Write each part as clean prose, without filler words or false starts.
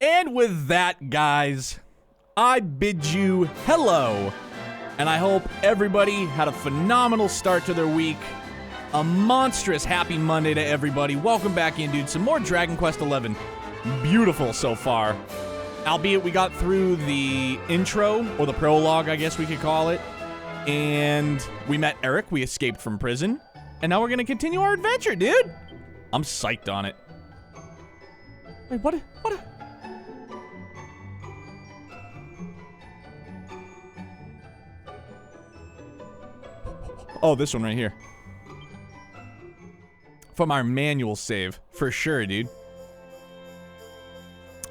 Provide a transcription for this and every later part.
And with that, guys, I bid you hello. And I hope everybody had a phenomenal start to their week. A monstrous happy Monday to everybody. Welcome back in, dude. Some more Dragon Quest XI. Beautiful so far. Albeit we got through the intro, or the prologue, I guess we could call it. And we met Erik. We escaped from prison. And now we're going to continue our adventure, dude. I'm psyched on it. Wait, what? Oh, this one right here. From our manual save. For sure, dude.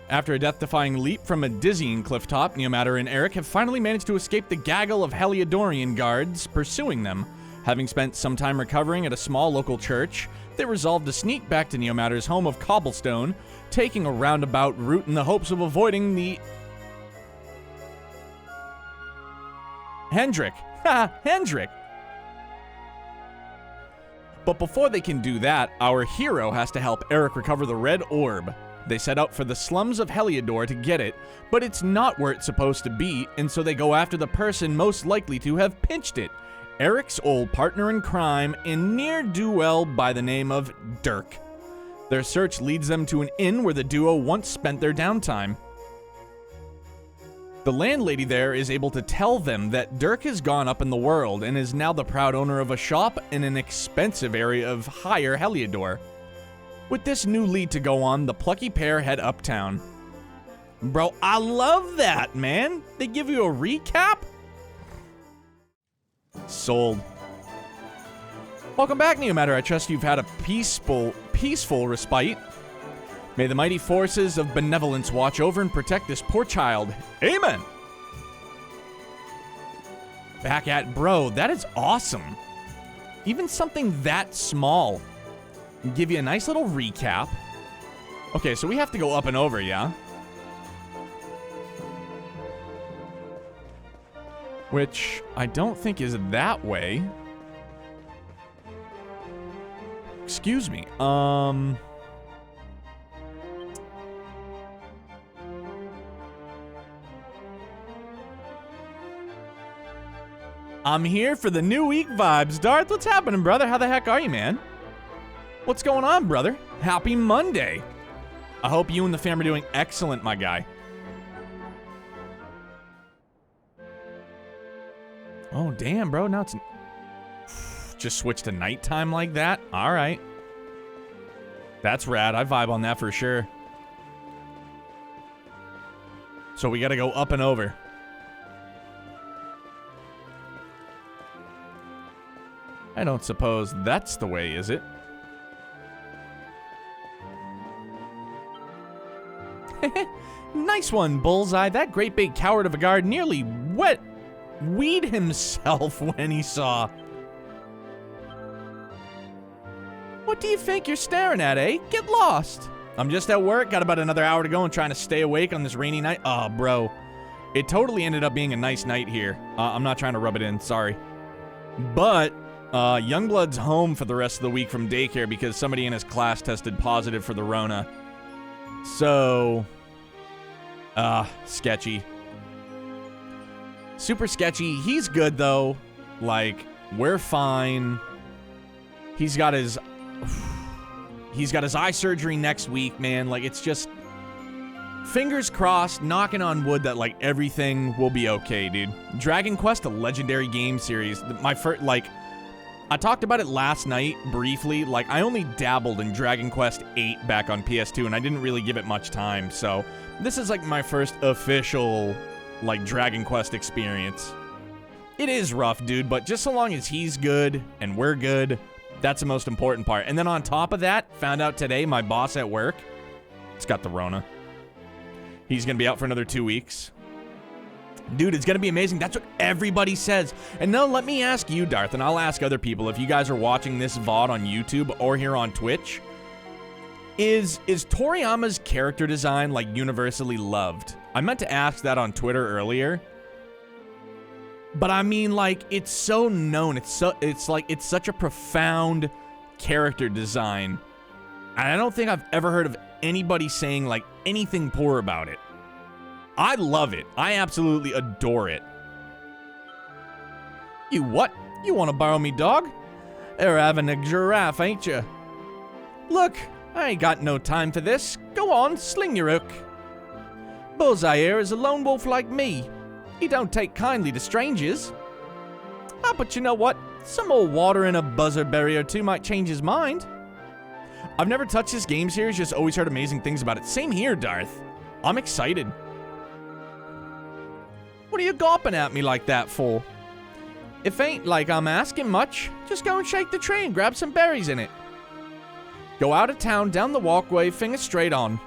After a death-defying leap from a dizzying clifftop, Neomatter and Erik have finally managed to escape the gaggle of Heliodorian guards pursuing them. Having spent some time recovering at a small local church, they resolved to sneak back to Neomatter's home of Cobblestone, taking a roundabout route in the hopes of avoiding the... Hendrik. Ha! Hendrik! But before they can do that, our hero has to help Erik recover the red orb. They set out for the slums of Heliodor to get it, but it's not where it's supposed to be, and so they go after the person most likely to have pinched it, Erik's old partner in crime and ne'er-do-well by the name of Dirk. Their search leads them to an inn where the duo once spent their downtime. The landlady there is able to tell them that Dirk has gone up in the world and is now the proud owner of a shop in an expensive area of higher Heliodor. With this new lead to go on, the plucky pair head uptown. Bro, I love that, man. They give you a recap? Sold. Welcome back, Neomatter. I trust you've had a peaceful respite. May the mighty forces of benevolence watch over and protect this poor child. Amen. Back at bro, that is awesome. Even something that small. Give you a nice little recap. Okay, so we have to go up and over, yeah? Which I don't think is that way. Excuse me. I'm here for the new week vibes. Darth, what's happening, brother? How the heck are you, man? What's going on, brother? Happy Monday. I hope you and the fam are doing excellent, my guy. Oh, damn, bro. Now it's... Just switch to nighttime like that? All right. That's rad. I vibe on that for sure. So we got to go up and over. I don't suppose that's the way, is it? Nice one, Bullseye. That great big coward of a guard nearly weed himself when he saw. What do you think you're staring at, eh? Get lost. I'm just at work. Got about another hour to go and trying to stay awake on this rainy night. Oh, bro. It totally ended up being a nice night here. I'm not trying to rub it in. Sorry. But... Youngblood's home for the rest of the week from daycare because somebody in his class tested positive for the Rona. So, sketchy. Super sketchy. He's good, though. Like, we're fine. He's got his eye surgery next week, man. Like, it's just fingers crossed, knocking on wood that, like, everything will be okay, dude. Dragon Quest, a legendary game series. My first, like... I talked about it last night, briefly. Like, I only dabbled in Dragon Quest VIII back on PS2, and I didn't really give it much time, so... This is, like, my first official, like, Dragon Quest experience. It is rough, dude, but just so long as he's good, and we're good, that's the most important part. And then on top of that, found out today, my boss at work, it's got the Rona. He's gonna be out for another 2 weeks. Dude, it's gonna be amazing. That's what everybody says. And now let me ask you, Darth, and I'll ask other people, if you guys are watching this VOD on YouTube or here on Twitch, is Toriyama's character design, like, universally loved? I meant to ask that on Twitter earlier. But I mean, like, it's so known. It's such a profound character design. And I don't think I've ever heard of anybody saying, like, anything poor about it. I love it. I absolutely adore it. You what? You want to borrow me, dog? You're having a giraffe, ain't you? Look, I ain't got no time for this. Go on, sling your hook. Bullseye here is a lone wolf like me. He don't take kindly to strangers. Ah, but you know what? Some more water and a buzzerberry or two might change his mind. I've never touched this game series, just always heard amazing things about it. Same here, Darth. I'm excited. What are you gawping at me like that for? If ain't like I'm asking much, just go and shake the tree and grab some berries in it. Go out of town, down the walkway, finger straight on.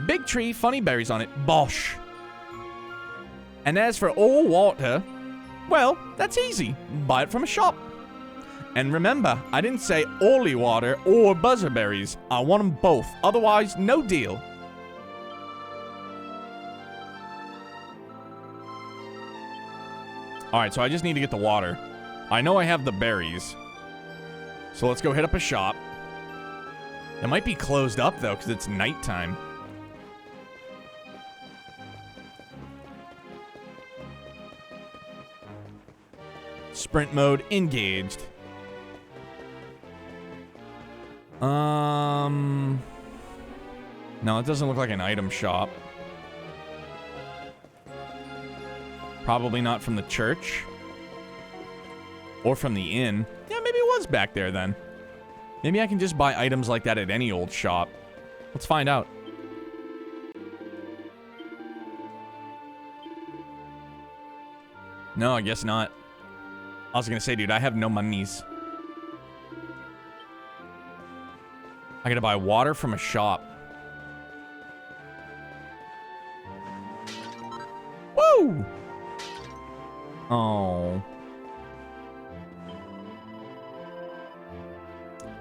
Big tree, funny berries on it. Bosh. And as for all water, well, that's easy. Buy it from a shop. And remember, I didn't say only water or buzzerberries. I want them both. Otherwise, no deal. Alright, so I just need to get the water. I know I have the berries. So let's go hit up a shop. It might be closed up, though, because it's nighttime. Sprint mode engaged. No, it doesn't look like an item shop. Probably not from the church. Or from the inn. Yeah, maybe it was back there then. Maybe I can just buy items like that at any old shop. Let's find out. No, I guess not. I was gonna say, dude, I have no monies. I gotta buy water from a shop. Woo! Oh.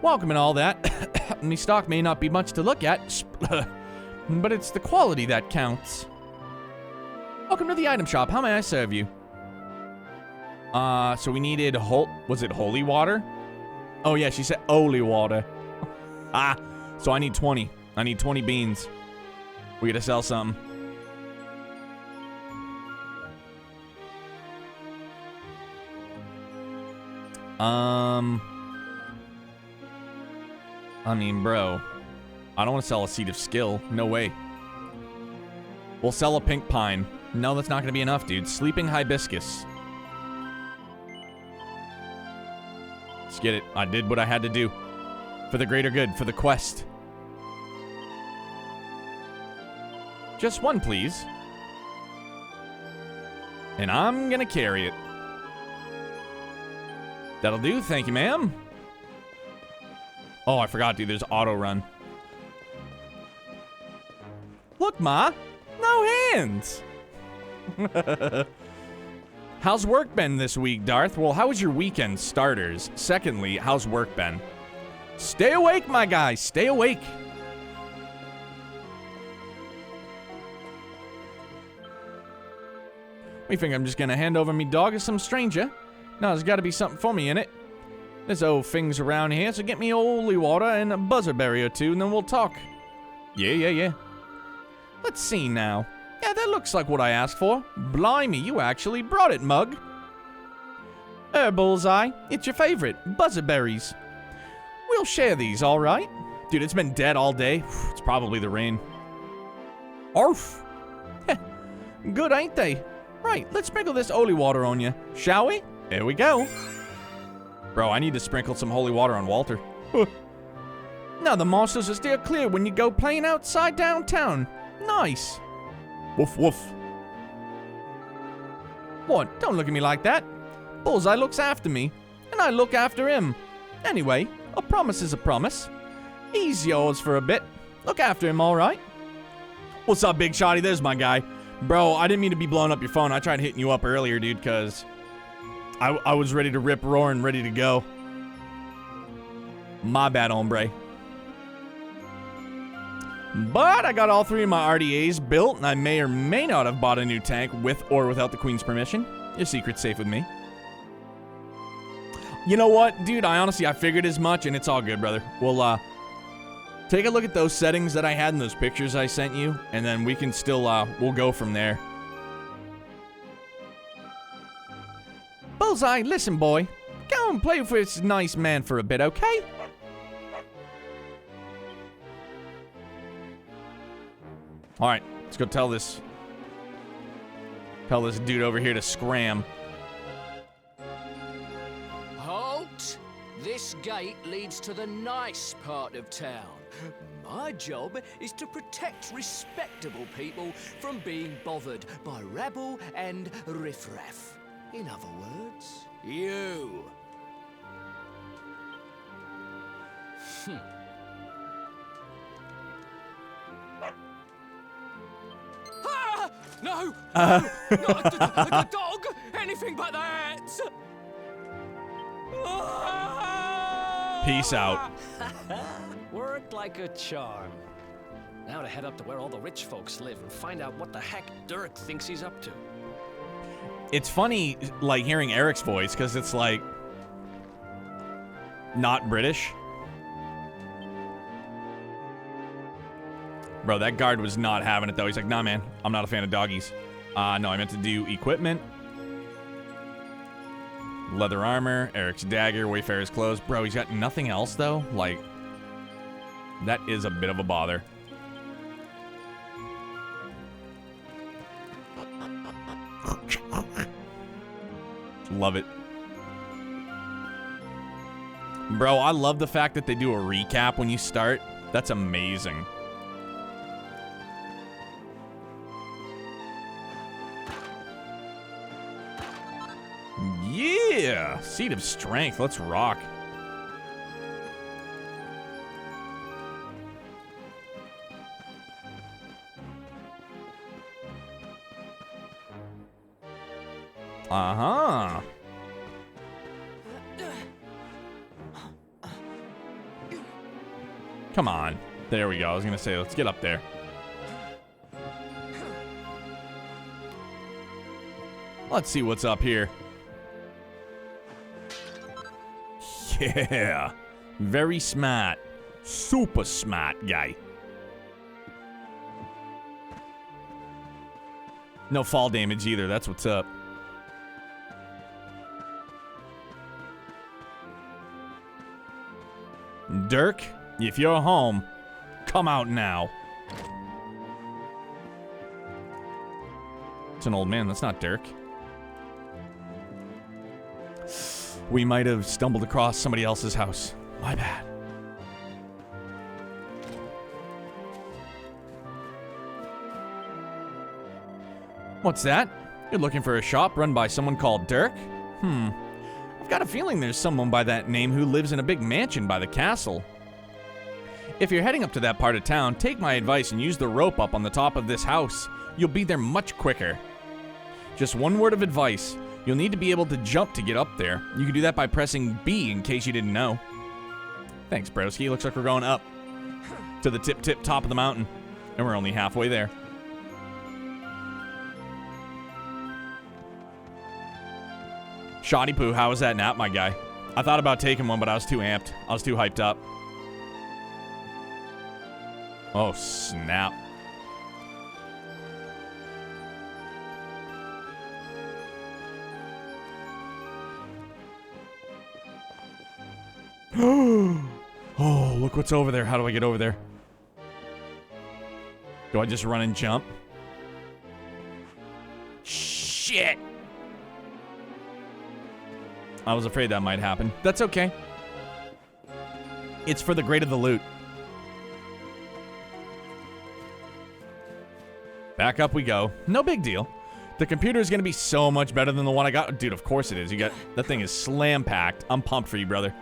Welcome and all that. Me stock may not be much to look at, but it's the quality that counts. Welcome to the item shop. How may I serve you? So we needed was it holy water? Oh yeah, she said holy water. So I need 20. I need 20 beans. We gotta sell something. I mean, bro, I don't want to sell a seed of skill. No way. We'll sell a pink pine. No, that's not gonna be enough, dude. Sleeping hibiscus. Let's get it. I did what I had to do. For the greater good, for the quest. Just one, please. And I'm gonna carry it. That'll do, thank you, ma'am. Oh, I forgot, dude, there's auto run. Look, Ma, no hands. How's work been this week, Darth? Well, how was your weekend, starters? Secondly, how's work been? Stay awake, my guy, stay awake. We think I'm just gonna hand over me dog to some stranger? No, there's gotta be something for me in it. There's old things around here, so get me holy water and a buzzerberry or two, and then we'll talk. Yeah. Let's see now. Yeah, that looks like what I asked for. Blimey, you actually brought it, mug. Bullseye, it's your favorite, buzzerberries. We'll share these, all right? Dude, it's been dead all day. It's probably the rain. Arf. Good, ain't they? Right, let's sprinkle this holy water on you, shall we? Here we go. Bro, I need to sprinkle some holy water on Walter. Now the monsters will steer clear when you go playing outside downtown. Nice. Woof, woof. What? Don't look at me like that. Bullseye looks after me, and I look after him. Anyway, a promise is a promise. He's yours for a bit. Look after him, all right? What's up, Big Shotty? There's my guy. Bro, I didn't mean to be blowing up your phone. I tried hitting you up earlier, dude, because I was ready to rip roar and ready to go. My bad, hombre. But I got all three of my RDAs built, and I may or may not have bought a new tank with or without the Queen's permission. Your secret's safe with me. You know what, dude? I figured as much, and it's all good, brother. Take a look at those settings that I had in those pictures I sent you, and then we can still, we'll go from there. Bullseye, listen, boy. Go and play with this nice man for a bit, okay? Alright, let's go tell this dude over here to scram. Halt! This gate leads to the nice part of town. My job is to protect respectable people from being bothered by rabble and riffraff. In other words, you. Ah! No! No! Not the dog! Anything but that! Peace out. Worked like a charm. Now to head up to where all the rich folks live and find out what the heck Dirk thinks he's up to. It's funny, like, hearing Eric's voice, because it's, like, not British. Bro, that guard was not having it, though. He's like, nah, man, I'm not a fan of doggies. No, I meant to do equipment. Leather armor, Eric's dagger, Wayfarer's clothes. Bro, he's got nothing else, though. Like, that is a bit of a bother. Love it. Bro, I love the fact that they do a recap when you start. That's amazing. Yeah! Seed of Strength. Let's rock. Uh-huh. Come on. There we go. I was going to say, let's get up there. Let's see what's up here. Yeah. Very smart. Super smart guy. No fall damage either. That's what's up. Dirk, if you're home, come out now. It's an old man. That's not Dirk. We might have stumbled across somebody else's house. My bad. What's that? You're looking for a shop run by someone called Dirk? I've got a feeling there's someone by that name who lives in a big mansion by the castle. If you're heading up to that part of town, take my advice and use the rope up on the top of this house. You'll be there much quicker. Just one word of advice. You'll need to be able to jump to get up there. You can do that by pressing B in case you didn't know. Thanks, broski. Looks like we're going up to the tip top of the mountain. And we're only halfway there. Shoddy Poo, how was that nap, my guy? I thought about taking one, but I was too amped. I was too hyped up. Oh, snap. Oh, look what's over there. How do I get over there? Do I just run and jump? Shit! I was afraid that might happen. That's okay. It's for the great of the loot. Back up we go. No big deal. The computer is going to be so much better than the one I got. Dude, of course it is. You got that thing is slam packed. I'm pumped for you, brother.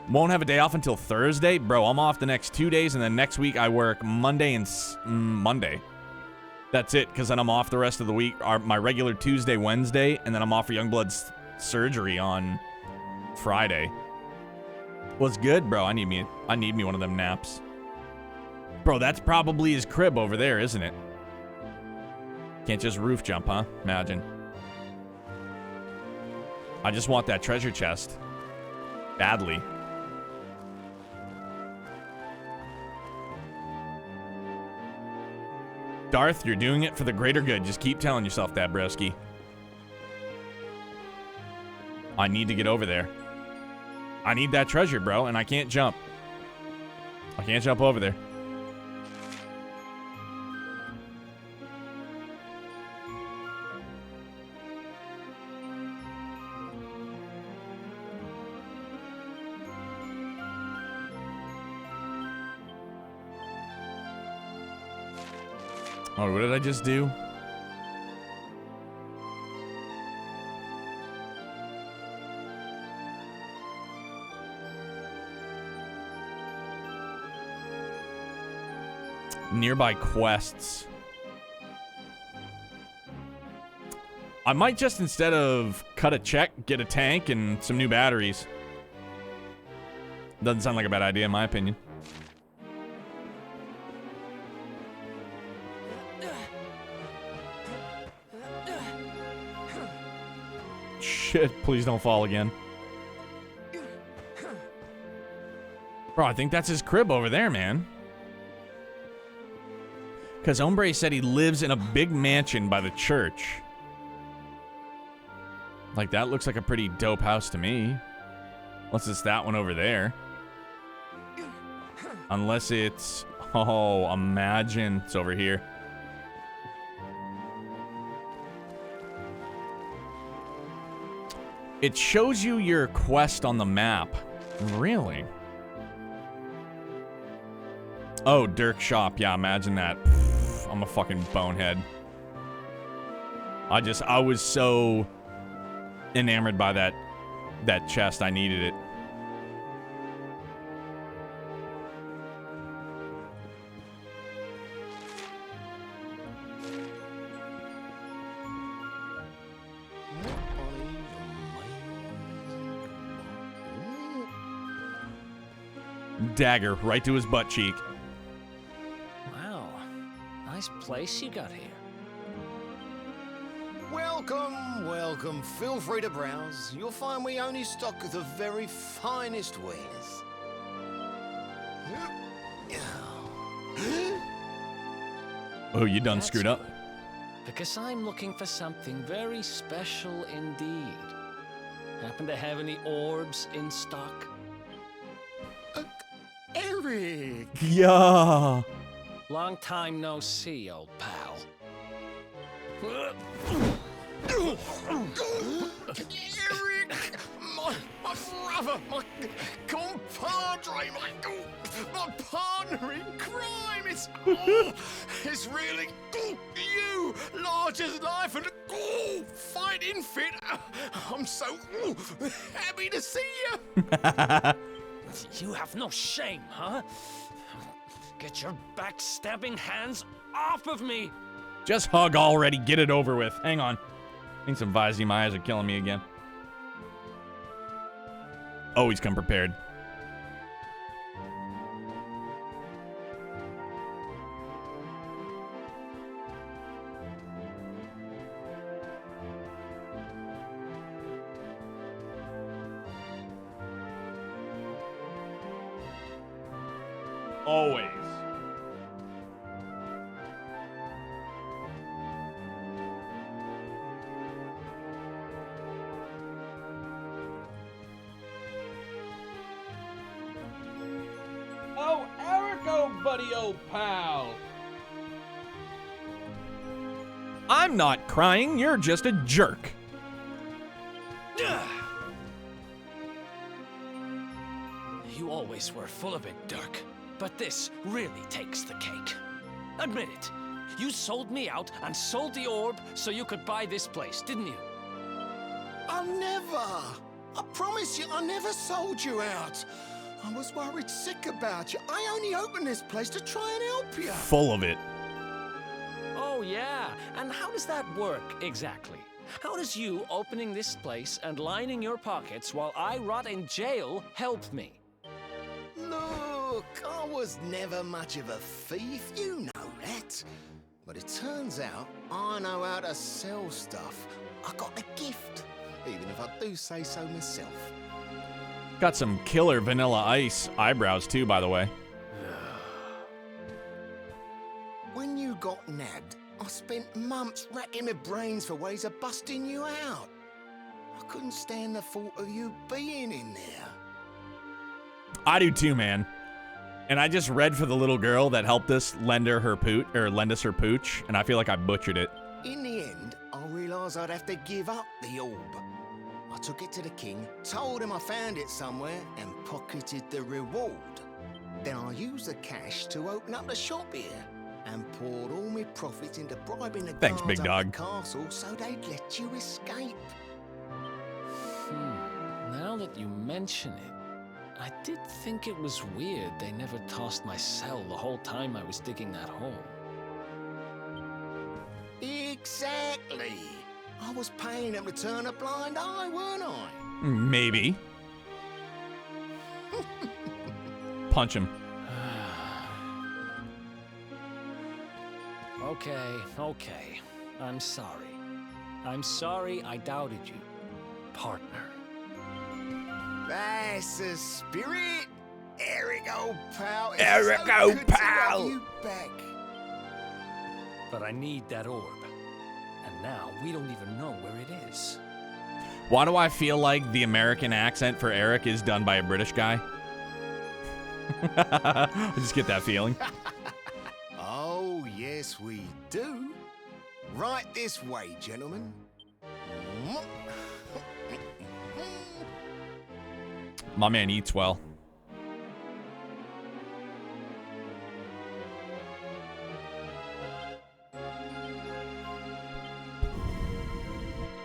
Won't have a day off until Thursday. Bro, I'm off the next 2 days, and then next week I work Monday and Monday. That's it, because then I'm off the rest of the week. My regular Tuesday, Wednesday, and then I'm off for Youngblood's surgery on Friday. What's good, bro? I need me one of them naps. Bro, that's probably his crib over there, isn't it? Can't just roof jump, huh? Imagine. I just want that treasure chest. Badly. Darth, you're doing it for the greater good. Just keep telling yourself that, broski. I need to get over there. I need that treasure, bro, and I can't jump. I can't jump over there. Oh, what did I just do? Nearby quests. I might just, instead of cut a check, get a tank and some new batteries. Doesn't sound like a bad idea in my opinion. Shit, please don't fall again. Bro, I think that's his crib over there, man. Because Hombre said he lives in a big mansion by the church. Like, that looks like a pretty dope house to me. Unless it's that one over there. Unless it's... Oh, imagine it's over here. It shows you your quest on the map. Really? Oh, Dirk shop. Yeah, imagine that. I'm a fucking bonehead. I was so enamored by that chest. I needed it. Dagger right to his butt cheek. Wow. Nice place you got here. Welcome, welcome. Feel free to browse. You'll find we only stock the very finest wares. Oh, you done That's screwed up. good, because I'm looking for something very special indeed. Happen to have any orbs in stock? Eric! Yeah. Long time no see, old pal. Eric! My brother, my compadre, my partner in crime! It's really you, large as life and fighting fit. I'm so happy to see you. You have no shame, huh? Get your backstabbing hands off of me! Just hug already. Get it over with. Hang on. I think some Visine, my eyes are killing me again. Always come prepared. Always. Oh, Eric, oh, buddy, old pal. I'm not crying. You're just a jerk. You always were full of it, Dirk. But this really takes the cake. Admit it. You sold me out and sold the orb so you could buy this place, didn't you? I never. I promise you, I never sold you out. I was worried sick about you. I only opened this place to try and help you. Full of it. Oh, yeah. And how does that work exactly? How does you opening this place and lining your pockets while I rot in jail help me? Look, I was never much of a thief, you know that. But it turns out I know how to sell stuff. I got a gift, even if I do say so myself. Got some killer Vanilla Ice eyebrows too, by the way. When you got nabbed, I spent months racking my brains for ways of busting you out. I couldn't stand the thought of you being in there. I do too, man. And I just read for the little girl that helped us lend us her pooch, and I feel like I butchered it. In the end, I realised I'd have to give up the orb. I took it to the king, told him I found it somewhere, and pocketed the reward. Then I used the cash to open up the shop here, and poured all my profits into bribing the Thanks, guards big up dog. the castle so they'd let you escape. Now that you mention it, I did think it was weird they never tossed my cell the whole time I was digging that hole. Exactly. I was paying them to turn a blind eye, weren't I? Maybe. Punch him. Okay. I'm sorry. I'm sorry I doubted you, partner. That's the spirit. Eric, old pal. It's Eric, so old good to pal. have you back. But I need that orb. And now we don't even know where it is. Why do I feel like the American accent for Eric is done by a British guy? I just get that feeling. Oh, yes, we do. Right this way, gentlemen. My man eats well.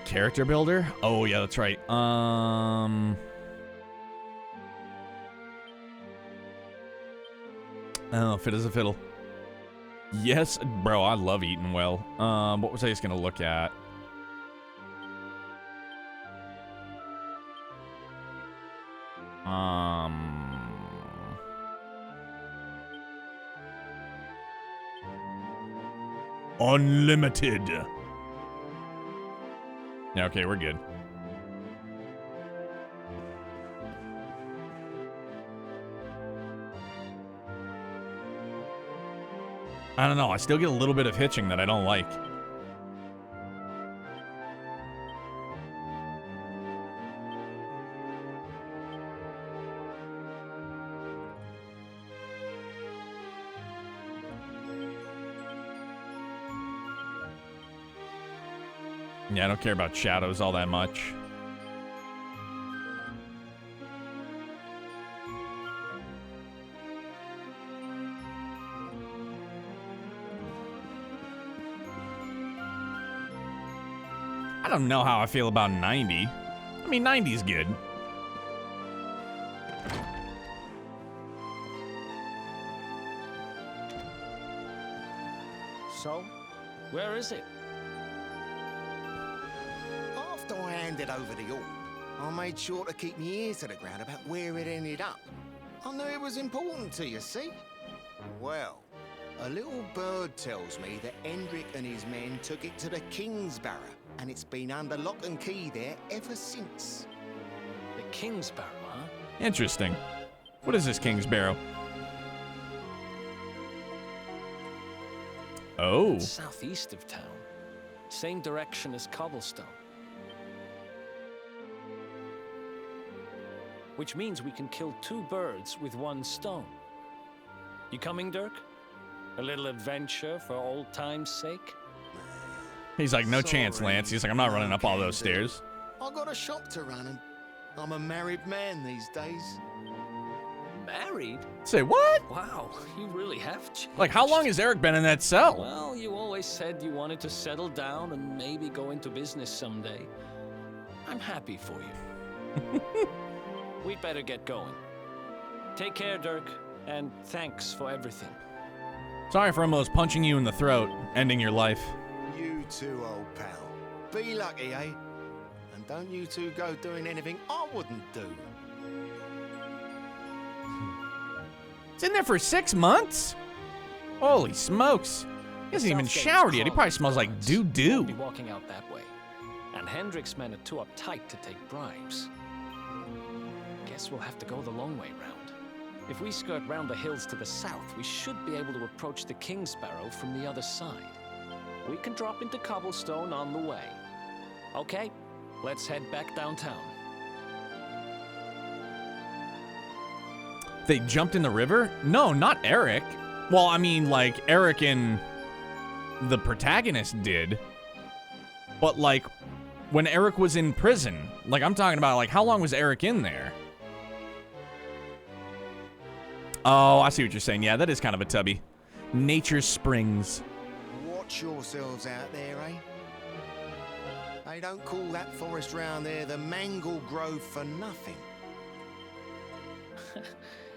Character builder? Oh, yeah, that's right. Oh, fit as a fiddle. Yes, bro, I love eating well. What was I just gonna look at? Unlimited. Yeah, okay, we're good. I don't know. I still get a little bit of hitching that I don't like. Yeah, I don't care about shadows all that much. I don't know how I feel about 90. I mean, 90's good. So, where is it? After I handed over the orb, I made sure to keep my ears to the ground about where it ended up. I knew it was important to you, see? Well, a little bird tells me that Hendrik and his men took it to the King's Barrow, and it's been under lock and key there ever since. The King's Barrow, huh? Interesting. What is this King's Barrow? Oh. It's southeast of town. Same direction as Cobblestone. Which means we can kill two birds with one stone. You coming, Dirk? A little adventure for old time's sake? He's like, no chance, Sorry, Lance. He's like, I'm not running up all those okay, dude. stairs. I got a shop to run, and I'm a married man these days. Married? Say what? Wow, you really have changed. Like, how long has Eric been in that cell? Well, you always said you wanted to settle down and maybe go into business someday. I'm happy for you. We'd better get going. Take care, Dirk, and thanks for everything. Sorry for almost punching you in the throat, ending your life. You too, old pal. Be lucky, eh? And don't you two go doing anything I wouldn't do. It's in there for 6 months? Holy smokes. He hasn't even Southgate's showered yet. He calm probably smells like guards doo-doo. won't be walking out that way. And Hendrik's men are too uptight to take bribes. Guess we'll have to go the long way round. If we skirt round the hills to the south, we should be able to approach the King Sparrow from the other side. We can drop into Cobblestone on the way. Okay, let's head back downtown. They jumped in the river? No, not Eric. Well, I mean, like, Eric and the protagonist did. But, like, when Eric was in prison, like, I'm talking about, like, how long was Eric in there? Oh, I see what you're saying. Yeah, that is kind of a tubby. Nature Springs. Watch yourselves out there, eh? They don't call that forest round there the Mangle Grove for nothing.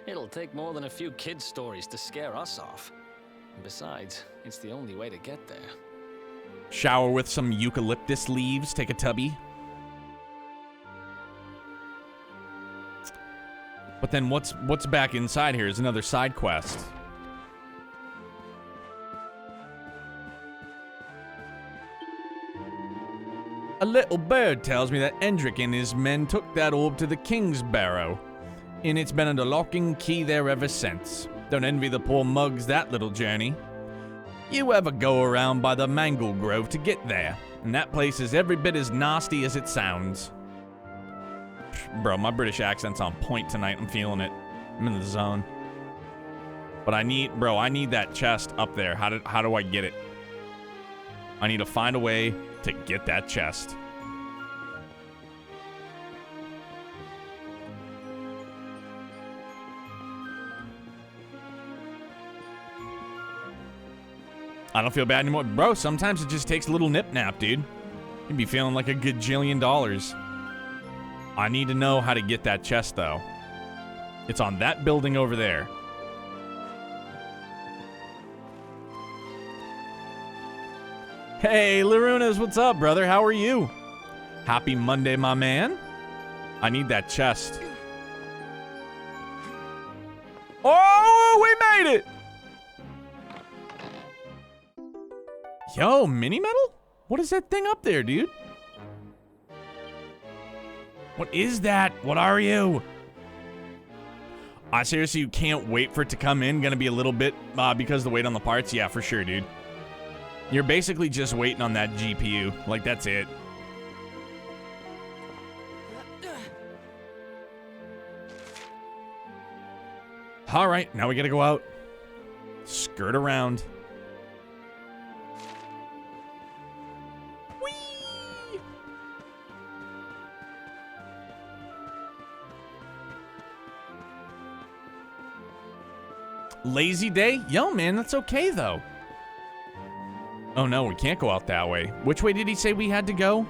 It'll take more than a few kid stories to scare us off. And besides, it's the only way to get there. Shower with some eucalyptus leaves, take a tubby. But then what's back inside here is another side quest. A little bird tells me that Endrick and his men took that orb to the King's Barrow, and it's been under lock and key there ever since. Don't envy the poor mugs that little journey. You ever go around by the Mangle Grove to get there, and that place is every bit as nasty as it sounds. Bro, my British accent's on point tonight. I'm feeling it. I'm in the zone. But I need that chest up there. How do I get it? I need to find a way to get that chest. I don't feel bad anymore. Bro, sometimes it just takes a little nip nap, dude. You'd be feeling like a gajillion dollars. I need to know how to get that chest, though. It's on that building over there. Hey, Larunas, what's up, brother? How are you? Happy Monday, my man. I need that chest. Oh, we made it! Yo, mini metal? What is that thing up there, dude? What is that? What are you? I seriously can't wait for it to come in. Gonna be a little bit because of the weight on the parts. Yeah, for sure, dude. You're basically just waiting on that GPU. Like, that's it. All right, now we gotta go out. Skirt around. Whee! Lazy day? Yo, man, that's okay, though. Oh, no, we can't go out that way. Which way did he say we had to go?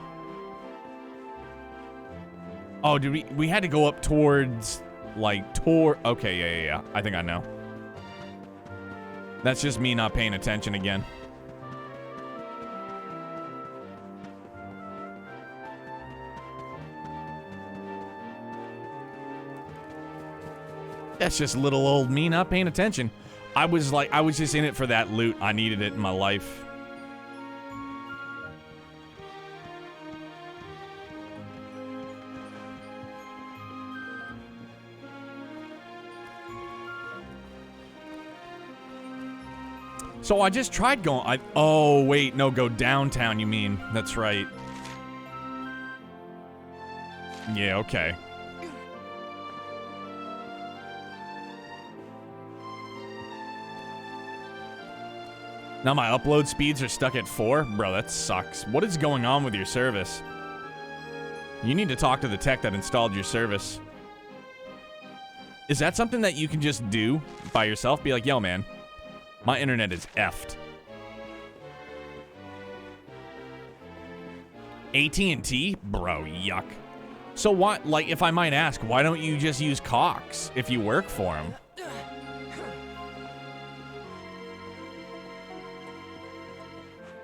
Oh, did we had to go up towards, like, okay, yeah. I think I know. That's just me not paying attention again. That's just little old me not paying attention. I was just in it for that loot. I needed it in my life. So I just tried going. Oh, wait. No, go downtown, you mean. That's right. Yeah, okay. Now my upload speeds are stuck at 4? Bro, that sucks. What is going on with your service? You need to talk to the tech that installed your service. Is that something that you can just do by yourself? Be like, yo, man. My internet is effed. AT&T? Bro, yuck. So what, like, if I might ask, why don't you just use Cox if you work for him?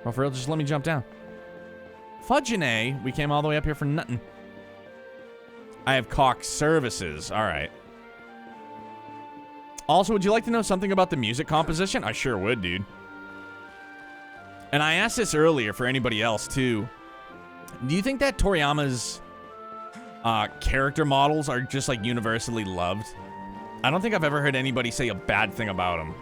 Well, for real, just let me jump down. Fudgeonay, we came all the way up here for nothing. I have Cox services, all right. Also, would you like to know something about the music composition? I sure would, dude. And I asked this earlier for anybody else, too. Do you think that Toriyama's character models are just, like, universally loved? I don't think I've ever heard anybody say a bad thing about him.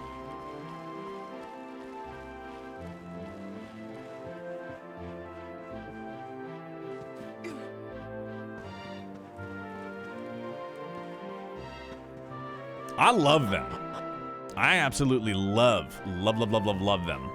I love them. I absolutely love them.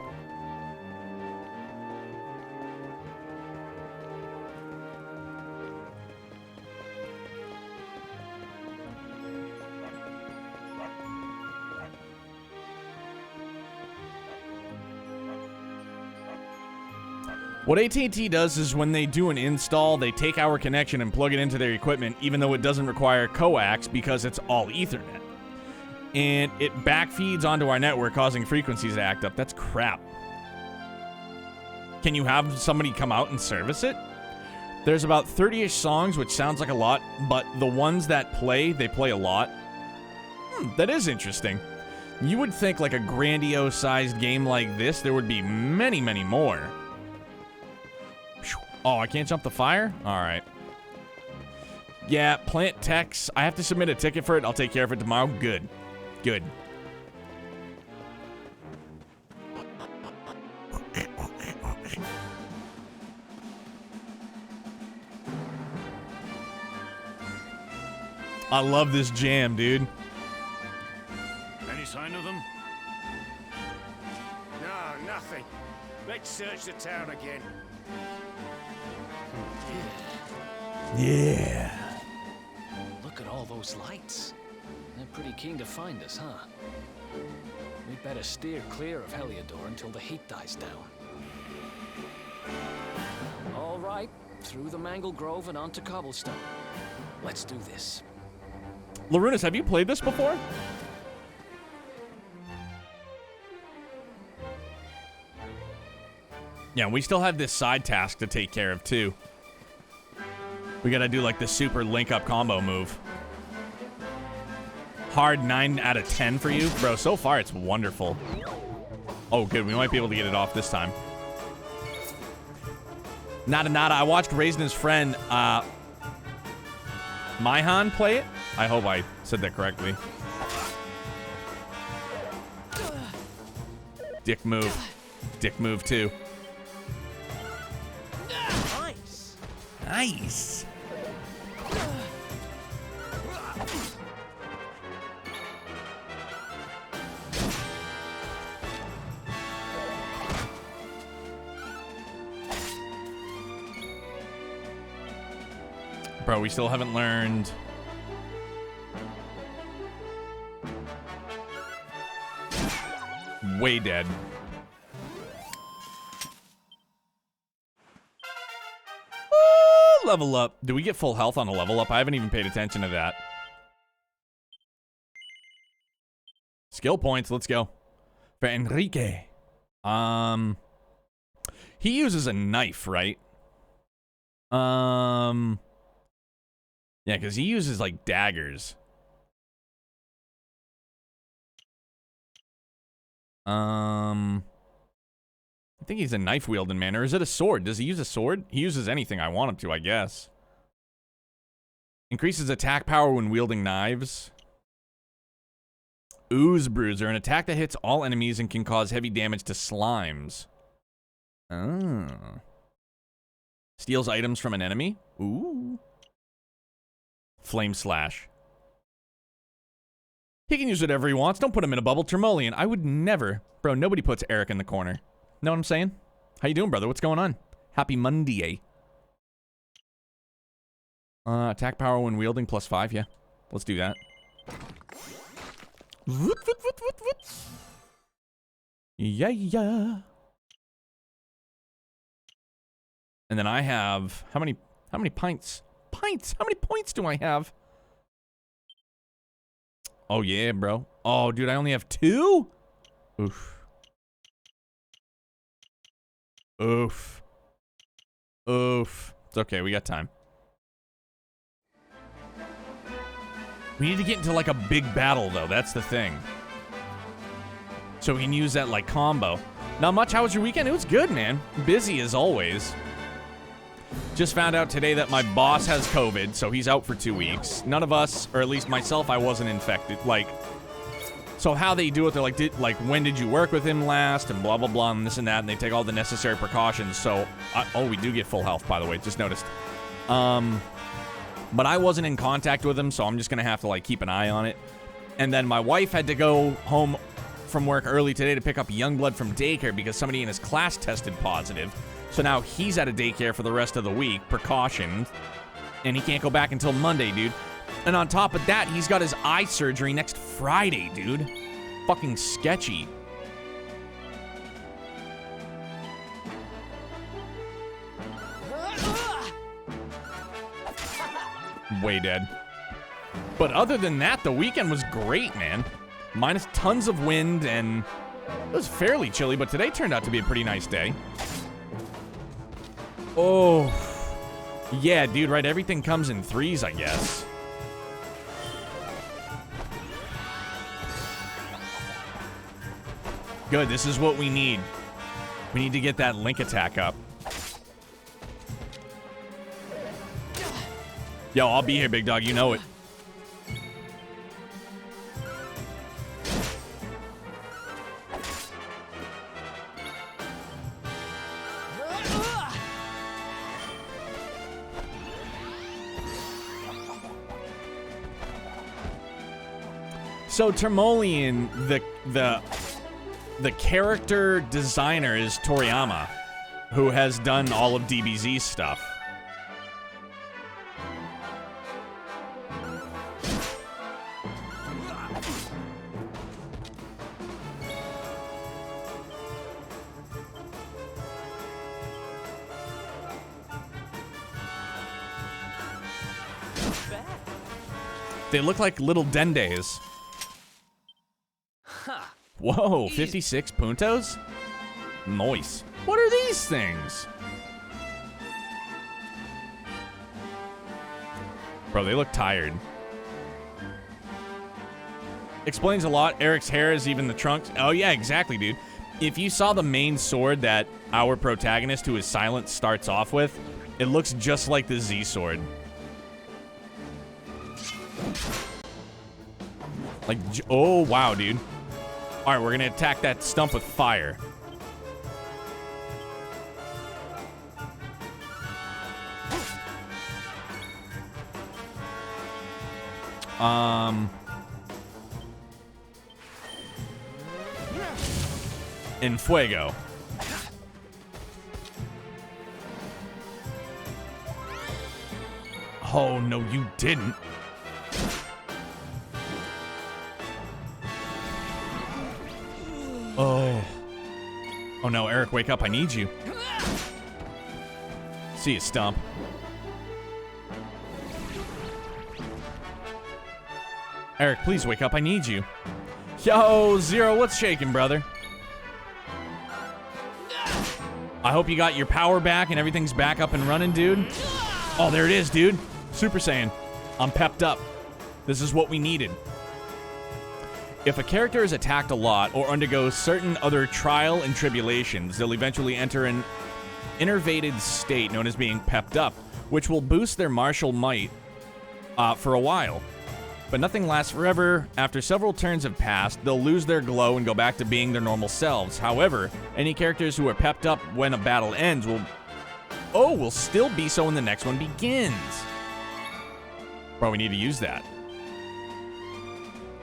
What AT&T does is when they do an install, they take our connection and plug it into their equipment, even though it doesn't require coax because it's all Ethernet. And it backfeeds onto our network, causing frequencies to act up. That's crap. Can you have somebody come out and service it? There's about 30-ish songs, which sounds like a lot, but the ones that play, they play a lot. That is interesting. You would think like a grandiose-sized game like this, there would be many, many more. Oh, I can't jump the fire? All right. Yeah, plant techs. I have to submit a ticket for it. I'll take care of it tomorrow. Good. Good. I love this jam, dude. Any sign of them? No, nothing. Let's search the town again. Yeah. Look at all those lights. They're pretty keen to find us, huh? We'd better steer clear of Heliodor until the heat dies down. All right, through the Mangle Grove and onto Cobblestone. Let's do this. Larunas, have you played this before? Yeah, we still have this side task to take care of, too. We gotta do, like, the super link-up combo move. Hard 9 out of 10 for you? Bro, so far it's wonderful. Oh, good. We might be able to get it off this time. Nada nada. I watched Raisin's friend, Myhan play it. I hope I said that correctly. Dick move. Dick move, too. Nice. Nice. Bro, we still haven't learned. Way dead. Woo, level up. Do we get full health on a level up? I haven't even paid attention to that. Skill points. Let's go. For Enrique. He uses a knife, right? Yeah, because he uses, like, daggers. I think he's a knife-wielding man. Or is it a sword? Does he use a sword? He uses anything I want him to, I guess. Increases attack power when wielding knives. Ooze Bruiser. An attack that hits all enemies and can cause heavy damage to slimes. Oh. Steals items from an enemy? Ooh. Flame Slash. He can use whatever he wants. Don't put him in a bubble. Termolian. I would never. Bro, nobody puts Eric in the corner. Know what I'm saying? How you doing, brother? What's going on? Happy Monday. Attack power when wielding +5. Yeah. Let's do that. Yeah, yeah. And then I have how many pints? Pints. How many points do I have? Oh yeah, bro. Oh, dude, I only have 2? Oof. Oof. Oof. It's okay, we got time. We need to get into like a big battle though. That's the thing. So we can use that like combo. Not much. How was your weekend? It was good, man. Busy as always. Just found out today that my boss has COVID, so he's out for 2 weeks. None of us, or at least myself, I wasn't infected. Like, so how they do it, they're like, when did you work with him last, and blah, blah, blah, and this and that, and they take all the necessary precautions. So, oh, we do get full health, by the way, just noticed. But I wasn't in contact with him, so I'm just going to have to, like, keep an eye on it. And then my wife had to go home from work early today to pick up Youngblood from daycare because somebody in his class tested positive. So now he's at a daycare for the rest of the week, precautioned, and he can't go back until Monday, dude. And on top of that, he's got his eye surgery next Friday, dude. Fucking sketchy. Way dead. But other than that, the weekend was great, man. Minus tons of wind, and it was fairly chilly, but today turned out to be a pretty nice day. Oh, yeah, dude, right? Everything comes in threes, I guess. Good, this is what we need. We need to get that link attack up. Yo, I'll be here, big dog. You know it. So Termolian, the character designer is Toriyama, who has done all of DBZ's stuff. They look like little dendes. Whoa, 56 puntos? Nice. What are these things? Bro, they look tired. Explains a lot. Eric's hair is even the trunks. Oh, yeah, exactly, dude. If you saw the main sword that our protagonist, who is silent, starts off with, it looks just like the Z sword. Like, oh, wow, dude. All right, we're going to attack that stump with fire. In fuego. Oh, no, you didn't. Oh. Oh no, Eric, wake up. I need you. See you, Stump. Eric, please wake up. I need you. Yo, Zero, what's shaking, brother? I hope you got your power back and everything's back up and running, dude. Oh, there it is, dude. Super Saiyan. I'm pepped up. This is what we needed. If a character is attacked a lot or undergoes certain other trial and tribulations, they'll eventually enter an innervated state known as being pepped up, which will boost their martial might for a while. But nothing lasts forever. After several turns have passed, they'll lose their glow and go back to being their normal selves. However, any characters who are pepped up when a battle ends will still be so when the next one begins. Bro, we need to use that.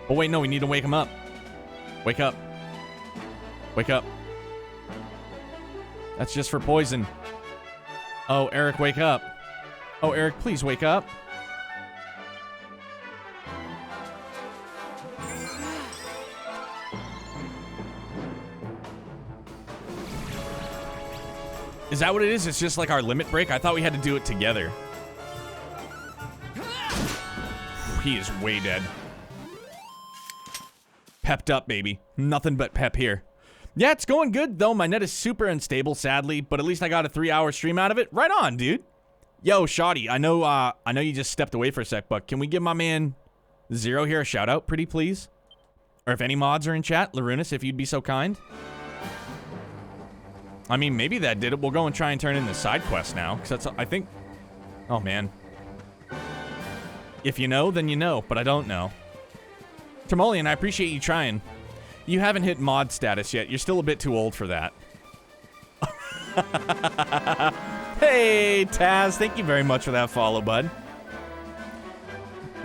Oh, wait, no, we need to wake him up. Wake up. Wake up. That's just for poison. Oh, Eric, wake up. Oh, Eric, please wake up. Is that what it is? It's just like our limit break? I thought we had to do it together. He is way dead. Pepped up, baby. Nothing but pep here. Yeah, it's going good, though. My net is super unstable, sadly, but at least I got a 3-hour stream out of it. Right on, dude. Yo, Shoddy, I know you just stepped away for a sec, but can we give my man Zero here a shout-out, pretty please? Or if any mods are in chat, Larunas, if you'd be so kind. I mean, maybe that did it. We'll go and try and turn in the side quest now. Because that's, I think... Oh, man. If you know, then you know. But I don't know. Timoleon, I appreciate you trying. You haven't hit mod status yet. You're still a bit too old for that. Hey, Taz. Thank you very much for that follow, bud.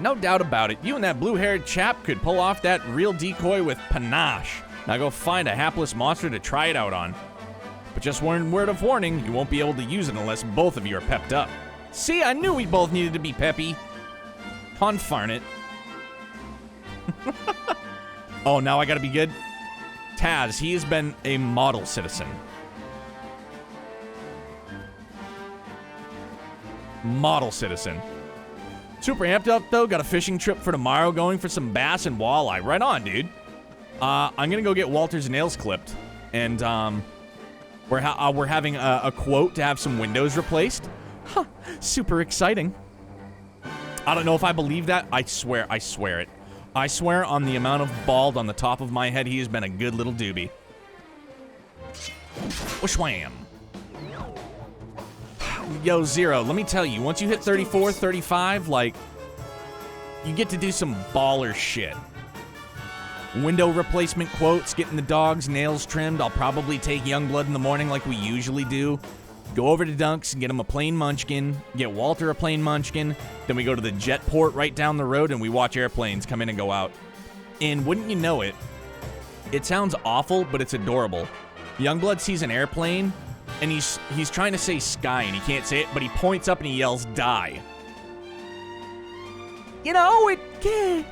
No doubt about it. You and that blue-haired chap could pull off that real decoy with panache. Now go find a hapless monster to try it out on. But just one word of warning, you won't be able to use it unless both of you are pepped up. See, I knew we both needed to be peppy. Farn it. Oh, now I gotta be good? Taz, he has been a model citizen. Model citizen. Super amped up, though. Got a fishing trip for tomorrow going for some bass and walleye. Right on, dude. I'm gonna go get Walter's nails clipped. And, we're having a quote to have some windows replaced. Huh, super exciting. I don't know if I believe that. I swear it. I swear on the amount of bald on the top of my head, he has been a good little doobie. Wham. Yo, Zero, let me tell you, once you hit 34, 35, like, you get to do some baller shit. Window replacement quotes, getting the dog's nails trimmed. I'll probably take Youngblood in the morning like we usually do. Go over to Dunk's and get him a plain munchkin. Get Walter a plain munchkin. Then we go to the jet port right down the road and we watch airplanes come in and go out. And wouldn't you know it, it sounds awful, but it's adorable. Youngblood sees an airplane and he's trying to say sky and he can't say it, but he points up and he yells die. You know, it can't.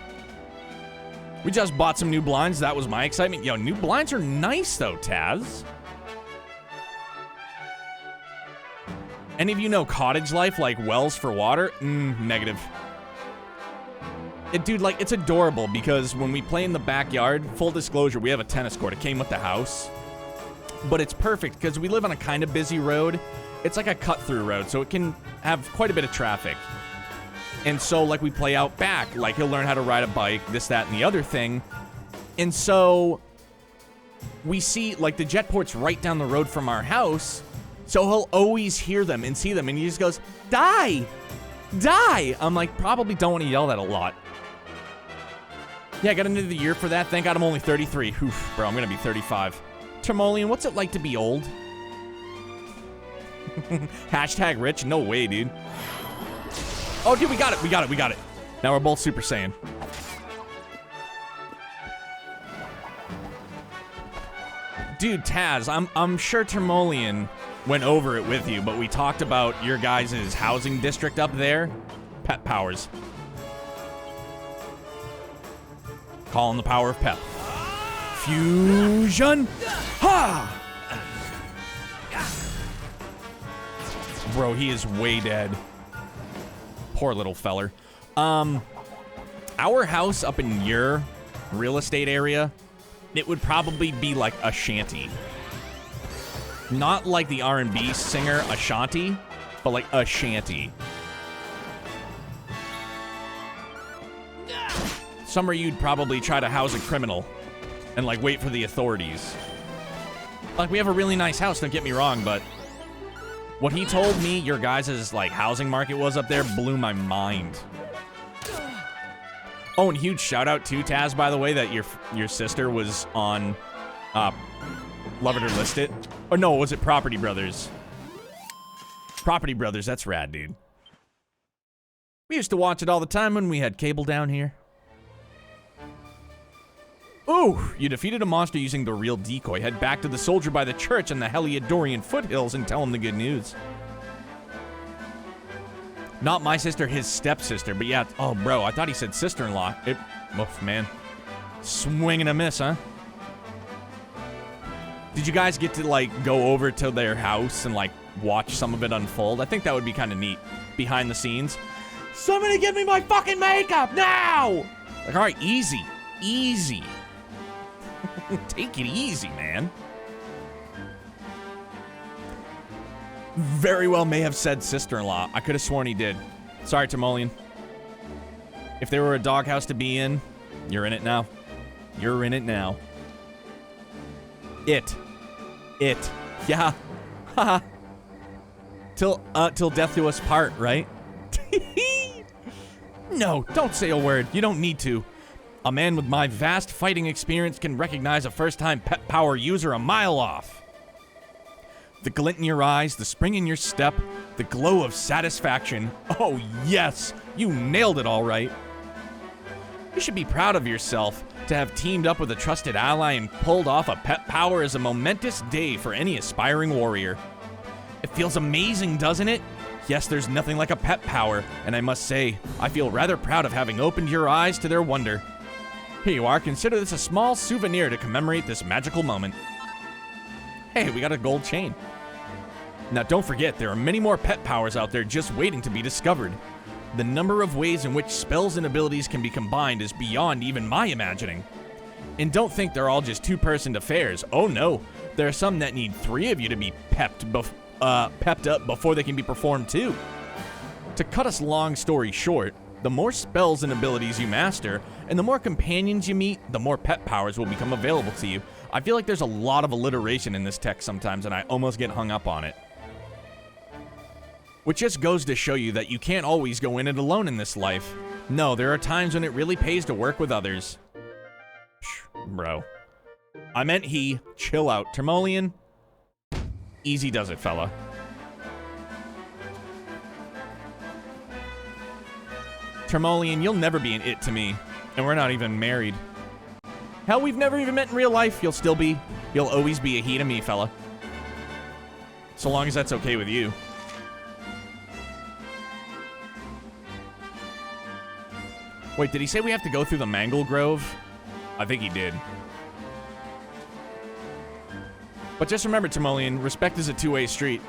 We just bought some new blinds. That was my excitement. Yo, new blinds are nice, though, Taz. Any of you know cottage life, like wells for water? Negative. Dude, like, it's adorable because when we play in the backyard, full disclosure, we have a tennis court. It came with the house. But it's perfect because we live on a kind of busy road. It's like a cut-through road, so it can have quite a bit of traffic. And so, like, we play out back. Like, he'll learn how to ride a bike, this, that, and the other thing. And so, we see, like, the jet port's right down the road from our house. So he'll always hear them and see them. And he just goes, die! Die! I'm like, probably don't want to yell that a lot. Yeah, I got into the year for that. Thank God I'm only 33. Oof, bro, I'm going to be 35. Timoleon, what's it like to be old? Hashtag rich? No way, dude. Oh, dude, we got it. Now we're both Super Saiyan. Dude, Taz, I'm sure Timoleon went over it with you, but we talked about your guys' housing district up there. Pet powers. Calling the power of pep. Fusion! Ha! Bro, he is way dead. Poor little feller. Our house up in your real estate area, it would probably be like a shanty. Not like the R&B singer Ashanti, but like a shanty. Somewhere you'd probably try to house a criminal and like wait for the authorities. Like, we have a really nice house, don't get me wrong, but what he told me your guys' like housing market was up there blew my mind. Oh, and huge shout out to Taz, by the way, that your sister was on Love It or List It. Or no, was it Property Brothers? Property Brothers, that's rad, dude. We used to watch it all the time when we had cable down here. Ooh, you defeated a monster using the real decoy. Head back to the soldier by the church in the Heliodorian foothills and tell him the good news. Not my sister, his stepsister, but yeah. Oh, bro, I thought he said sister-in-law. Oof, man. Swing and a miss, huh? Did you guys get to, like, go over to their house and, like, watch some of it unfold? I think that would be kind of neat. Behind the scenes. Somebody give me my fucking makeup now! Like, all right, easy. Easy. Take it easy, man. Very well may have said sister-in-law. I could have sworn he did. Sorry, Timoleon. If there were a doghouse to be in, you're in it now. You're in it now. It. Yeah. Haha. Till death do us part, right? No, don't say a word. You don't need to. A man with my vast fighting experience can recognize a first-time pet power user a mile off. The glint in your eyes, the spring in your step, the glow of satisfaction. Oh, yes, you nailed it all right. You should be proud of yourself. To have teamed up with a trusted ally and pulled off a pet power is a momentous day for any aspiring warrior. It feels amazing, doesn't it? Yes, there's nothing like a pet power, and I must say, I feel rather proud of having opened your eyes to their wonder. Here you are, consider this a small souvenir to commemorate this magical moment. Hey, we got a gold chain. Now don't forget, there are many more pet powers out there just waiting to be discovered. The number of ways in which spells and abilities can be combined is beyond even my imagining. And don't think they're all just two-person affairs. Oh no, there are some that need 3 of you to be pepped up before they can be performed too. To cut a long story short, the more spells and abilities you master, and the more companions you meet, the more pet powers will become available to you. I feel like there's a lot of alliteration in this text sometimes, and I almost get hung up on it. Which just goes to show you that you can't always go in it alone in this life. No, there are times when it really pays to work with others. Bro. I meant he. Chill out. Termolian. Easy does it, fella. Termolian, you'll never be an it to me. And we're not even married. Hell, we've never even met in real life. You'll always be a he to me, fella. So long as that's okay with you. Wait, did he say we have to go through the Mangle Grove? I think he did. But just remember, Termolian, respect is a two-way street.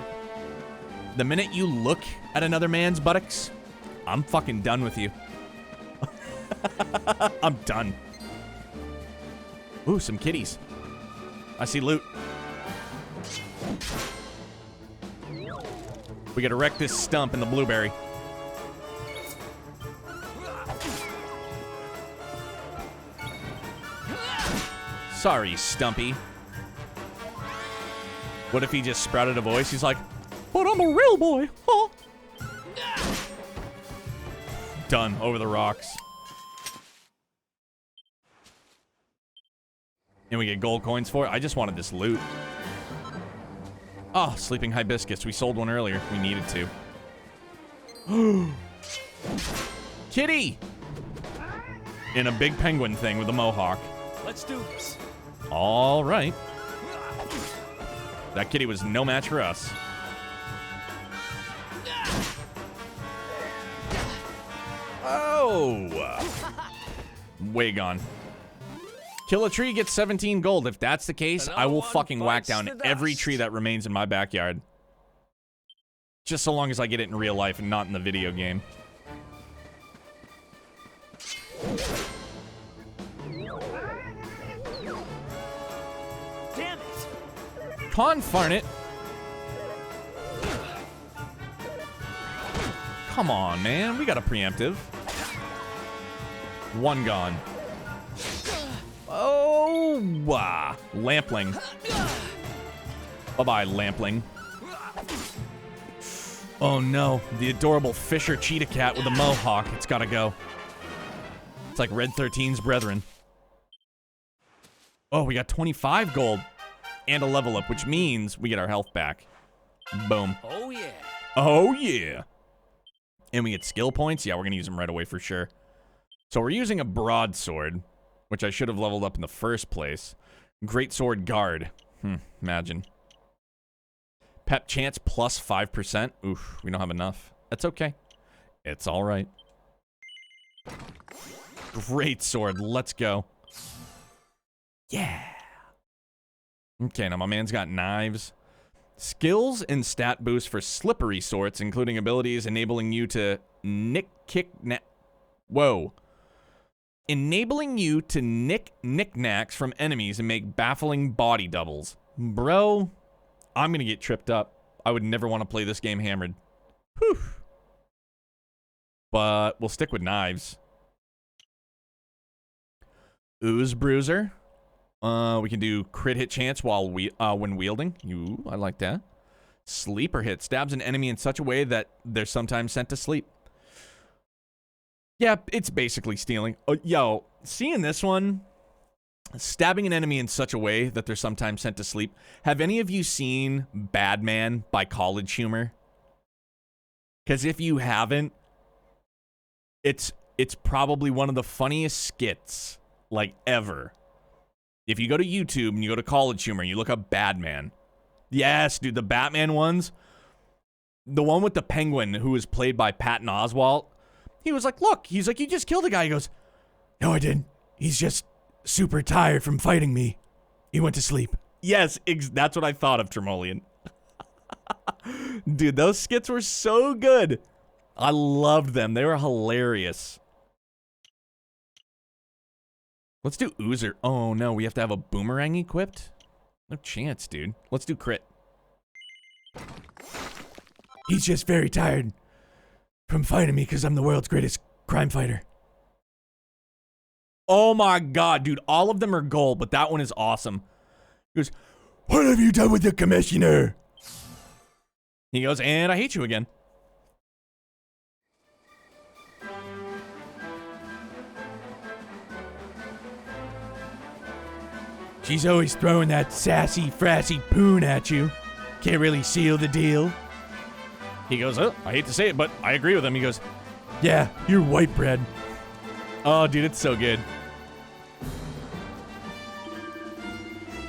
The minute you look at another man's buttocks, I'm fucking done with you. I'm done. Ooh, some kitties. I see loot. We gotta wreck this stump in the blueberry. Sorry, Stumpy. What if he just sprouted a voice? He's like, but I'm a real boy, huh? Done. Over the rocks. And we get gold coins for it. I just wanted this loot. Oh, sleeping hibiscus. We sold one earlier. We needed to. Kitty! In a big penguin thing with a mohawk. Let's do this. All right. That kitty was no match for us. Oh! Way gone. Kill a tree, get 17 gold. If that's the case, I will fucking whack down every tree that remains in my backyard. Just so long as I get it in real life and not in the video game. Damn it! Confarn it. Come on, man. We got a preemptive. One gone. Oh, Lampling. Bye-bye, Lampling. Oh, no. The adorable Fisher cheetah cat with a mohawk. It's gotta go. It's like Red 13's brethren. Oh, we got 25 gold and a level up, which means we get our health back. Boom. Oh, yeah. Oh, yeah. And we get skill points. Yeah, we're going to use them right away for sure. So we're using a broadsword, which I should have leveled up in the first place. Great sword guard. Imagine. Pep chance plus 5%. Oof, we don't have enough. That's okay. It's all right. Great sword. Let's go. Yeah. Okay, now my man's got knives. Skills and stat boost for slippery sorts, including abilities enabling you to enabling you to nick knickknacks from enemies and make baffling body doubles. Bro, I'm gonna get tripped up. I would never want to play this game hammered. Whew. But we'll stick with knives. Ooze Bruiser. We can do crit hit chance while when wielding. Ooh, I like that. Sleeper hit. Stabs an enemy in such a way that they're sometimes sent to sleep. Yeah, it's basically stealing. Oh, yo, seeing this one, stabbing an enemy in such a way that they're sometimes sent to sleep. Have any of you seen Bad Man by College Humor? Because if you haven't, it's probably one of the funniest skits, like, ever. If you go to YouTube and you go to College Humor and you look up Bad Man. Yes, dude, the Batman ones. The one with the penguin who was played by Patton Oswalt. He was like, look, he's like, you just killed a guy. He goes, no, I didn't. He's just super tired from fighting me. He went to sleep. Yes, that's what I thought of, Tremolian. Dude, those skits were so good. I loved them. They were hilarious. Let's do Oozer. Oh, no, we have to have a boomerang equipped? No chance, dude. Let's do crit. He's just very tired from fighting me because I'm the world's greatest crime fighter. Oh my god, dude. All of them are gold, but that one is awesome. He goes, what have you done with the commissioner? He goes, and I hate you again. She's always throwing that sassy, frassy poon at you. Can't really seal the deal. He goes, oh, I hate to say it, but I agree with him. He goes, yeah, you're white bread. Oh, dude, it's so good.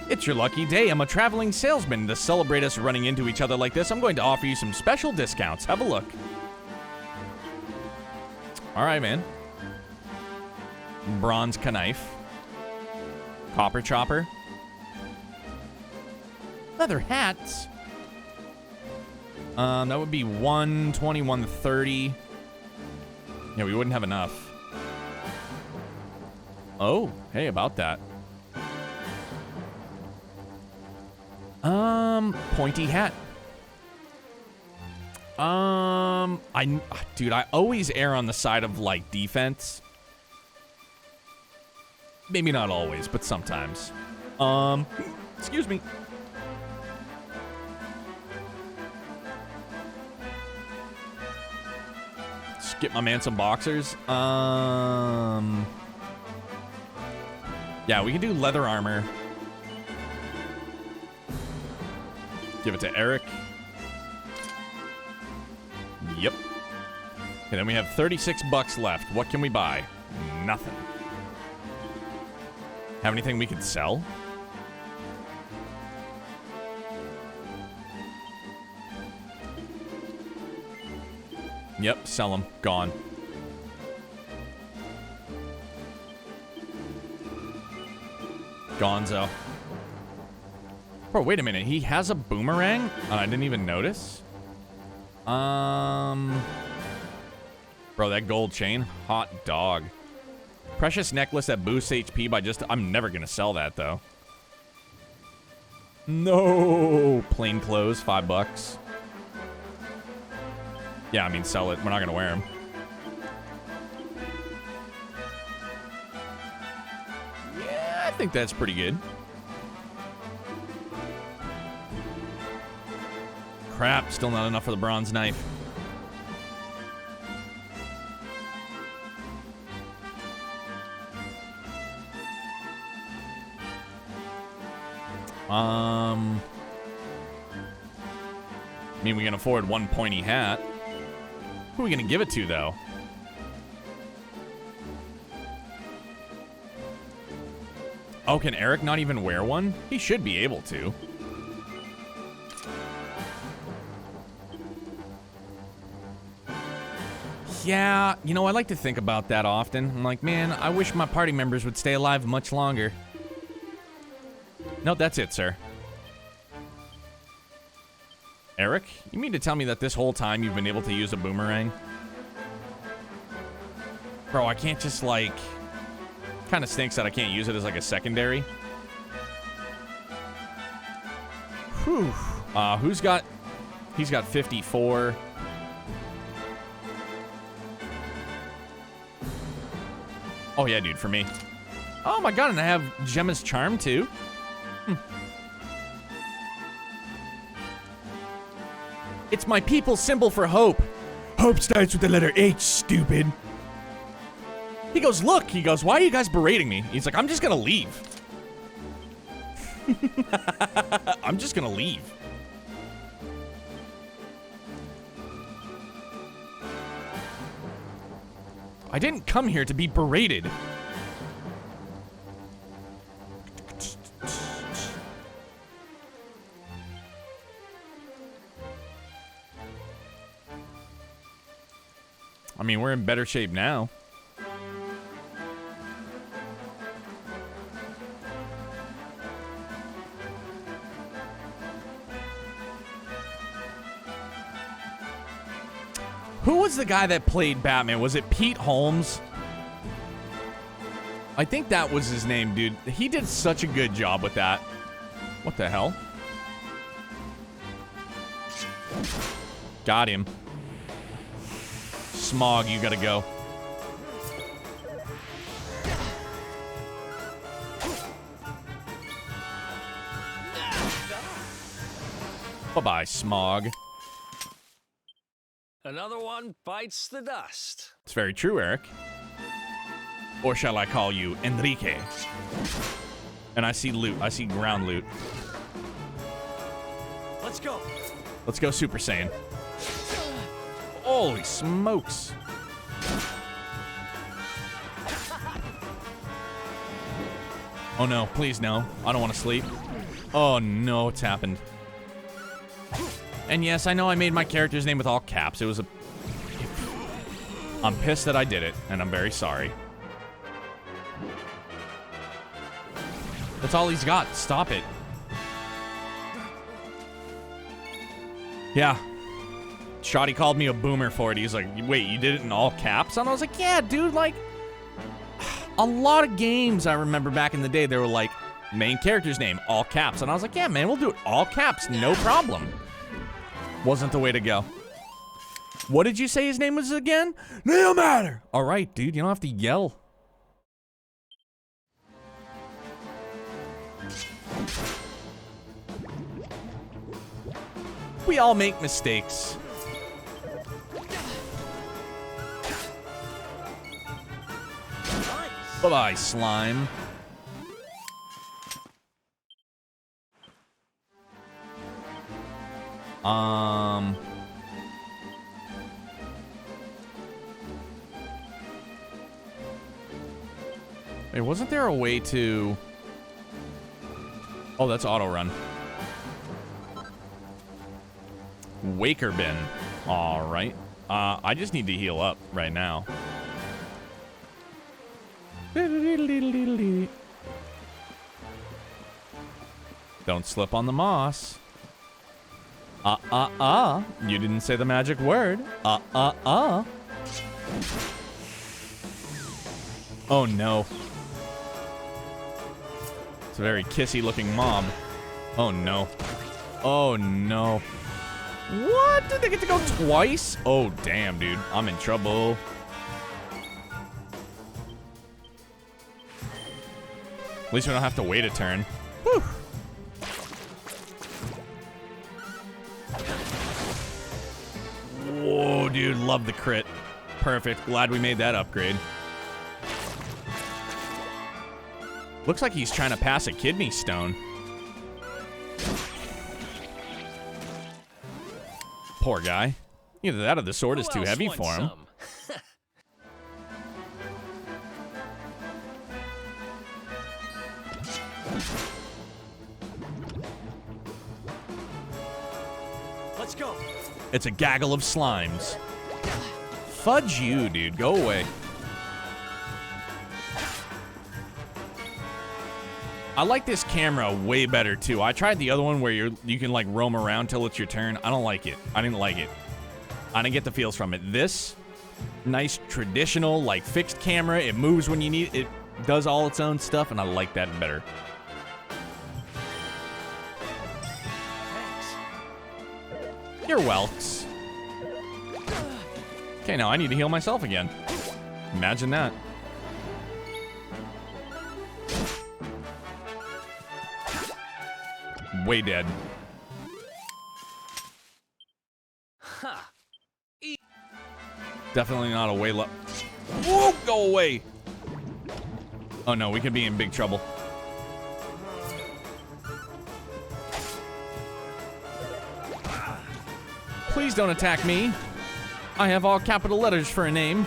It's your lucky day. I'm a traveling salesman. To celebrate us running into each other like this, I'm going to offer you some special discounts. Have a look. All right, man. Bronze knife. Copper chopper. Leather hats. That would be 120, 130. Yeah, we wouldn't have enough. Oh, hey, about that. Pointy hat. Dude, I always err on the side of, like, defense. Maybe not always, but sometimes. Excuse me. Just get my man some boxers. Yeah, we can do leather armor. Give it to Eric. Yep. And then we have 36 bucks left. What can we buy? Nothing. Have anything we could sell? Yep, sell them. Gone. Gonzo. Bro, wait a minute. He has a boomerang? And I didn't even notice? Bro, that gold chain. Hot dog. Precious necklace that boosts HP by just... I'm never going to sell that, though. No. Plain clothes, $5. Yeah, I mean, sell it. We're not going to wear them. Yeah, I think that's pretty good. Crap, still not enough for the bronze knife. I mean, we can afford one pointy hat. Who are we going to give it to, though? Oh, can Eric not even wear one? He should be able to. Yeah, you know, I like to think about that often. I'm like, man, I wish my party members would stay alive much longer. No, that's it, sir. Eric, you mean to tell me that this whole time you've been able to use a boomerang? Bro, I can't just, like... Kind of stinks that I can't use it as, like, a secondary. Whew. Who's got... He's got 54. Oh, yeah, dude, for me. Oh, my God, and I have Gemma's Charm, too. It's my people's symbol for hope. Hope starts with the letter H, stupid. He goes, look. He goes, why are you guys berating me? He's like, I'm just gonna leave. I'm just gonna leave. I didn't come here to be berated. I mean, we're in better shape now. Who was the guy that played Batman? Was it Pete Holmes? I think that was his name, dude. He did such a good job with that. What the hell? Got him. Smog, you gotta go. Bye-bye, Smog. Another one bites the dust. It's very true, Eric. Or shall I call you Enrique? And I see loot. I see ground loot. Let's go. Let's go Super Saiyan. Holy smokes. Oh no, please no. I don't want to sleep. Oh no, it's happened. And yes, I know I made my character's name with all caps. It was a... I'm pissed that I did it, and I'm very sorry. That's all he's got. Stop it. Yeah. Shoddy called me a boomer for it. He's like, wait, you did it in all caps? And I was like, yeah, dude, like... A lot of games I remember back in the day, they were like, main character's name, all caps. And I was like, yeah, man, we'll do it all caps, no problem. Wasn't the way to go. What did you say his name was again? No matter. All right, dude, you don't have to yell. We all make mistakes. Bye-bye, slime. Wait, wasn't there a way to... Oh, that's auto run. Waker bin. All right. I just need to heal up right now. Don't slip on the moss. You didn't say the magic word. Oh no. It's a very kissy looking mob. Oh no. Oh no. What? Did they get to go twice? Oh damn, dude. I'm in trouble. At least we don't have to wait a turn. Whew. Whoa, dude. Love the crit. Perfect. Glad we made that upgrade. Looks like he's trying to pass a kidney stone. Poor guy. Either that or the sword is too heavy for him. Let's go. It's a gaggle of slimes. Fudge you, dude. Go away. I like this camera way better, too. I tried the other one where you can, like, roam around till it's your turn. I don't like it. I didn't like it. I didn't get the feels from it. This, nice, traditional, like, fixed camera. It moves when you need it. It does all its own stuff, and I like that better. You're welks. Okay, now I need to heal myself again. Imagine that. Way dead. Ha! Definitely not a way low. Whoa, go away. Oh no, we could be in big trouble. Please don't attack me. I have all capital letters for a name.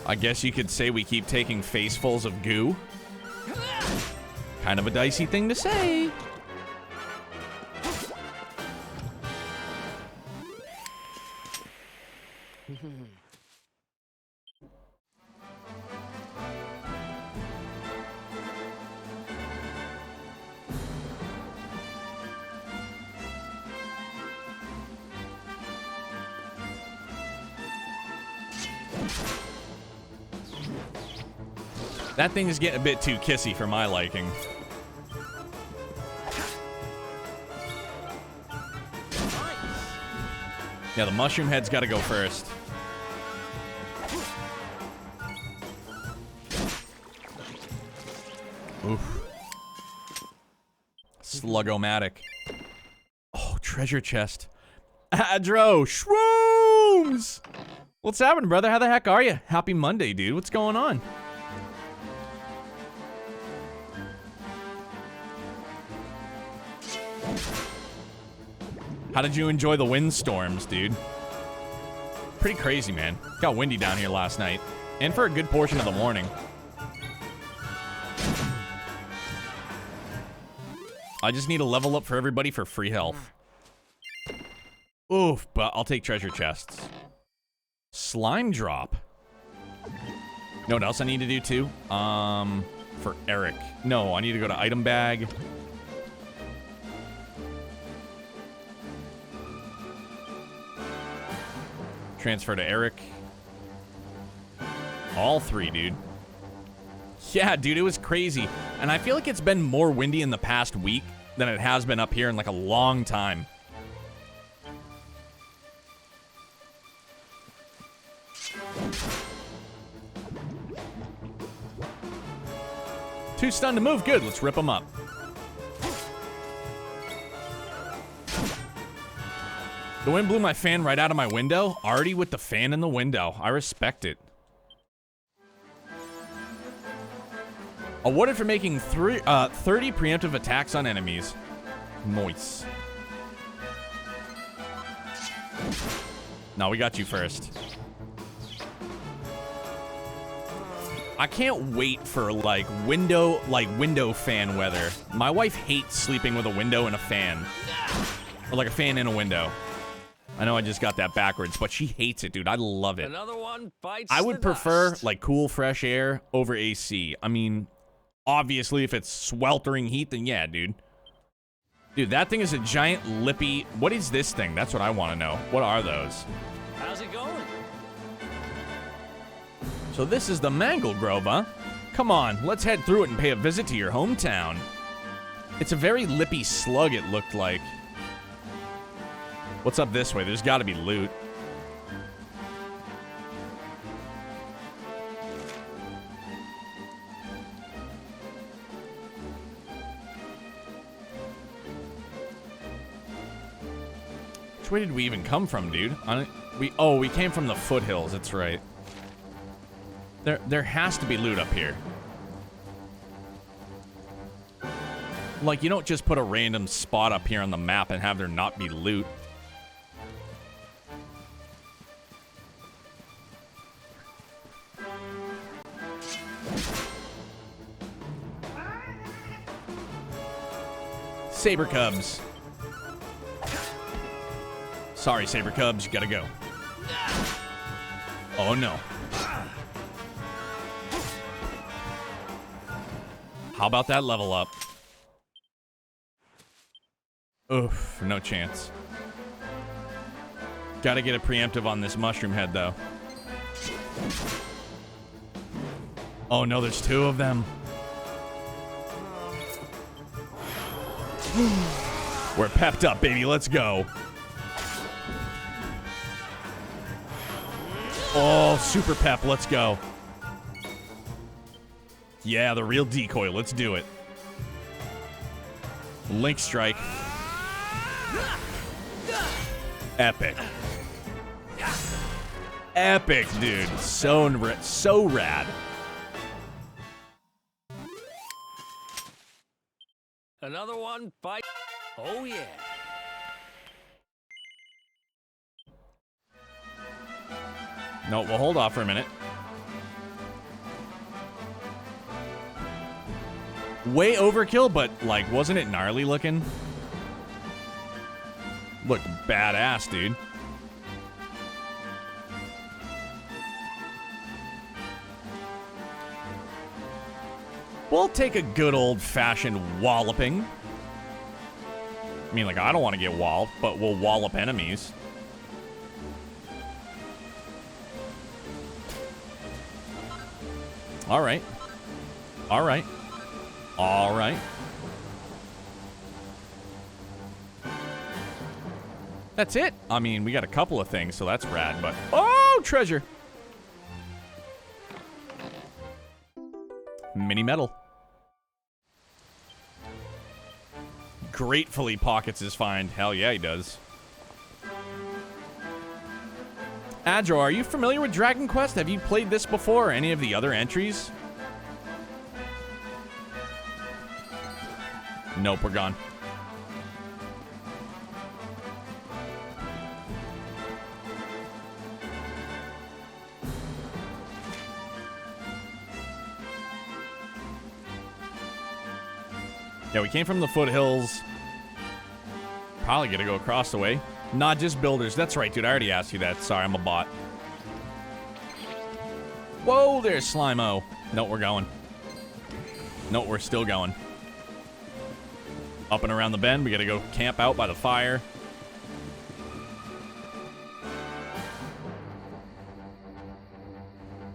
I guess you could say we keep taking facefuls of goo. Kind of a dicey thing to say. That thing is getting a bit too kissy for my liking. Yeah, the mushroom head's got to go first. Oof. Slug-o-matic. Oh, treasure chest. Adro, shrooms! What's happening, brother? How the heck are you? Happy Monday, dude. What's going on? How did you enjoy the windstorms, dude? Pretty crazy, man. Got windy down here last night. And for a good portion of the morning. I just need a level up for everybody for free health. Oof, but I'll take treasure chests. Slime drop. You know what else I need to do too? For Eric. No, I need to go to item bag. Transfer to Eric. All three, dude. Yeah, dude, it was crazy. And I feel like it's been more windy in the past week than it has been up here in like a long time. Too stunned to move. Good, let's rip them up. The wind blew my fan right out of my window. Already with the fan in the window. I respect it. Awarded for making 30 preemptive attacks on enemies. Nice. No, we got you first. I can't wait for like window fan weather. My wife hates sleeping with a window and a fan. Or like a fan in a window. I know I just got that backwards, but she hates it, dude. I love it. Another one bites I would the prefer dust. like cool, fresh air over AC. I mean, obviously, if it's sweltering heat, then yeah, dude. Dude, that thing is a giant lippy. What is this thing? That's what I want to know. What are those? How's it going? So this is the Mangle Grove, huh? Come on, let's head through it and pay a visit to your hometown. It's a very lippy slug, it looked like. What's up this way? There's got to be loot. Which way did we even come from, dude? We came from the foothills. That's right. There has to be loot up here. Like, you don't just put a random spot up here on the map and have there not be loot. Saber Cubs. Sorry, Saber Cubs, you gotta go. Oh no. How about that level up? Oof, no chance. Gotta get a preemptive on this mushroom head, though. Oh no, there's two of them. We're pepped up, baby. Let's go. Oh, super pep. Let's go. Yeah, the real decoy. Let's do it. Link Strike. Epic. Epic, dude. So rad. Another one bite. Oh, yeah. No, we'll hold off for a minute. Way overkill, but, like, wasn't it gnarly looking? Looked badass, dude. We'll take a good old-fashioned walloping. I mean, like, I don't want to get walloped, but we'll wallop enemies. All right. All right. All right. That's it. I mean, we got a couple of things, so that's rad, but... Oh, treasure! Mini medal. Gratefully pockets his find. Hell yeah, he does. Adro, are you familiar with Dragon Quest? Have you played this before or any of the other entries? Nope, we're gone. Yeah, we came from the foothills. Probably gonna go across the way. Not just builders. That's right, dude. I already asked you that. Sorry, I'm a bot. Whoa, there's Slime-O. No, we're going. No, we're still going. Up and around the bend. We gotta go camp out by the fire.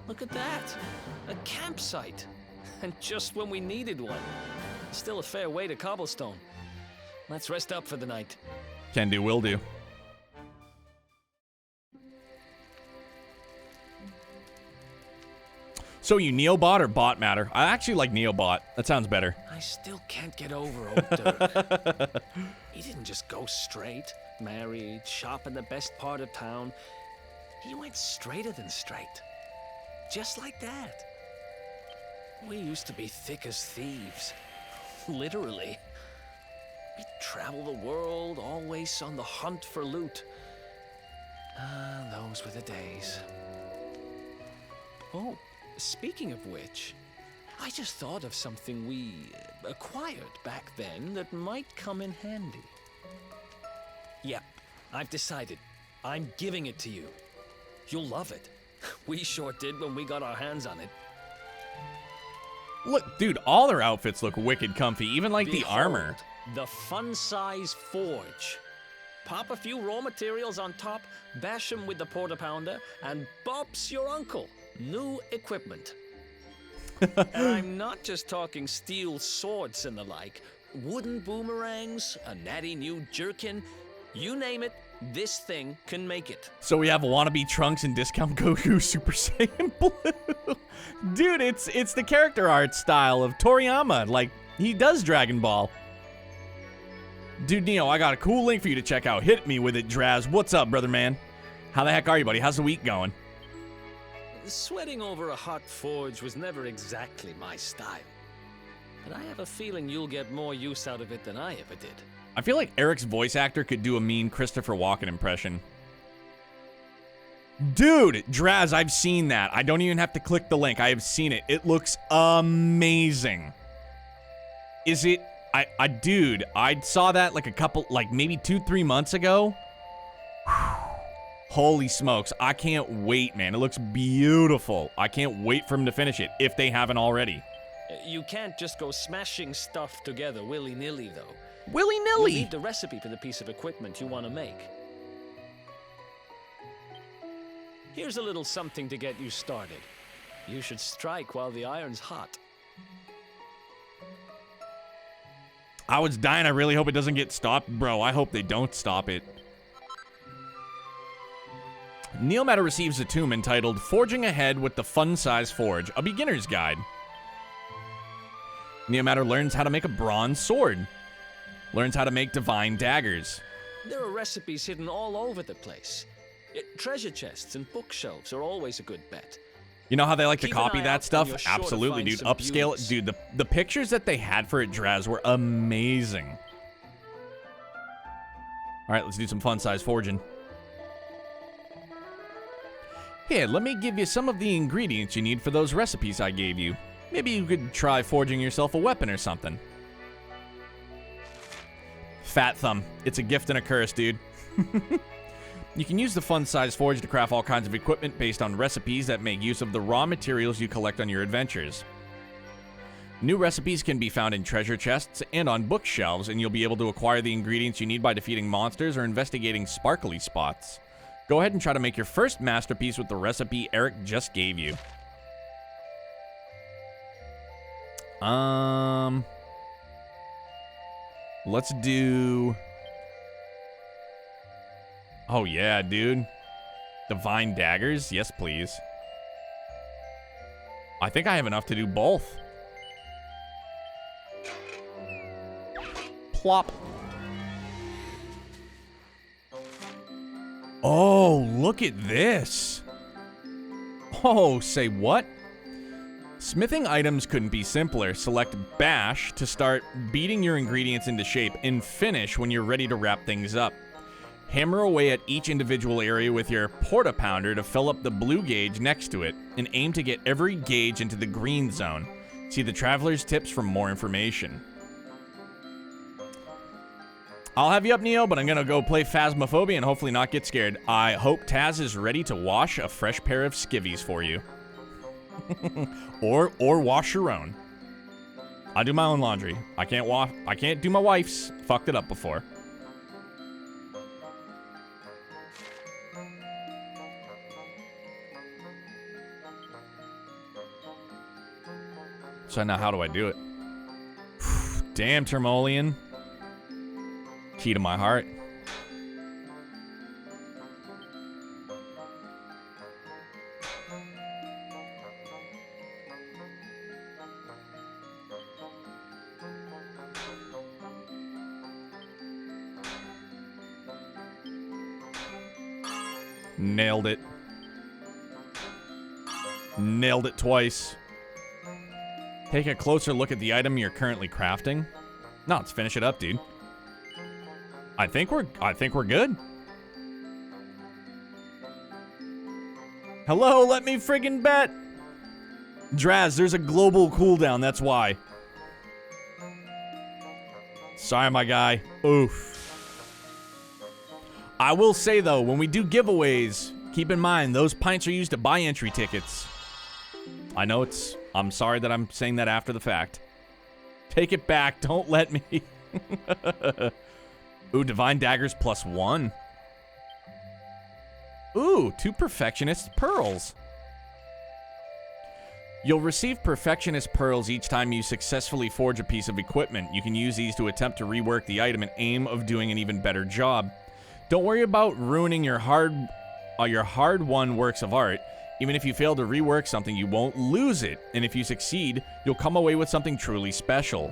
Look at that. A campsite. And just when we needed one. Still a fair way to cobblestone. Let's rest up for the night. Can do, will do. So you Neobot or Bot Matter? I actually like Neobot. That sounds better. I still can't get over old Dirk. He didn't just go straight. Married, shop in the best part of town. He went straighter than straight. Just like that. We used to be thick as thieves. Literally. We'd travel the world, always on the hunt for loot. Ah, those were the days. Oh, speaking of which, I just thought of something we acquired back then that might come in handy. Yep, I've decided. I'm giving it to you. You'll love it. We sure did when we got our hands on it. Look, dude, all their outfits look wicked comfy, even like the armor. The Fun Size Forge. Pop a few raw materials on top, bash them with the Porta Pounder, and Bob's your uncle. New equipment. And I'm not just talking steel swords and the like. Wooden boomerangs, a natty new jerkin. You name it, this thing can make it. So we have wannabe Trunks and discount Goku Super Saiyan Blue. Dude, it's the character art style of Toriyama. Like, he does Dragon Ball. Dude, Neo, I got a cool link for you to check out. Hit me with it, Draz. What's up, brother man? How the heck are you, buddy? How's the week going? Sweating over a hot forge was never exactly my style. But I have a feeling you'll get more use out of it than I ever did. I feel like Eric's voice actor could do a mean Christopher Walken impression. Dude, Draz, I've seen that. I don't even have to click the link. I have seen it. It looks amazing. Is it... dude, I saw that like maybe 2-3 months ago. Holy smokes. I can't wait, man. It looks beautiful. I can't wait for him to finish it, if they haven't already. You can't just go smashing stuff together willy-nilly, though. Willy-nilly? You need the recipe for the piece of equipment you want to make. Here's a little something to get you started. You should strike while the iron's hot. I was dying. I really hope it doesn't get stopped. Bro, I hope they don't stop it. Neomatter receives a tome entitled Forging Ahead with the Fun Size Forge, a beginner's guide. Neomatter learns how to make a bronze sword. Learns how to make divine daggers. There are recipes hidden all over the place. Treasure chests and bookshelves are always a good bet. You know how they like to Keep an copy eye that out, stuff? and you're sure to Absolutely, find dude. some Upscale it. beauties. Dude, the pictures that they had for it, Draz, were amazing. All right, let's do some fun-size forging. Here, let me give you some of the ingredients you need for those recipes I gave you. Maybe you could try forging yourself a weapon or something. Fat thumb. It's a gift and a curse, dude. You can use the fun-size forge to craft all kinds of equipment based on recipes that make use of the raw materials you collect on your adventures. New recipes can be found in treasure chests and on bookshelves, and you'll be able to acquire the ingredients you need by defeating monsters or investigating sparkly spots. Go ahead and try to make your first masterpiece with the recipe Eric just gave you. Let's do... Oh yeah, dude. Divine daggers? Yes, please. I think I have enough to do both. Plop. Oh, look at this. Oh, say what? Smithing items couldn't be simpler. Select Bash to start beating your ingredients into shape, and Finish when you're ready to wrap things up. Hammer away at each individual area with your porta-pounder to fill up the blue gauge next to it, and aim to get every gauge into the green zone. See the Traveler's Tips for more information. I'll have you up, Neo, but I'm gonna go play Phasmophobia and hopefully not get scared. I hope Taz is ready to wash a fresh pair of skivvies for you. or wash your own. I do my own laundry. I can't do my wife's. Fucked it up before. So now how do I do it? Damn, Termolian. Key to my heart. Nailed it. Nailed it twice. Take a closer look at the item you're currently crafting. No, let's finish it up, dude. I think we're good. Hello, let me friggin' bet. Draz, there's a global cooldown, that's why. Sorry, my guy. Oof. I will say, though, when we do giveaways, keep in mind, those pints are used to buy entry tickets. I know I'm sorry that I'm saying that after the fact. Take it back. Don't let me. Ooh, Divine Daggers +1. Ooh, 2 Perfectionist Pearls. You'll receive Perfectionist Pearls each time you successfully forge a piece of equipment. You can use these to attempt to rework the item in aim of doing an even better job. Don't worry about ruining your hard-won works of art. Even if you fail to rework something, you won't lose it. And if you succeed, you'll come away with something truly special.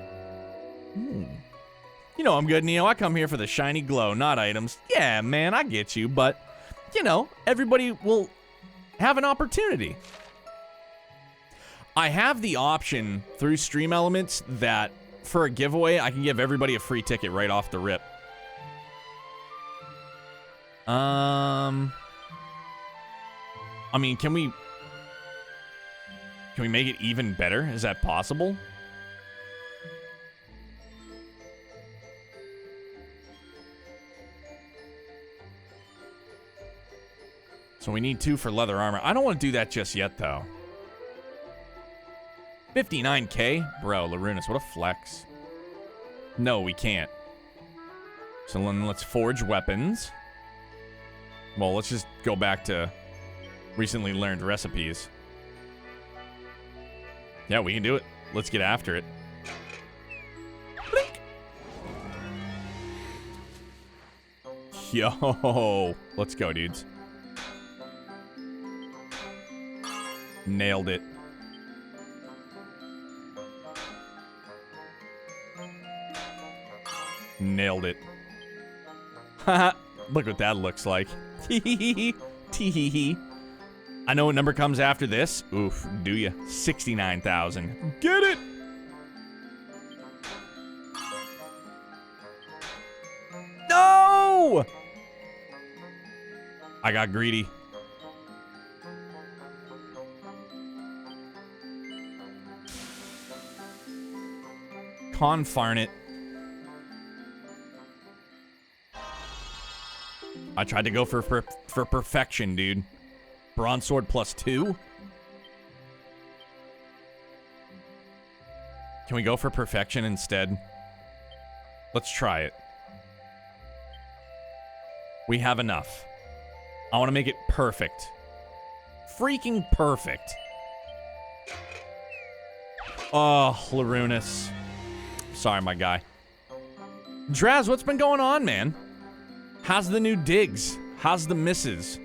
You know I'm good, Neo. I come here for the shiny glow, not items. Yeah, man, I get you. But, you know, everybody will have an opportunity. I have the option through Stream Elements that for a giveaway, I can give everybody a free ticket right off the rip. I mean, can we make it even better? Is that possible? So we need 2 for leather armor. I don't want to do that just yet, though. 59K? Bro, Larunas, what a flex. No, we can't. So then let's forge weapons. Well, let's just go back to recently learned recipes. Yeah, we can do it. Let's get after it. Blink. Yo, let's go, dudes. Nailed it. Nailed it. Haha. Look what that looks like. Tee-hee-hee. Tee-hee-hee. I know what number comes after this. Oof, do ya? 69,000. Get it? No! I got greedy. Confarn it. I tried to go for perfection, dude. Bronze sword +2? Can we go for perfection instead? Let's try it. We have enough. I want to make it perfect. Freaking perfect. Oh, Larunas. Sorry, my guy. Draz, what's been going on, man? How's the new digs? How's the misses?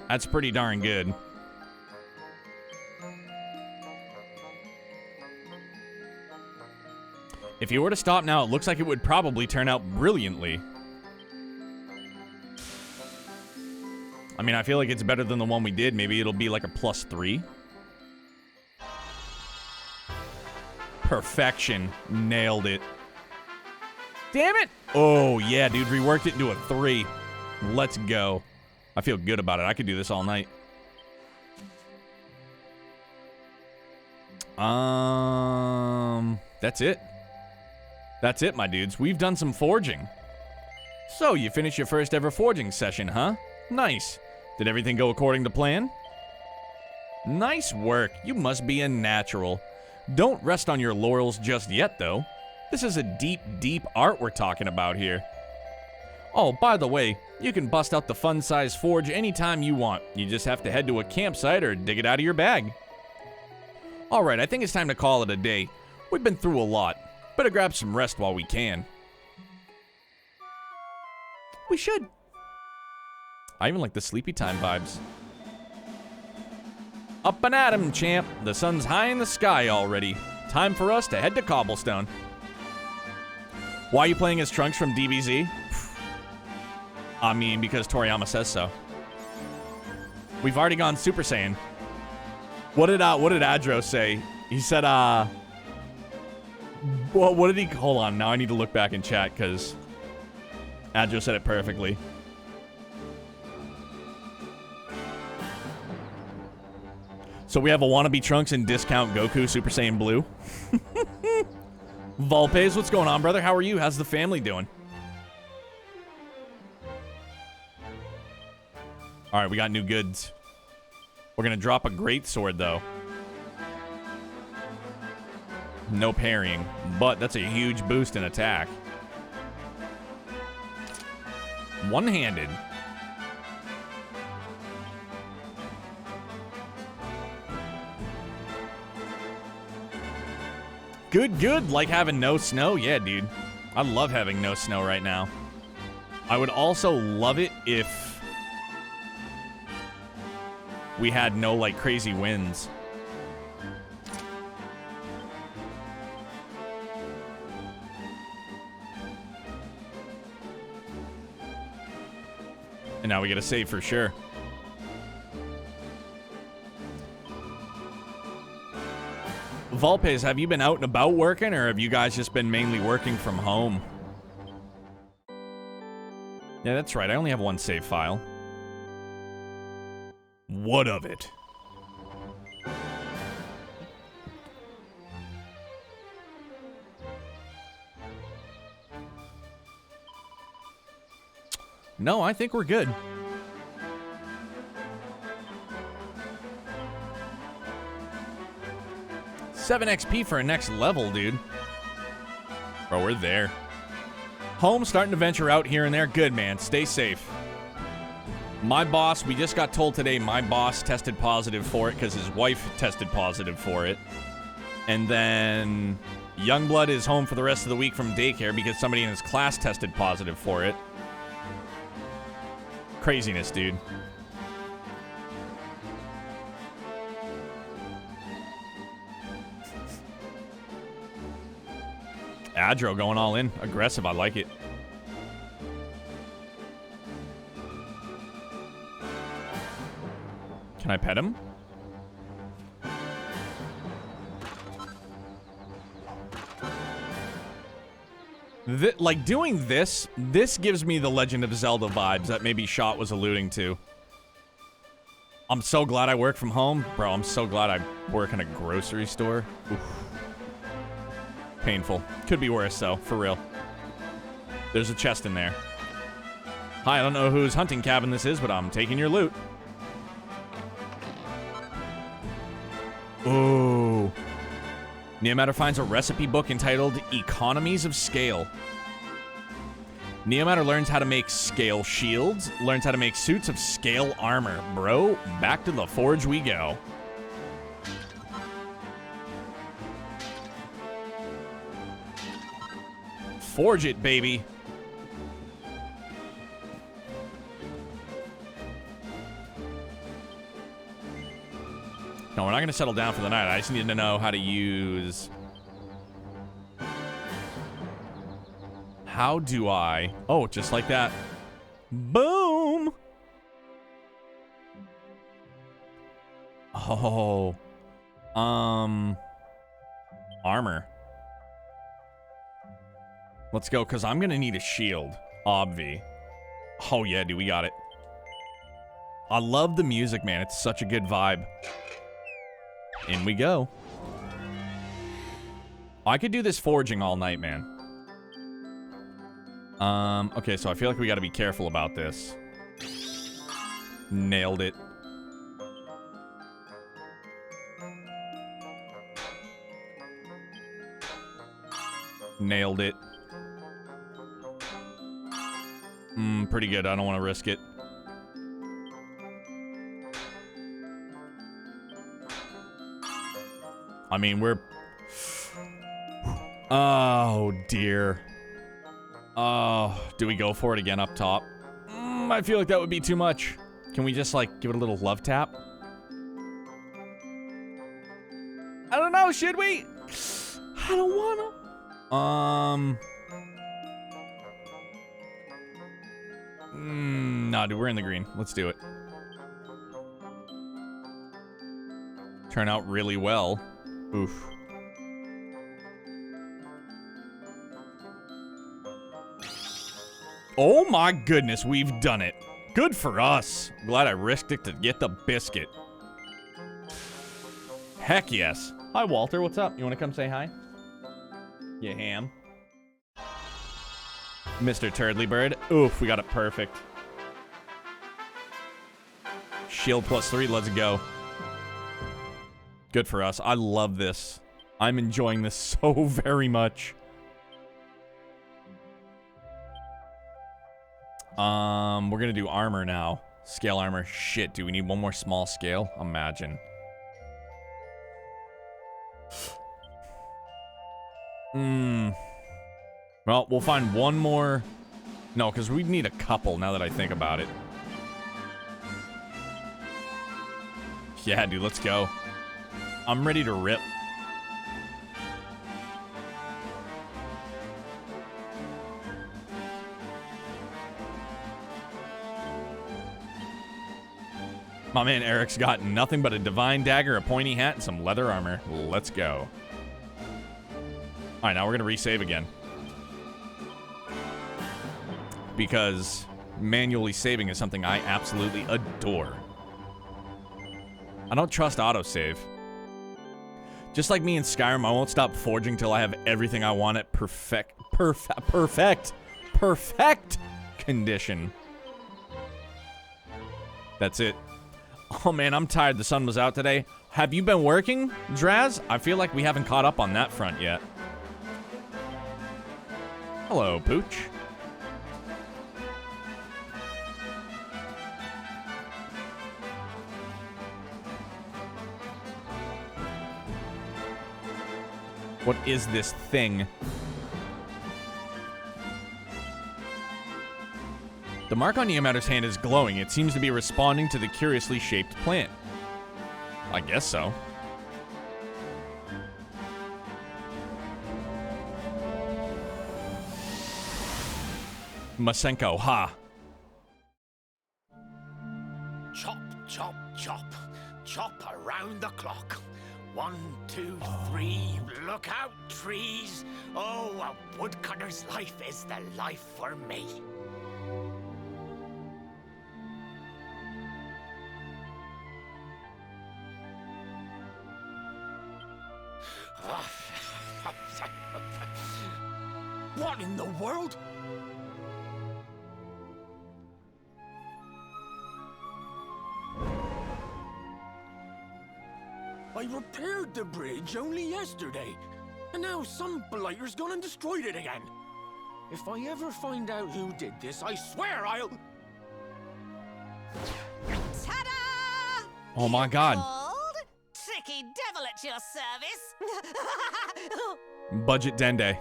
That's pretty darn good. If you were to stop now, it looks like it would probably turn out brilliantly. I mean, I feel like it's better than the one we did. Maybe it'll be like a +3. Perfection. Nailed it. Damn it! Oh, yeah, dude. Reworked it into a 3. Let's go. I feel good about it. I could do this all night. That's it. That's it, my dudes. We've done some forging. So, you finished your first ever forging session, huh? Nice. Did everything go according to plan? Nice work. You must be a natural. Don't rest on your laurels just yet, though. This is a deep, deep art we're talking about here. Oh, by the way, you can bust out the fun-size forge anytime you want. You just have to head to a campsite or dig it out of your bag. Alright, I think it's time to call it a day. We've been through a lot. Better grab some rest while we can. We should. I even like the sleepy time vibes. Up and at 'em, champ. The sun's high in the sky already. Time for us to head to Cobblestone. Why are you playing as Trunks from DBZ? I mean, because Toriyama says so. We've already gone Super Saiyan. What did Adro say? He said, well, what did he... Hold on, now I need to look back in chat, because Adro said it perfectly. So we have a wannabe Trunks and discount Goku Super Saiyan Blue. Volpes, what's going on, brother? How are you? How's the family doing? All right, we got new goods. We're going to drop a great sword, though. No parrying, but that's a huge boost in attack. One-handed. Good, good. Like having no snow? Yeah, dude. I love having no snow right now. I would also love it if we had no, like, crazy winds. And now we gotta save for sure. Volpes, have you been out and about working, or have you guys just been mainly working from home? Yeah, that's right. I only have one save file. What of it? No, I think we're good. $7 XP for a next level, dude. Bro, we're there. Home, starting to venture out here and there. Good, man. Stay safe. My boss, we just got told today my boss tested positive for it because his wife tested positive for it. And then Youngblood is home for the rest of the week from daycare because somebody in his class tested positive for it. Craziness, dude. Adro going all in. Aggressive. I like it. Can I pet him? Like, doing this gives me the Legend of Zelda vibes that maybe Shot was alluding to. I'm so glad I work from home. Bro, I'm so glad I work in a grocery store. Oof. Painful. Could be worse, though, for real. There's a chest in there. Hi, I don't know whose hunting cabin this is, but I'm taking your loot. Ooh. Neomatter finds a recipe book entitled Economies of Scale. Neomatter learns how to make scale shields, learns how to make suits of scale armor. Bro, back to the forge we go. Forge it, baby. No, we're not going to settle down for the night. I just need to know how to use... How do I... Oh, just like that. Boom! Oh. Armor. Let's go, because I'm going to need a shield. Obvi. Oh, yeah, dude, we got it. I love the music, man. It's such a good vibe. In we go. I could do this forging all night, man. Okay, so I feel like we gotta be careful about this. Nailed it. Nailed it. Pretty good. I don't want to risk it. I mean, we're... Oh, dear. Oh, do we go for it again up top? I feel like that would be too much. Can we just, like, give it a little love tap? I don't know, should we? I don't wanna. Nah, dude, we're in the green. Let's do it. Turn out really well. Oof. Oh my goodness, we've done it. Good for us. Glad I risked it to get the biscuit. Heck yes. Hi, Walter. What's up? You want to come say hi? You ham. Mr. Turdley Bird. Oof, we got it perfect. Shield +3, let's go. Good for us. I love this. I'm enjoying this so very much. We're gonna do armor now. Scale armor. Shit, do we need one more small scale? Imagine. Well, we'll find one more. No, because we'd need a couple now that I think about it. Yeah, dude, let's go. I'm ready to rip. My man Eric's got nothing but a divine dagger, a pointy hat, and some leather armor. Let's go. Alright, now we're going to resave again. Because manually saving is something I absolutely adore. I don't trust autosave. Just like me in Skyrim, I won't stop forging till I have everything I want at perfect condition. That's it. Oh man, I'm tired. The sun was out today. Have you been working, Draz? I feel like we haven't caught up on that front yet. Hello, Pooch. What is this thing? The mark on Yamato's hand is glowing. It seems to be responding to the curiously shaped plant. I guess so. Masenko, ha. Chop, chop, chop. Chop around the clock. 1, 2, 3. Look out, trees. Oh, a woodcutter's life is the life for me. What in the world? I repaired the bridge only yesterday, and now some blighter's gone and destroyed it again. If I ever find out who did this, I swear I'll... Ta-da! Oh my god. Behold, tricky devil at your service. Budget Dende.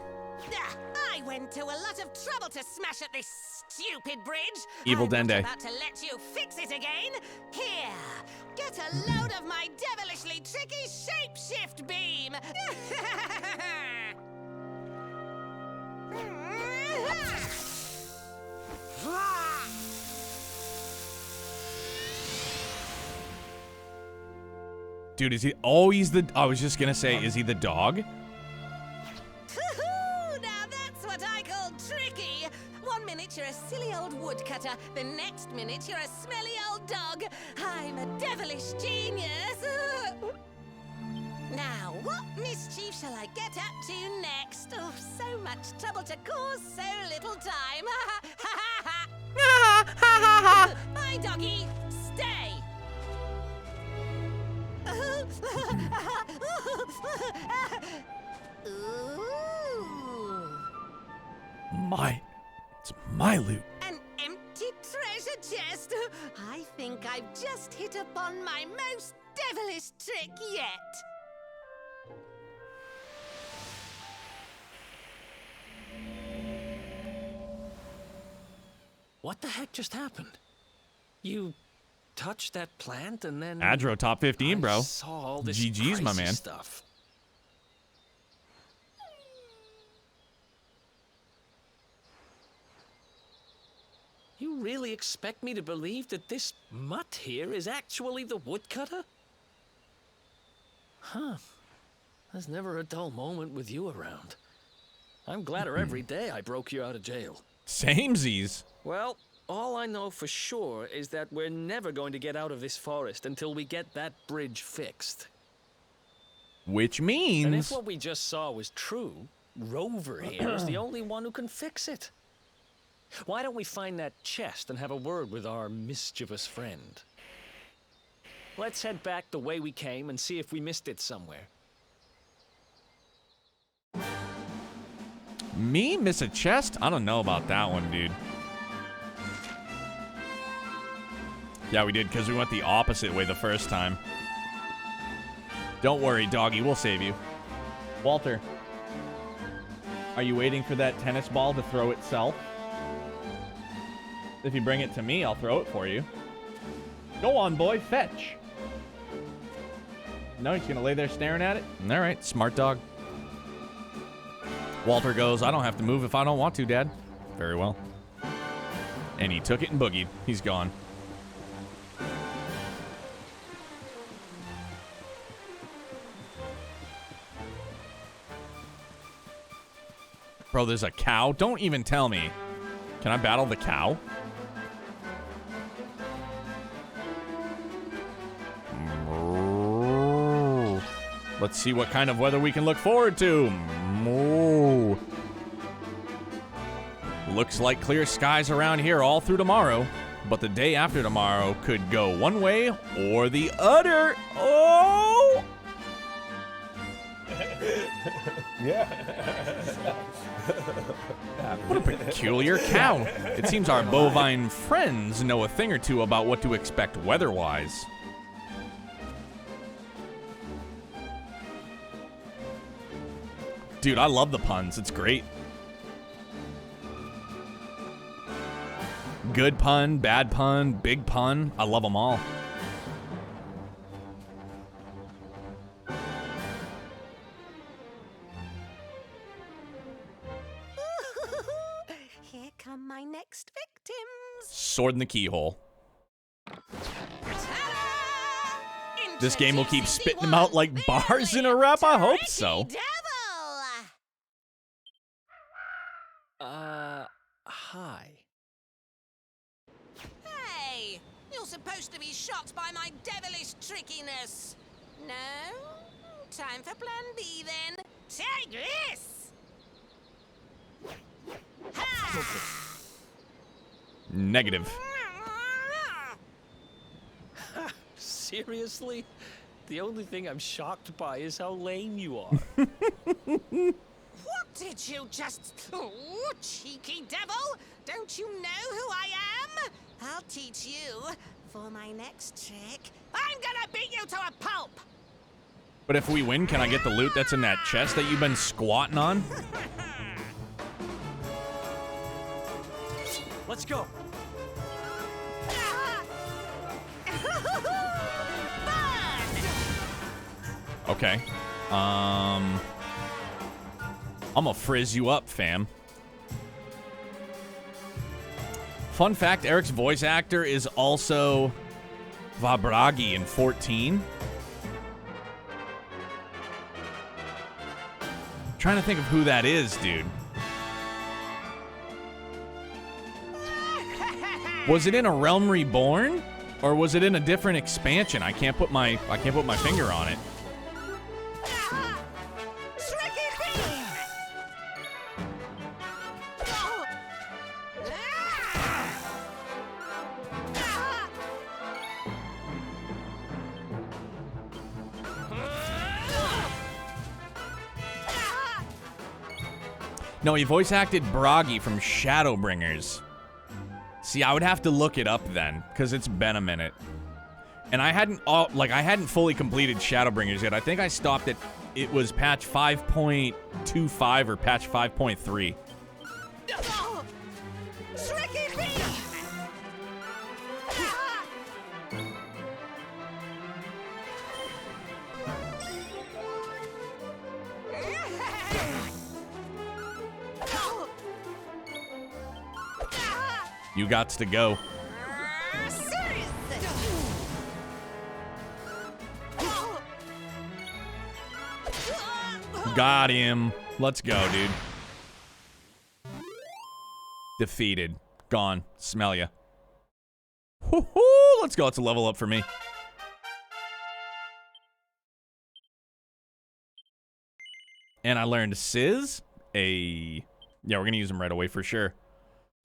I went to a lot of trouble to smash at this stupid bridge. Evil I'm Dende. not about to let you fix it again. Here, get a load of my devilishly tricky shapeshift beam. Dude, is he always the... I was just gonna say, is he the dog? Now that's what I call tricky. 1 minute you're a silly old woodcutter, the next minute you're a smelly old dog. I'm a devilish genius. Now, what mischief shall I get up to next? Oh, so much trouble to cause so little time. Bye, doggy. Stay. Ooh. It's my loot. An empty treasure chest. I think I've just hit upon my most devilish trick yet. What the heck just happened? You touched that plant and then... Adro top 15, bro. I saw all this GG's, my crazy man. stuff. You really expect me to believe that this mutt here is actually the woodcutter? Huh. There's never a dull moment with you around. I'm gladder every day I broke you out of jail. Samesies. Well, all I know for sure is that we're never going to get out of this forest until we get that bridge fixed. Which And if means... what we just saw was true, Rover here is the only one who can fix it. Why don't we find that chest and have a word with our mischievous friend? Let's head back the way we came and see if we missed it somewhere. Me miss a chest? I don't know about that one, dude. Yeah, we did, because we went the opposite way the first time. Don't worry, doggy, we'll save you. Walter, are you waiting for that tennis ball to throw itself? If you bring it to me, I'll throw it for you. Go on, boy, fetch. No, he's gonna lay there staring at it? All right, smart dog. Walter goes, I don't have to move if I don't want to, Dad. Very well. And he took it and boogied. He's gone. Bro, there's a cow? Don't even tell me. Can I battle the cow? Let's see what kind of weather we can look forward to. Looks like clear skies around here all through tomorrow, but the day after tomorrow could go one way or the other. Oh! What a peculiar cow. It seems our bovine friends know a thing or two about what to expect weather-wise. Dude, I love the puns. It's great. Good pun, bad pun, big pun. I love them all. Here come my next victims. Sword in the keyhole. Ta-da! This game will keep Introducing spitting them out like one bars in a very rap. I hope tricky so. Devil. Hi. Hey, you're supposed to be shocked by my devilish trickiness. No? Time for plan B then. Take this! Ha! Negative. Seriously? The only thing I'm shocked by is how lame you are. What did you just... Oh, cheeky devil! Don't you know who I am? I'll teach you. For my next trick, I'm gonna beat you to a pulp! But if we win, can I get the loot that's in that chest that you've been squatting on? Let's go. Okay. I'm gonna frizz you up, fam. Fun fact, Eric's voice actor is also Vabragi in 14. Trying to think of who that is, dude. Was it in A Realm Reborn? Or was it in a different expansion? I can't put my finger on it. No, he voice acted Bragi from Shadowbringers. See, I would have to look it up then, because it's been a minute. And I hadn't fully completed Shadowbringers yet. I think I stopped at, it was patch 5.25 or patch 5.3. You gots to go. Got him. Let's go, dude. Defeated. Gone. Smell ya. Woo-hoo! Let's go. It's a level up for me. And I learned Sizz. Yeah, we're going to use him right away for sure.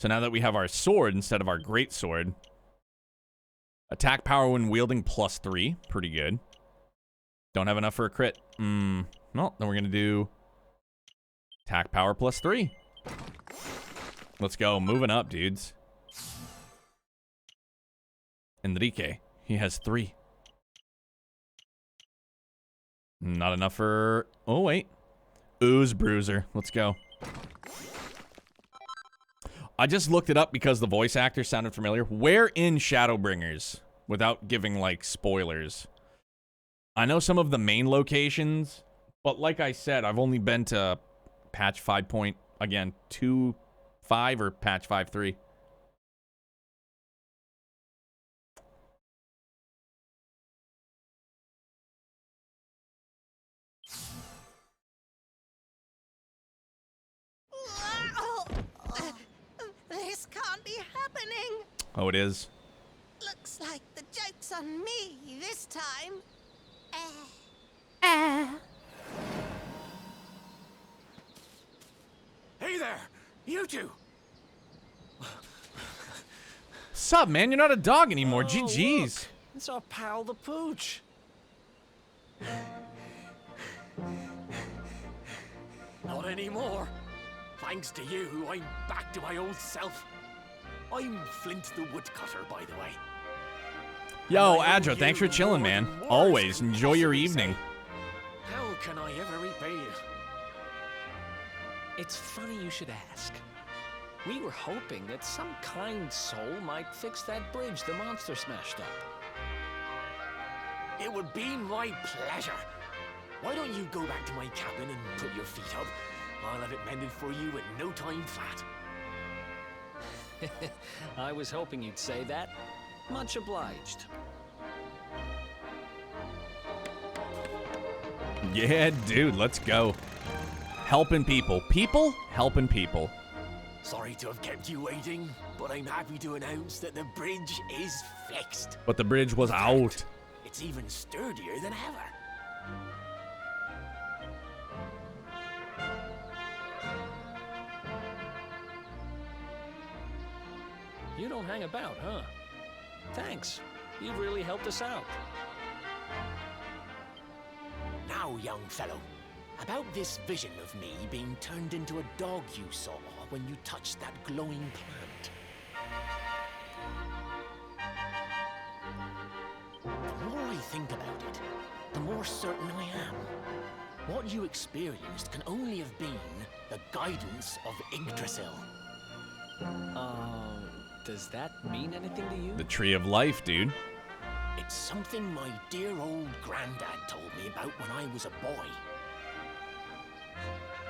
So now that we have our sword instead of our great sword. Attack power when wielding +3. Pretty good. Don't have enough for a crit. No, then we're going to do attack power +3. Let's go. Moving up, dudes. Enrique. He has 3. Not enough for... Oh, wait. Ooze Bruiser. Let's go. I just looked it up because the voice actor sounded familiar. Where in Shadowbringers? Without giving, like, spoilers. I know some of the main locations, but like I said, I've only been to patch 5.2.5 or patch 5.3. This can't be happening. Oh, it is. Looks like the joke's on me this time. Hey there, you two. Sup, man? You're not a dog anymore. Oh, GG's. look. It's our pal the Pooch. Not anymore. Thanks to you, I'm back to my old self. I'm Flint the Woodcutter, by the way. Yo, And I owe Adro, thanks you for chilling, more man. than words Always. can Enjoy your possibly evening. say. How can I ever repay you? It's funny you should ask. We were hoping that some kind soul might fix that bridge the monster smashed up. It would be my pleasure. Why don't you go back to my cabin and put your feet up? I'll have it mended for you in no time flat. I was hoping you'd say that. Much obliged. Yeah, dude, let's go. Helping people. People helping people. Sorry to have kept you waiting, but I'm happy to announce that the bridge is fixed. But the bridge was out. It's even sturdier than ever. You don't hang about, huh? Thanks. You've really helped us out. Now, young fellow, about this vision of me being turned into a dog you saw when you touched that glowing plant. The more I think about it, the more certain I am. What you experienced can only have been the guidance of Yggdrasil. Does that mean anything to you? The tree of life, dude. It's something my dear old granddad told me about when I was a boy.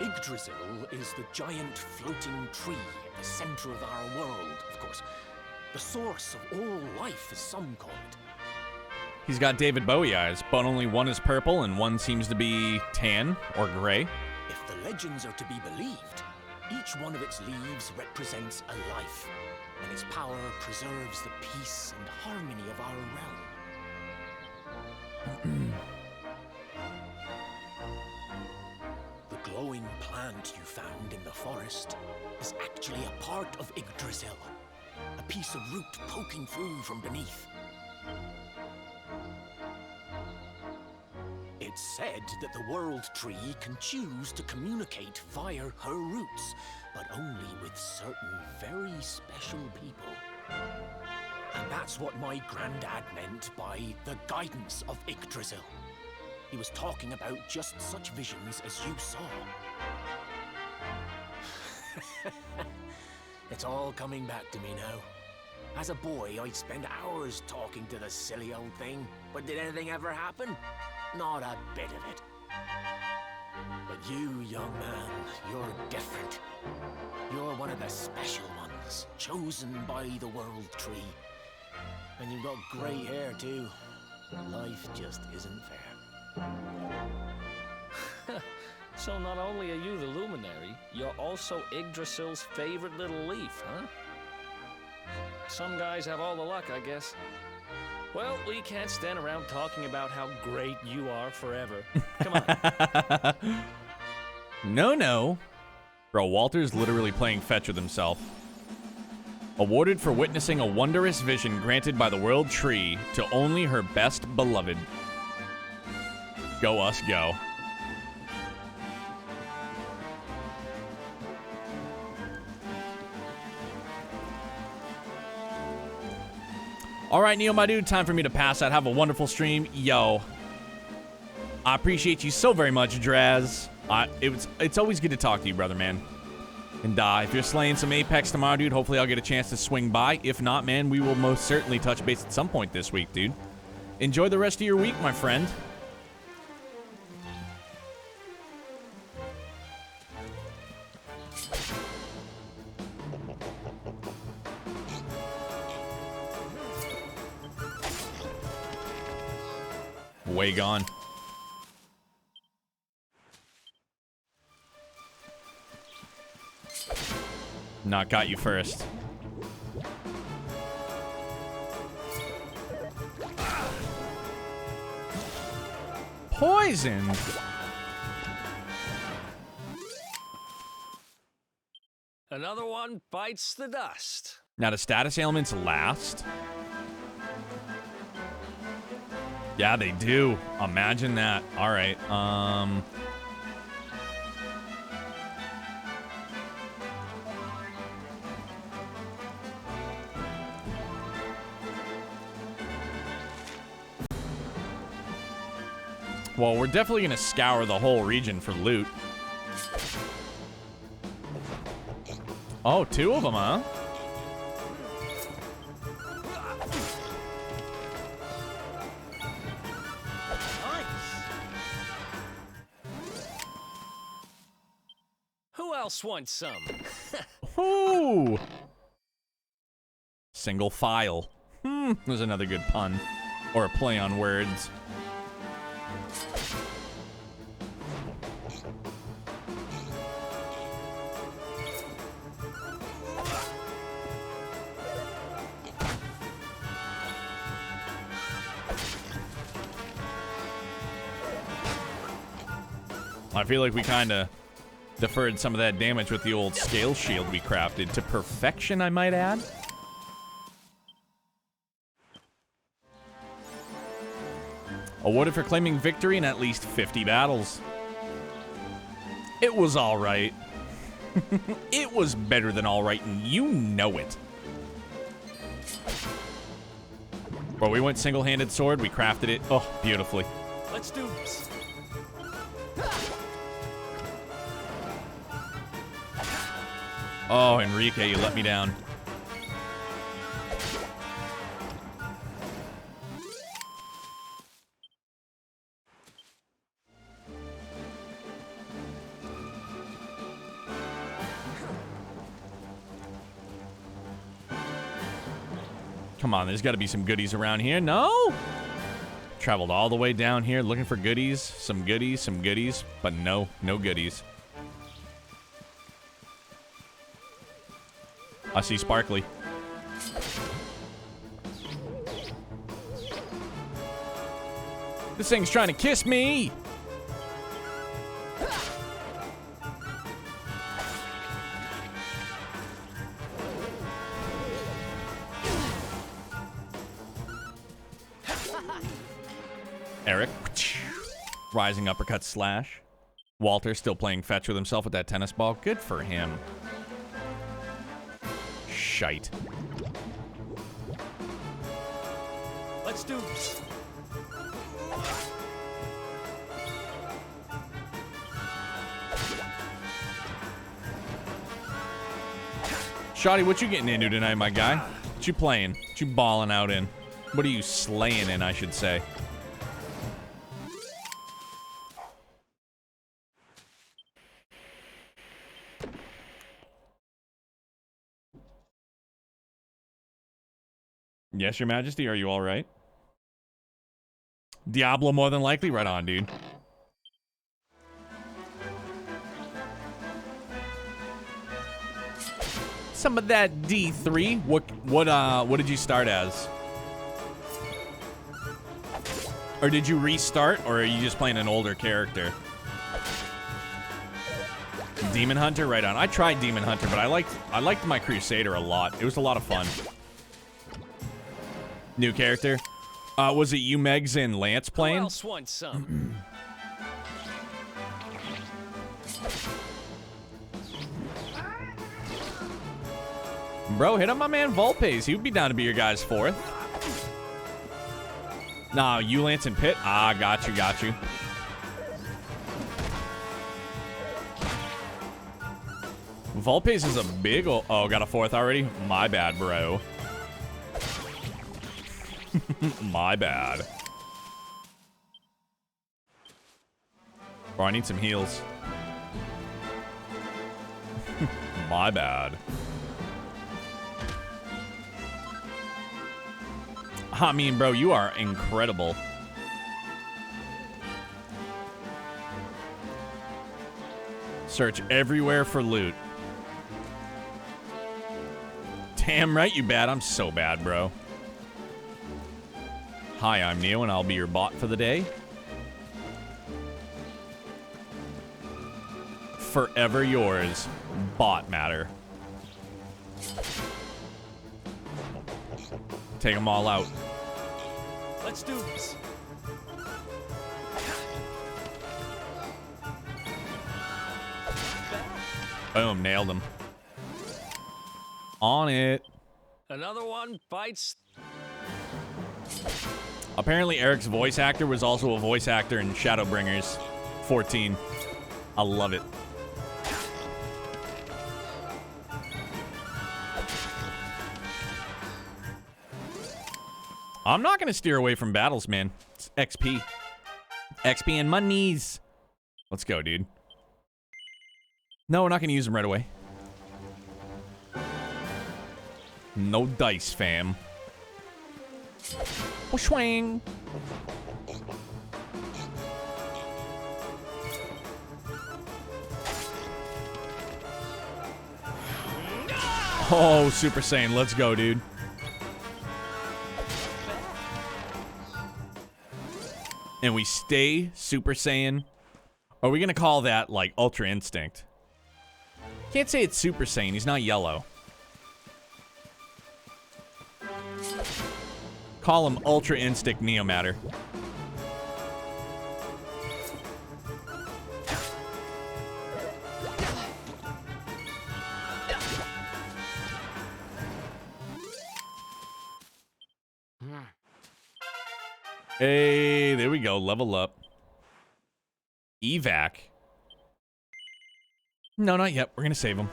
Yggdrasil is the giant floating tree at the center of our world, of course. The source of all life, as some call it. He's got David Bowie eyes, but only one is purple and one seems to be tan or gray. If the legends are to be believed, each one of its leaves represents a life, and its power preserves the peace and harmony of our realm. The glowing plant you found in the forest is actually a part of Yggdrasil, a piece of root poking through from beneath. It's said that the World Tree can choose to communicate via her roots, but only with certain very special people. And that's what my granddad meant by the guidance of Yggdrasil. He was talking about just such visions as you saw. It's all coming back to me now. As a boy, I'd spend hours talking to the silly old thing, but did anything ever happen? Not a bit of it. But you, young man, you're different. You're one of the special ones, chosen by the World Tree. And you've got grey hair, too. Life just isn't fair. So not only are you the luminary, you're also Yggdrasil's favorite little leaf, huh? Some guys have all the luck, I guess. Well, we can't stand around talking about how great you are forever. Come on. No. Bro, Walter's literally playing fetch with himself. Awarded for witnessing a wondrous vision granted by the World Tree to only her best beloved. Go us, go. All right, Neo, my dude, time for me to pass out. Have a wonderful stream. Yo, I appreciate you so very much, Draz. It's always good to talk to you, brother, man. And if you're slaying some Apex tomorrow, dude, hopefully I'll get a chance to swing by. If not, man, we will most certainly touch base at some point this week, dude. Enjoy the rest of your week, my friend. Way gone. Not got you first. Poisoned. Another one bites the dust. Now, do status ailments last? Yeah, they do. Imagine that. All right. Well, we're definitely going to scour the whole region for loot. Oh, two of them, huh? Who else wants some? Ooh. Single file. There's another good pun. Or a play on words. I feel like we kind of deferred some of that damage with the old scale shield we crafted to perfection, I might add. Awarded for claiming victory in at least 50 battles. It was alright. It was better than alright, and you know it. But we went single-handed sword, we crafted it, oh, beautifully. Let's do this. Oh, Enrique, you let me down. Come on, there's got to be some goodies around here. No? Traveled all the way down here looking for goodies. Some goodies, but no goodies. I see Sparkly. This thing's trying to kiss me! Eric. Rising uppercut slash. Walter still playing fetch with himself with that tennis ball. Good for him. Shite. Let's do this. Shoddy, what you getting into tonight, my guy? What you playing? What you balling out in? What are you slaying in, I should say? Yes, Your Majesty, are you all right? Diablo more than likely, right on, dude. Some of that D3. What did you start as? Or did you restart, or are you just playing an older character? Demon Hunter, right on. I tried Demon Hunter, but I liked my Crusader a lot. It was a lot of fun. New character. Was it you, Megs, and Lance playing? Who else wants some? Bro, hit up my man Volpes. He would be down to be your guys' fourth. Nah, you, Lance, and Pitt. Ah, got you. Volpes is a big ol'... Oh, got a fourth already? My bad, bro. My bad. Bro, I need some heals. My bad. I mean, bro, you are incredible. Search everywhere for loot. Damn right you bad. I'm so bad, bro. Hi, I'm Neo, and I'll be your bot for the day. Forever yours, Bot Matter. Take them all out. Let's do this. Boom, nailed him. On it. Another one bites. Apparently, Eric's voice actor was also a voice actor in Shadowbringers 14. I love it. I'm not going to steer away from battles, man. It's XP. XP and monies. Let's go, dude. No, we're not going to use them right away. No dice, fam. Swing. Oh, Super Saiyan. Let's go, dude. And we stay Super Saiyan. Are we going to call that, like, Ultra Instinct? Can't say it's Super Saiyan. He's not yellow. Call him Ultra Instinct Neomatter. Hey, there we go. Level up. Evac. No, not yet. We're going to save him.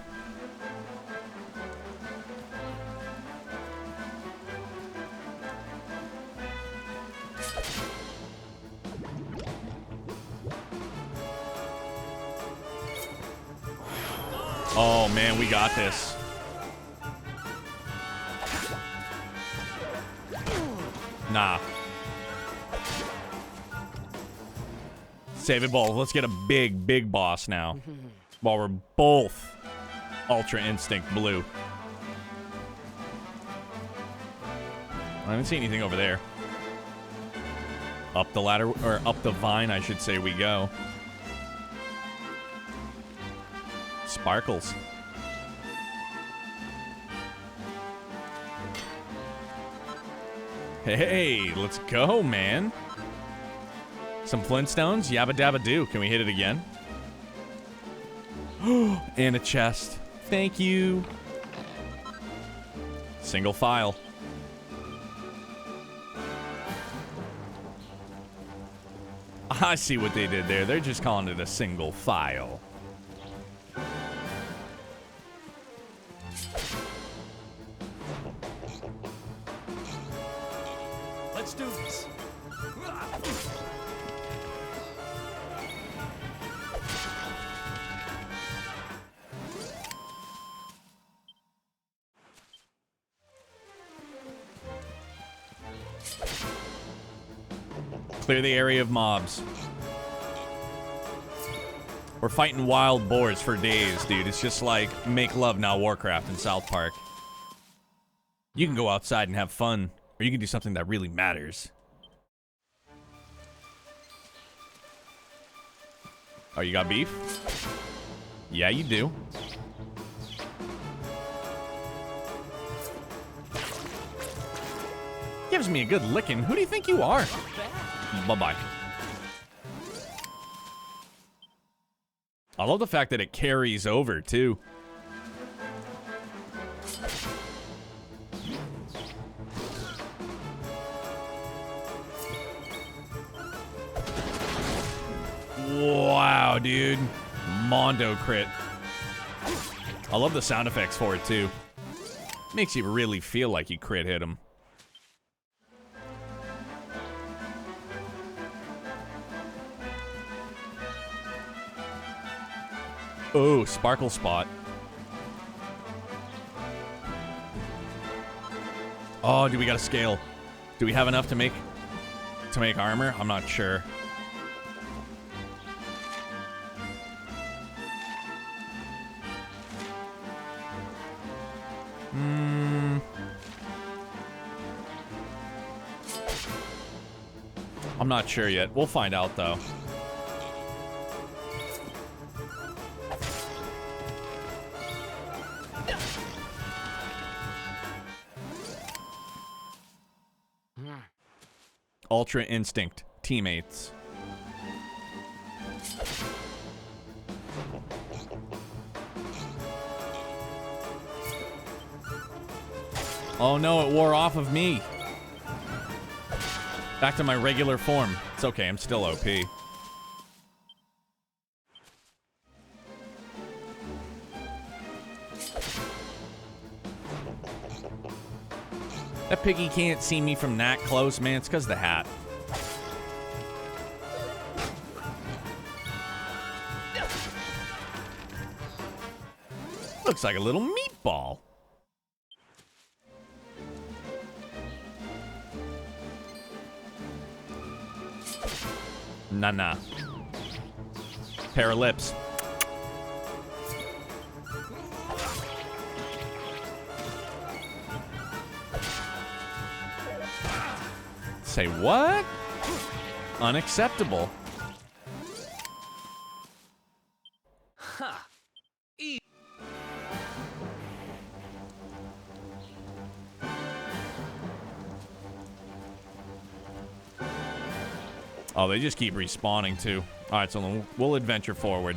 Oh, man, we got this. Nah. Save it both. Let's get a big, big boss now. While we're both Ultra Instinct Blue. I haven't seen anything over there. Up the ladder, or up the vine, I should say, we go. Sparkles. Hey, let's go, man. Some Flintstones, yabba dabba do. Can we hit it again? And a chest. Thank you. Single file. I see what they did there. They're just calling it a single file. Let's do this. Clear the area of mobs. We're fighting wild boars for days, dude. It's just like Make Love Now Warcraft in South Park. You can go outside and have fun, or you can do something that really matters. Oh, you got beef? Yeah, you do. Gives me a good licking. Who do you think you are? Bye-bye. I love the fact that it carries over, too. Wow, dude. Mondo crit. I love the sound effects for it, too. Makes you really feel like you crit hit him. Oh, Sparkle Spot. Oh, do we got to scale? Do we have enough to make armor? I'm not sure. I'm not sure yet. We'll find out, though. Ultra Instinct teammates. Oh no, it wore off of me. Back to my regular form. It's okay, I'm still OP. That piggy can't see me from that close, man. It's because of the hat. Looks like a little meatball. Nah. Pair of lips. Say what? Unacceptable. Ha! Oh, they just keep respawning too. All right, so we'll adventure forward.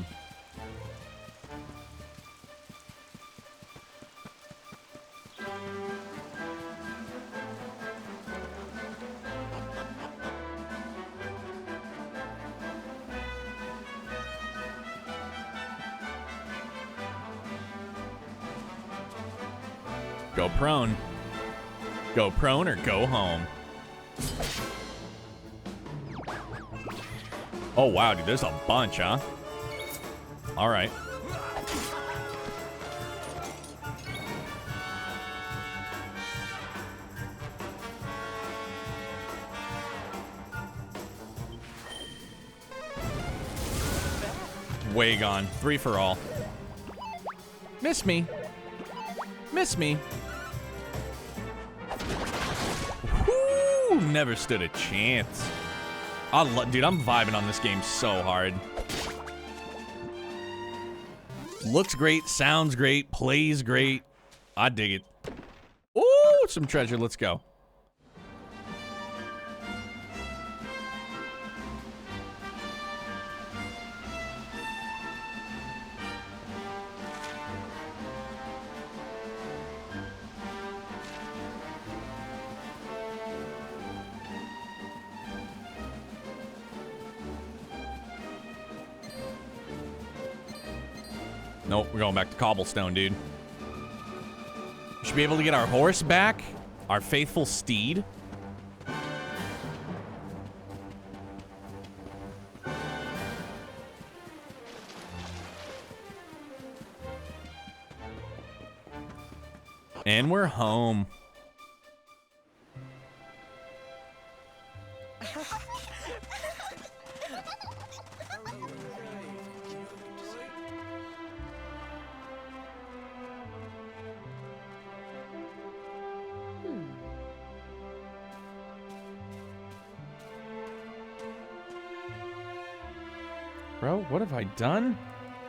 Go prone. Go prone or go home. Oh, wow, dude, there's a bunch, huh? All right. Way gone. 3 for all. Miss me. Miss me. Whoo! Never stood a chance. Dude, I'm vibing on this game so hard. Looks great, sounds great, plays great. I dig it. Ooh, some treasure. Let's go. Nope, we're going back to Cobblestone, dude. We should be able to get our horse back. Our faithful steed. And we're home. Bro, what have I done?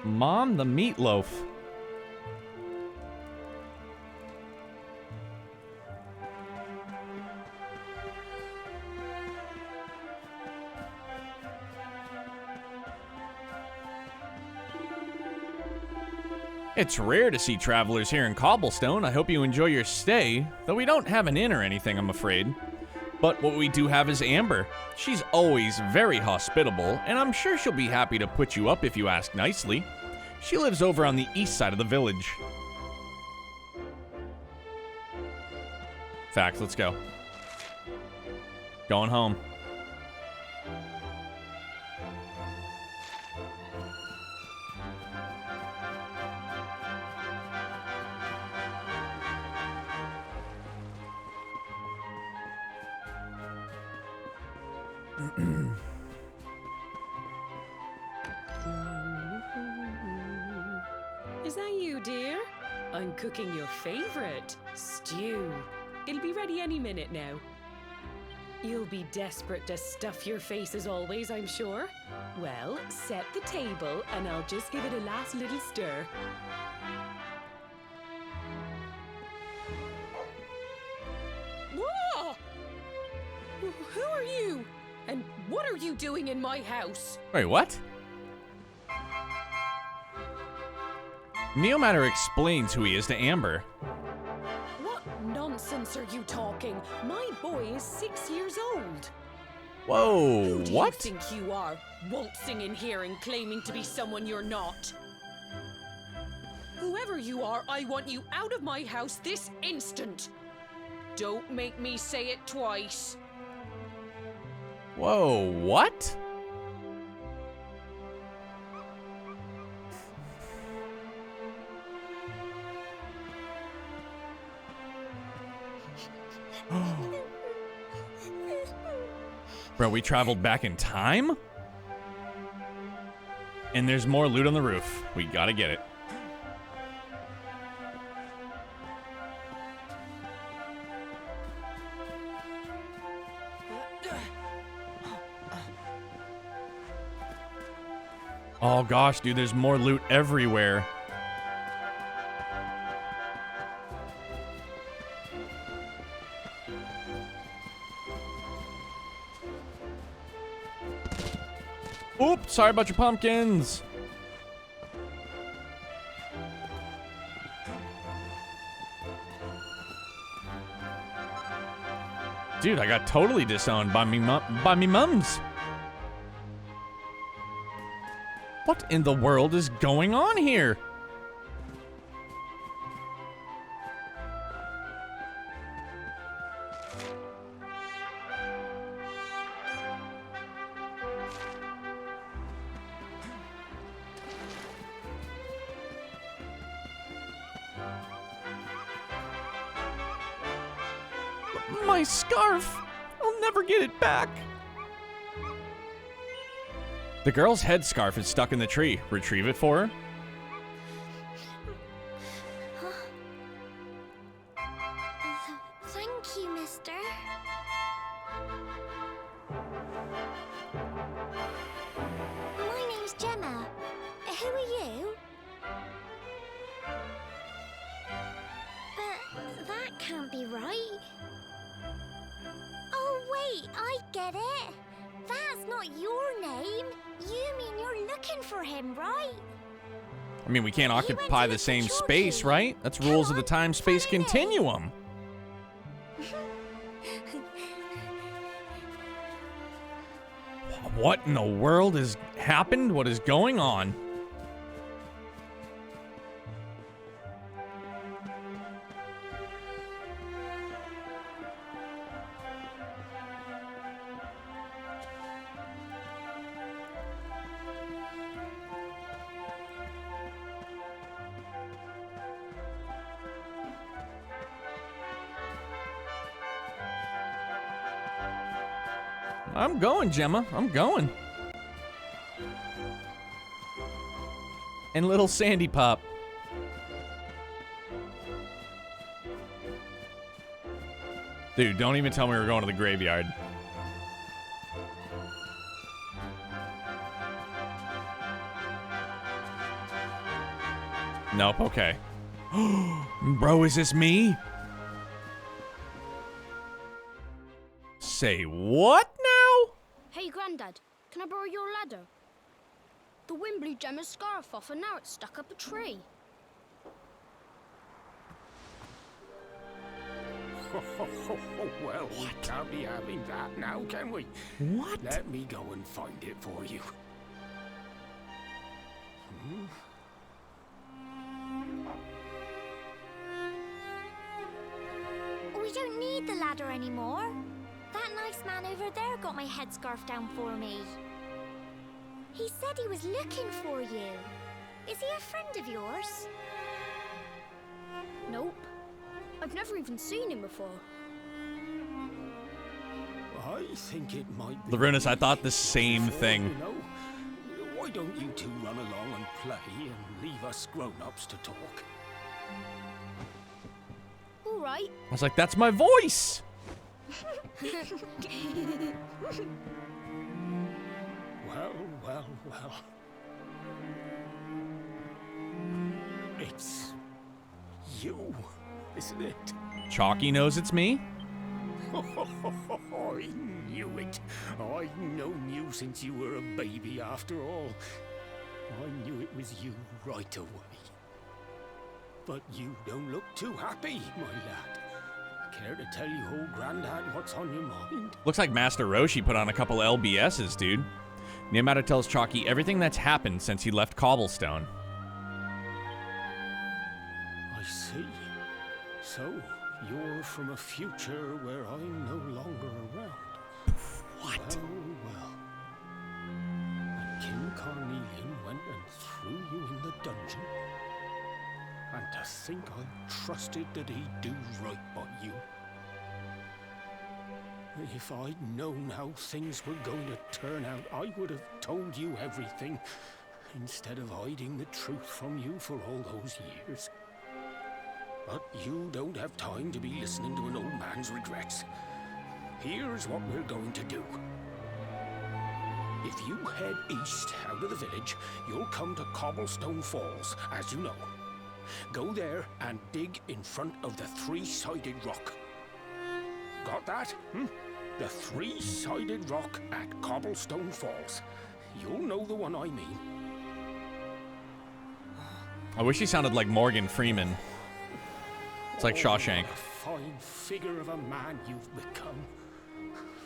Mom, the meatloaf. It's rare to see travelers here in Cobblestone. I hope you enjoy your stay, though we don't have an inn or anything, I'm afraid. But what we do have is Amber. She's always very hospitable, and I'm sure she'll be happy to put you up if you ask nicely. She lives over on the east side of the village. Facts, let's go. Going home. Is that you, dear? I'm cooking your favorite, stew. It'll be ready any minute now. You'll be desperate to stuff your face as always, I'm sure. Well, set the table and I'll just give it a last little stir. Whoa! Who are you? And what are you doing in my house? Wait, what? Neomatter explains who he is to Amber. What nonsense are you talking? My boy is 6 years old. Whoa, Who do what? you think you are, waltzing in here and claiming to be someone you're not? Whoever you are, I want you out of my house this instant. Don't make me say it twice. Whoa, what? Bro, we traveled back in time? And there's more loot on the roof. We gotta get it. Oh gosh, dude, there's more loot everywhere. Oops, sorry about your pumpkins. Dude, I got totally disowned by me mums. What in the world is going on here? My scarf! I'll never get it back. The girl's headscarf is stuck in the tree. Retrieve it for her. Thank you, mister. My name's Gemma. Who are you? But that can't be right. Oh, wait, I get it. That's not your name. You mean you're looking for him, right? I mean, we can't occupy the same space, right? That's rules of the time-space continuum. What in the world has happened? What is going on? I'm going, Gemma. I'm going. And little Sandy Pop. Dude, don't even tell me we're going to the graveyard. Nope, okay. Bro, is this me? Say what now? Hey, Grandad, can I borrow your ladder? The wind blew Gemma's scarf off and now it's stuck up a tree. Well, we can't be having that now, can we? What? Let me go and find it for you. We don't need the ladder anymore. That nice man over there got my headscarf down for me. He said he was looking for you. Is he a friend of yours? Nope. I've never even seen him before. I think it might be... Larunas, I thought the same thing. You know, why don't you two run along and play and leave us grown-ups to talk? All right. I was like, that's my voice. Well. It's you, isn't it? Chalky knows it's me. I knew it. I've known you since you were a baby after all. I knew it was you right away. But you don't look too happy, my lad. Care to tell your old Grandad what's on your mind? Looks like Master Roshi put on a couple LBSs, dude. Nehemiah tells Chalky everything that's happened since he left Cobblestone. I see. So, You're from a future where I'm no longer around. What? Well. And King Carnelian went and threw you in the dungeon. And to think I trusted that he'd do right by you. If I'd known how things were going to turn out, I would have told you everything, instead of hiding the truth from you for all those years. But you don't have time to be listening to an old man's regrets. Here's what we're going to do. If you head east out of the village, you'll come to Cobblestone Falls, as you know. Go there and dig in front of the three-sided rock. Got that? The three-sided rock at Cobblestone Falls. You'll know the one I mean. I wish he sounded like Morgan Freeman. It's like Shawshank. What a fine figure of a man you've become.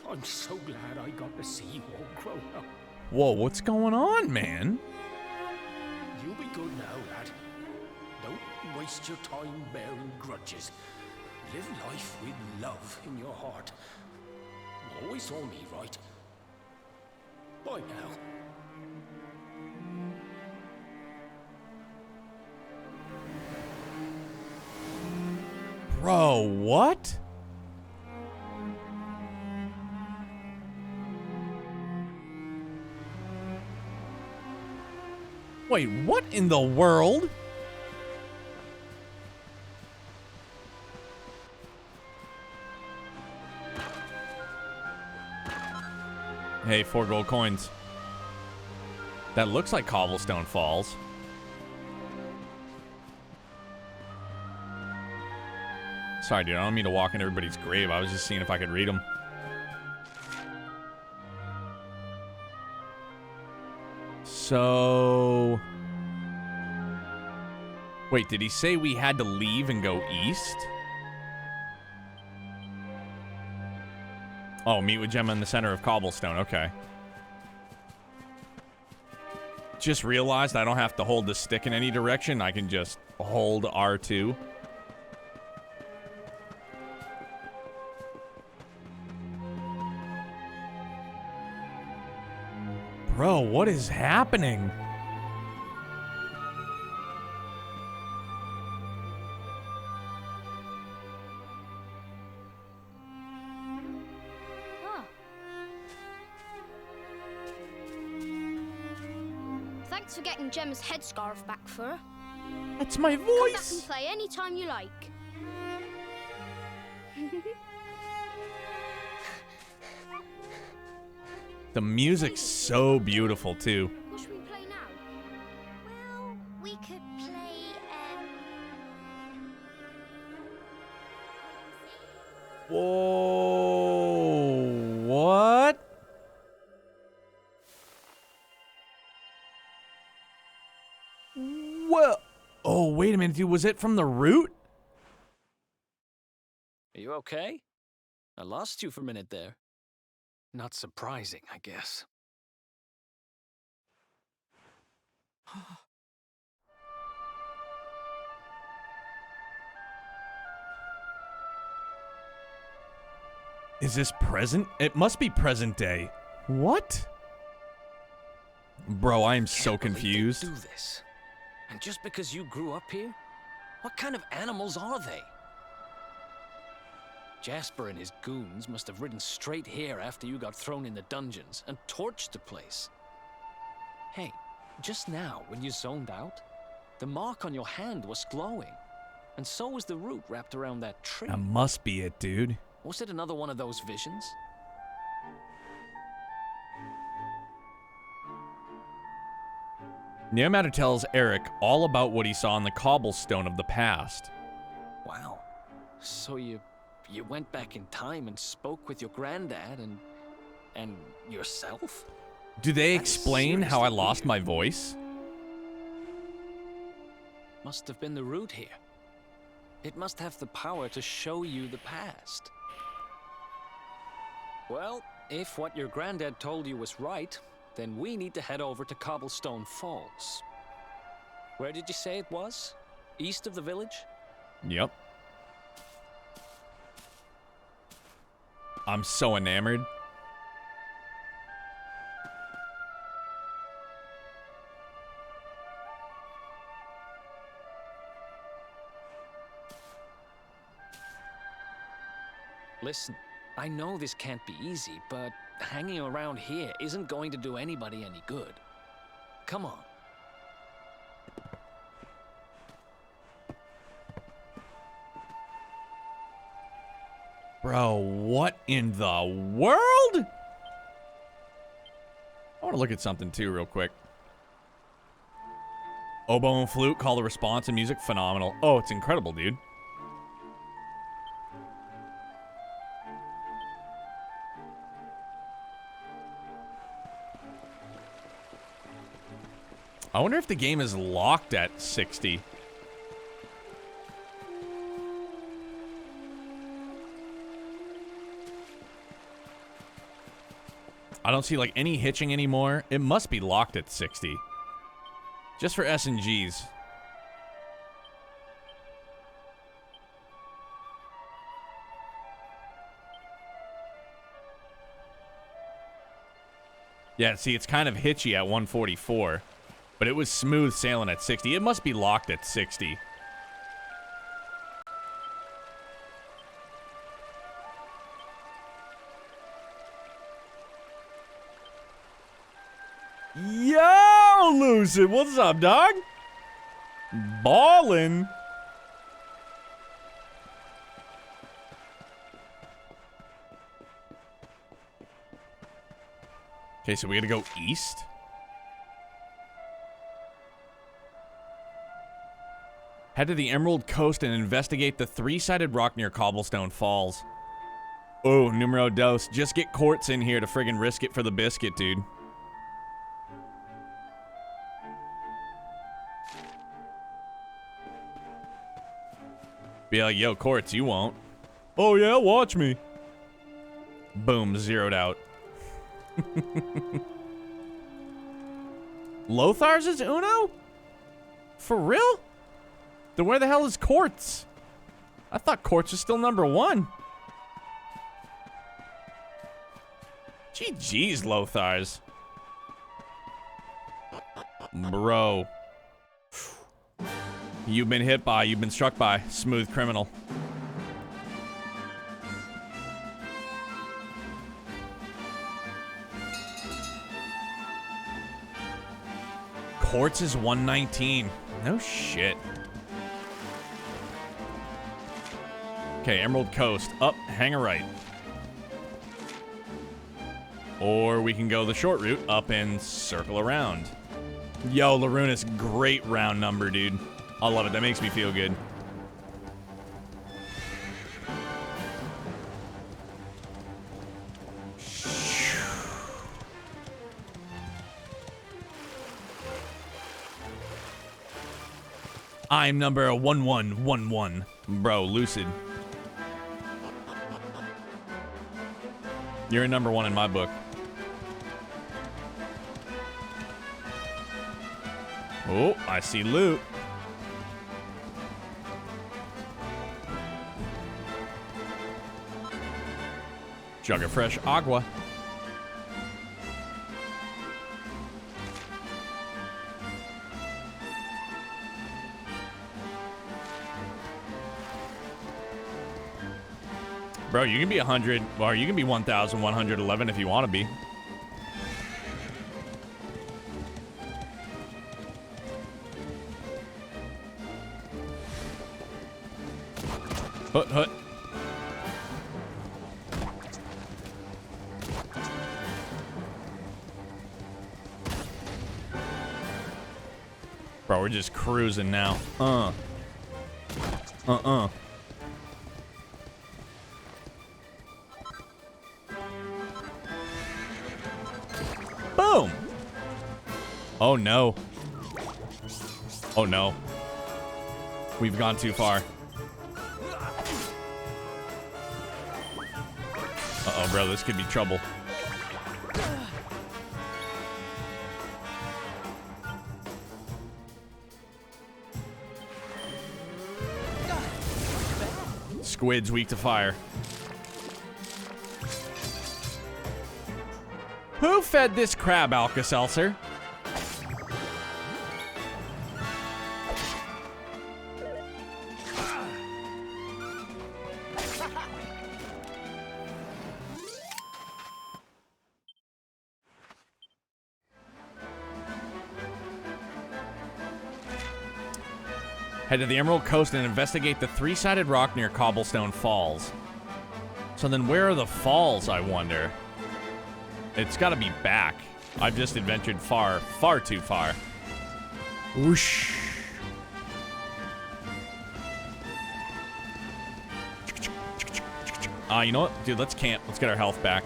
I'm so glad I got to see you all grow up. Whoa, what's going on, man? You be good now, lad. Don't waste your time bearing grudges. Live life with love in your heart. Always saw me right. Bye now. Bro, what? Wait, what in the world? Hey, 4 gold coins. That looks like Cobblestone Falls. Sorry, dude. I don't mean to walk in everybody's grave. I was just seeing if I could read them. So... Wait, did he say we had to leave and go east? Oh, meet with Gemma in the center of Cobblestone. Okay. Just realized I don't have to hold the stick in any direction. I can just hold R2. Bro, what is happening? Huh. Thanks for getting Gemma's headscarf back for her. That's my Come back and voice. play anytime you like. The music's so beautiful, too. What should we play now? Well, we could play, Whoa, what? Well, oh, wait a minute, dude. Was it from the root? Are you okay? I lost you for a minute there. Not surprising, I guess. Is this present? It must be present day. What? Bro, I am so Can't believe they confused. do this. And just because you grew up here? What kind of animals are they? Jasper and his goons must have ridden straight here after you got thrown in the dungeons and torched the place. Hey, just now when you zoned out, the mark on your hand was glowing. And so was the root wrapped around that tree. That must be it, dude. Was it another one of those visions? Neomatter tells Eric all about what he saw on the cobblestone of the past. Wow. So you went back in time and spoke with your granddad and yourself? Do they That's explain how I seriously lost weird. my voice? Must have been the root here. It must have the power to show you the past. Well, if what your granddad told you was right, then we need to head over to Cobblestone Falls. Where did you say it was? East of the village? Yep. I'm so enamored. Listen, I know this can't be easy, but hanging around here isn't going to do anybody any good. Come on. Bro, what in the world? I want to look at something too real quick. Oboe and flute, call the response and music, phenomenal. Oh, it's incredible, dude. I wonder if the game is locked at 60. I don't see like any hitching anymore. It must be locked at 60. Just for S&Gs. Yeah, see, it's kind of hitchy at 144. But it was smooth sailing at 60. It must be locked at 60. Yo, Lucid, what's up, dog? Ballin'. Okay, so we gotta go east. Head to the Emerald Coast and investigate the three-sided rock near Cobblestone Falls. Oh, numero dos. Just get Quartz in here to friggin' risk it for the biscuit, dude. Be like, yo, Quartz, you won't. Oh, yeah, watch me. Boom, zeroed out. Lothar's is Uno? For real? Then where the hell is Quartz? I thought Quartz was still number one. GG's, Lothars. Bro. You've been hit by, you've been struck by. Smooth criminal. Quartz is 119. No shit. Okay, Emerald Coast. Up, hang a right. Or we can go the short route up and circle around. Yo, Larunas, great round number, dude. I love it. That makes me feel good. I'm number 1111. Bro, Lucid. You're a number one in my book. Oh, I see loot. Jug of fresh agua. Bro, you can be 100, or you can be 1,111 if you want to be. Hut, hut. Bro, we're just cruising now. Boom! Oh no. Oh no. We've gone too far. Uh-oh, bro, this could be trouble. Squid's weak to fire. fed this crab, Alka-Seltzer. Head to the Emerald Coast and investigate the three-sided rock near Cobblestone Falls. So then where are the falls, I wonder? It's got to be back. I've just adventured far, far too far. Whoosh. You know what? Dude, let's camp. Let's get our health back.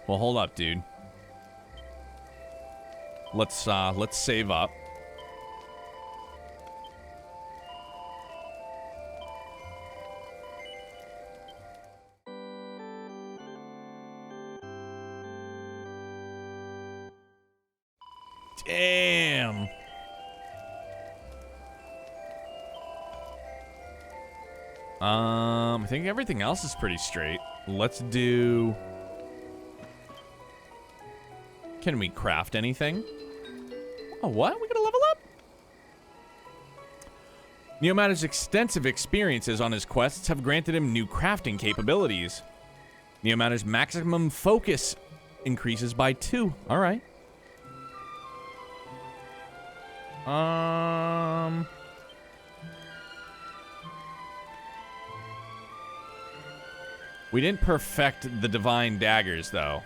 Well, hold up, dude. Let's save up. Damn. I think everything else is pretty straight. Let's do... Can we craft anything? Oh, what? We gotta level up? Neomatta's extensive experiences on his quests have granted him new crafting capabilities. Neomatta's maximum focus increases by 2. All right. We didn't perfect the divine daggers, though.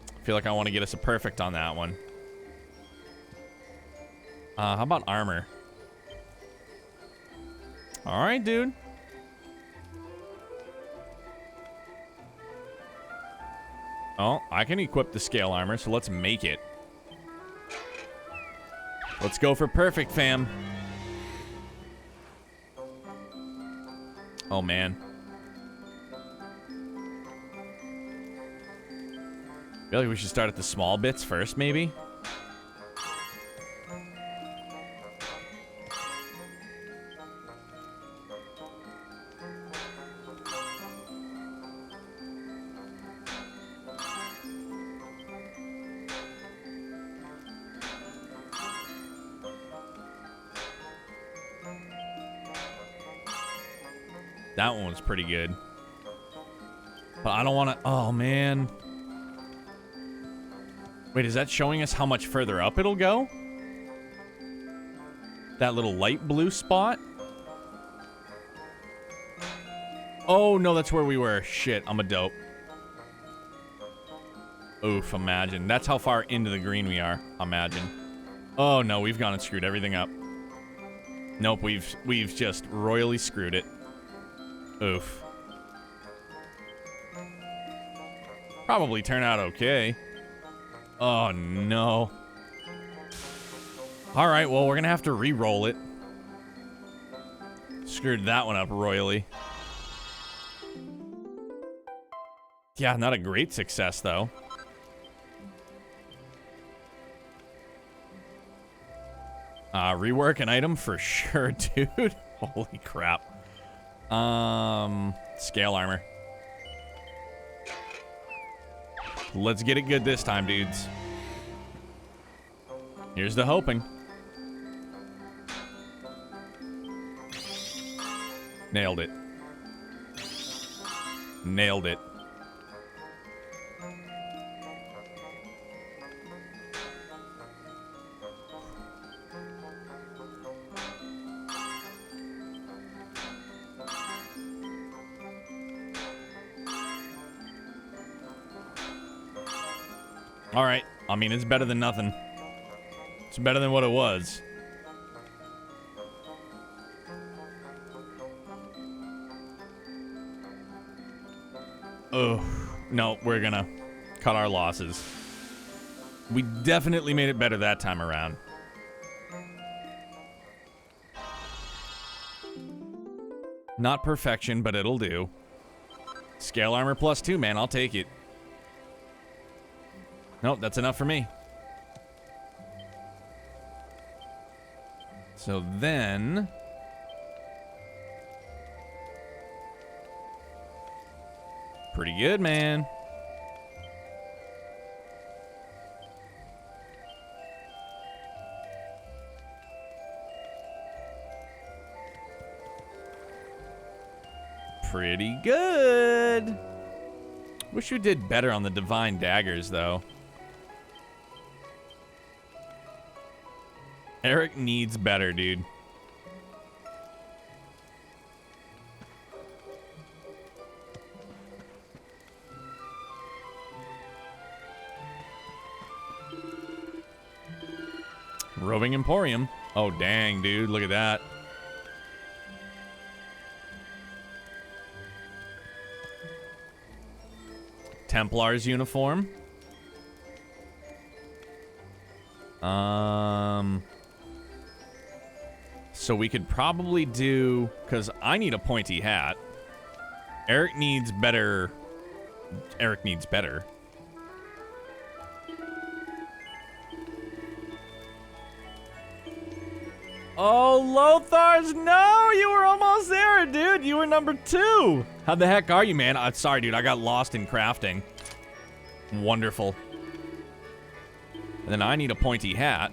I feel like I want to get us a perfect on that one. How about armor? All right, dude. Oh, I can equip the scale armor, so let's make it. Let's go for perfect, fam. Oh, man. I feel like we should start at the small bits first, maybe? That one was pretty good. But I don't want to... Oh, man. Wait, is that showing us how much further up it'll go? That little light blue spot? Oh, no, that's where we were. Shit, I'm a dope. Oof, imagine. That's how far into the green we are. Imagine. Oh, no, we've gone and screwed everything up. Nope, we've just royally screwed it. Oof. Probably turn out okay. Oh, no. All right, well, we're going to have to re-roll it. Screwed that one up royally. Yeah, not a great success, though. Rework an item for sure, dude. Holy crap. Scale armor. Let's get it good this time, dudes. Here's the hoping. Nailed it. Nailed it. All right. I mean, it's better than nothing. It's better than what it was. Oh, no, we're gonna cut our losses. We definitely made it better that time around. Not perfection, but it'll do. Scale armor +2, man. I'll take it. Nope, that's enough for me. So then... Pretty good, man. Pretty good. Wish we did better on the divine daggers, though. Eric needs better, dude. Roving Emporium. Oh, dang, dude. Look at that. Templar's uniform. So we could probably do... Because I need a pointy hat. Eric needs better... Eric needs better. Oh, Lothars, no! You were almost there, dude! You were number 2! How the heck are you, man? Sorry, dude, I got lost in crafting. Wonderful. And then I need a pointy hat.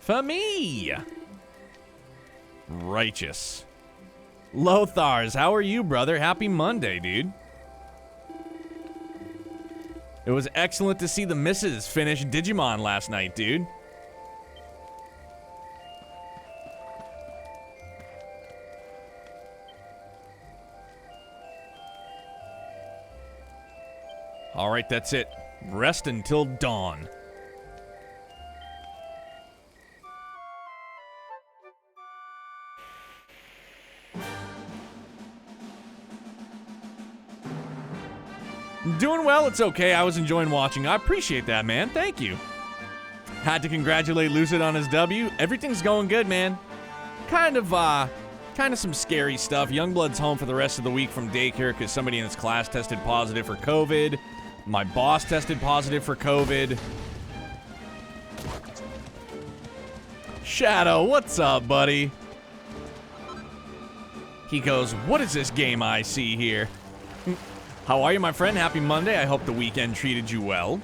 For me! Righteous. Lothars, how are you, brother? Happy Monday, dude. It was excellent to see the missus finish Digimon last night, dude. All right, that's it. Rest until dawn. Doing well, it's okay. I was enjoying watching. I appreciate that, man. Thank you. Had to congratulate Lucid on his W. Everything's going good, man. Kind of some scary stuff. Youngblood's home for the rest of the week from daycare because somebody in his class tested positive for COVID. My boss tested positive for COVID. Shadow, what's up, buddy? He goes, what is this game I see here? How are you, my friend? Happy Monday. I hope the weekend treated you well.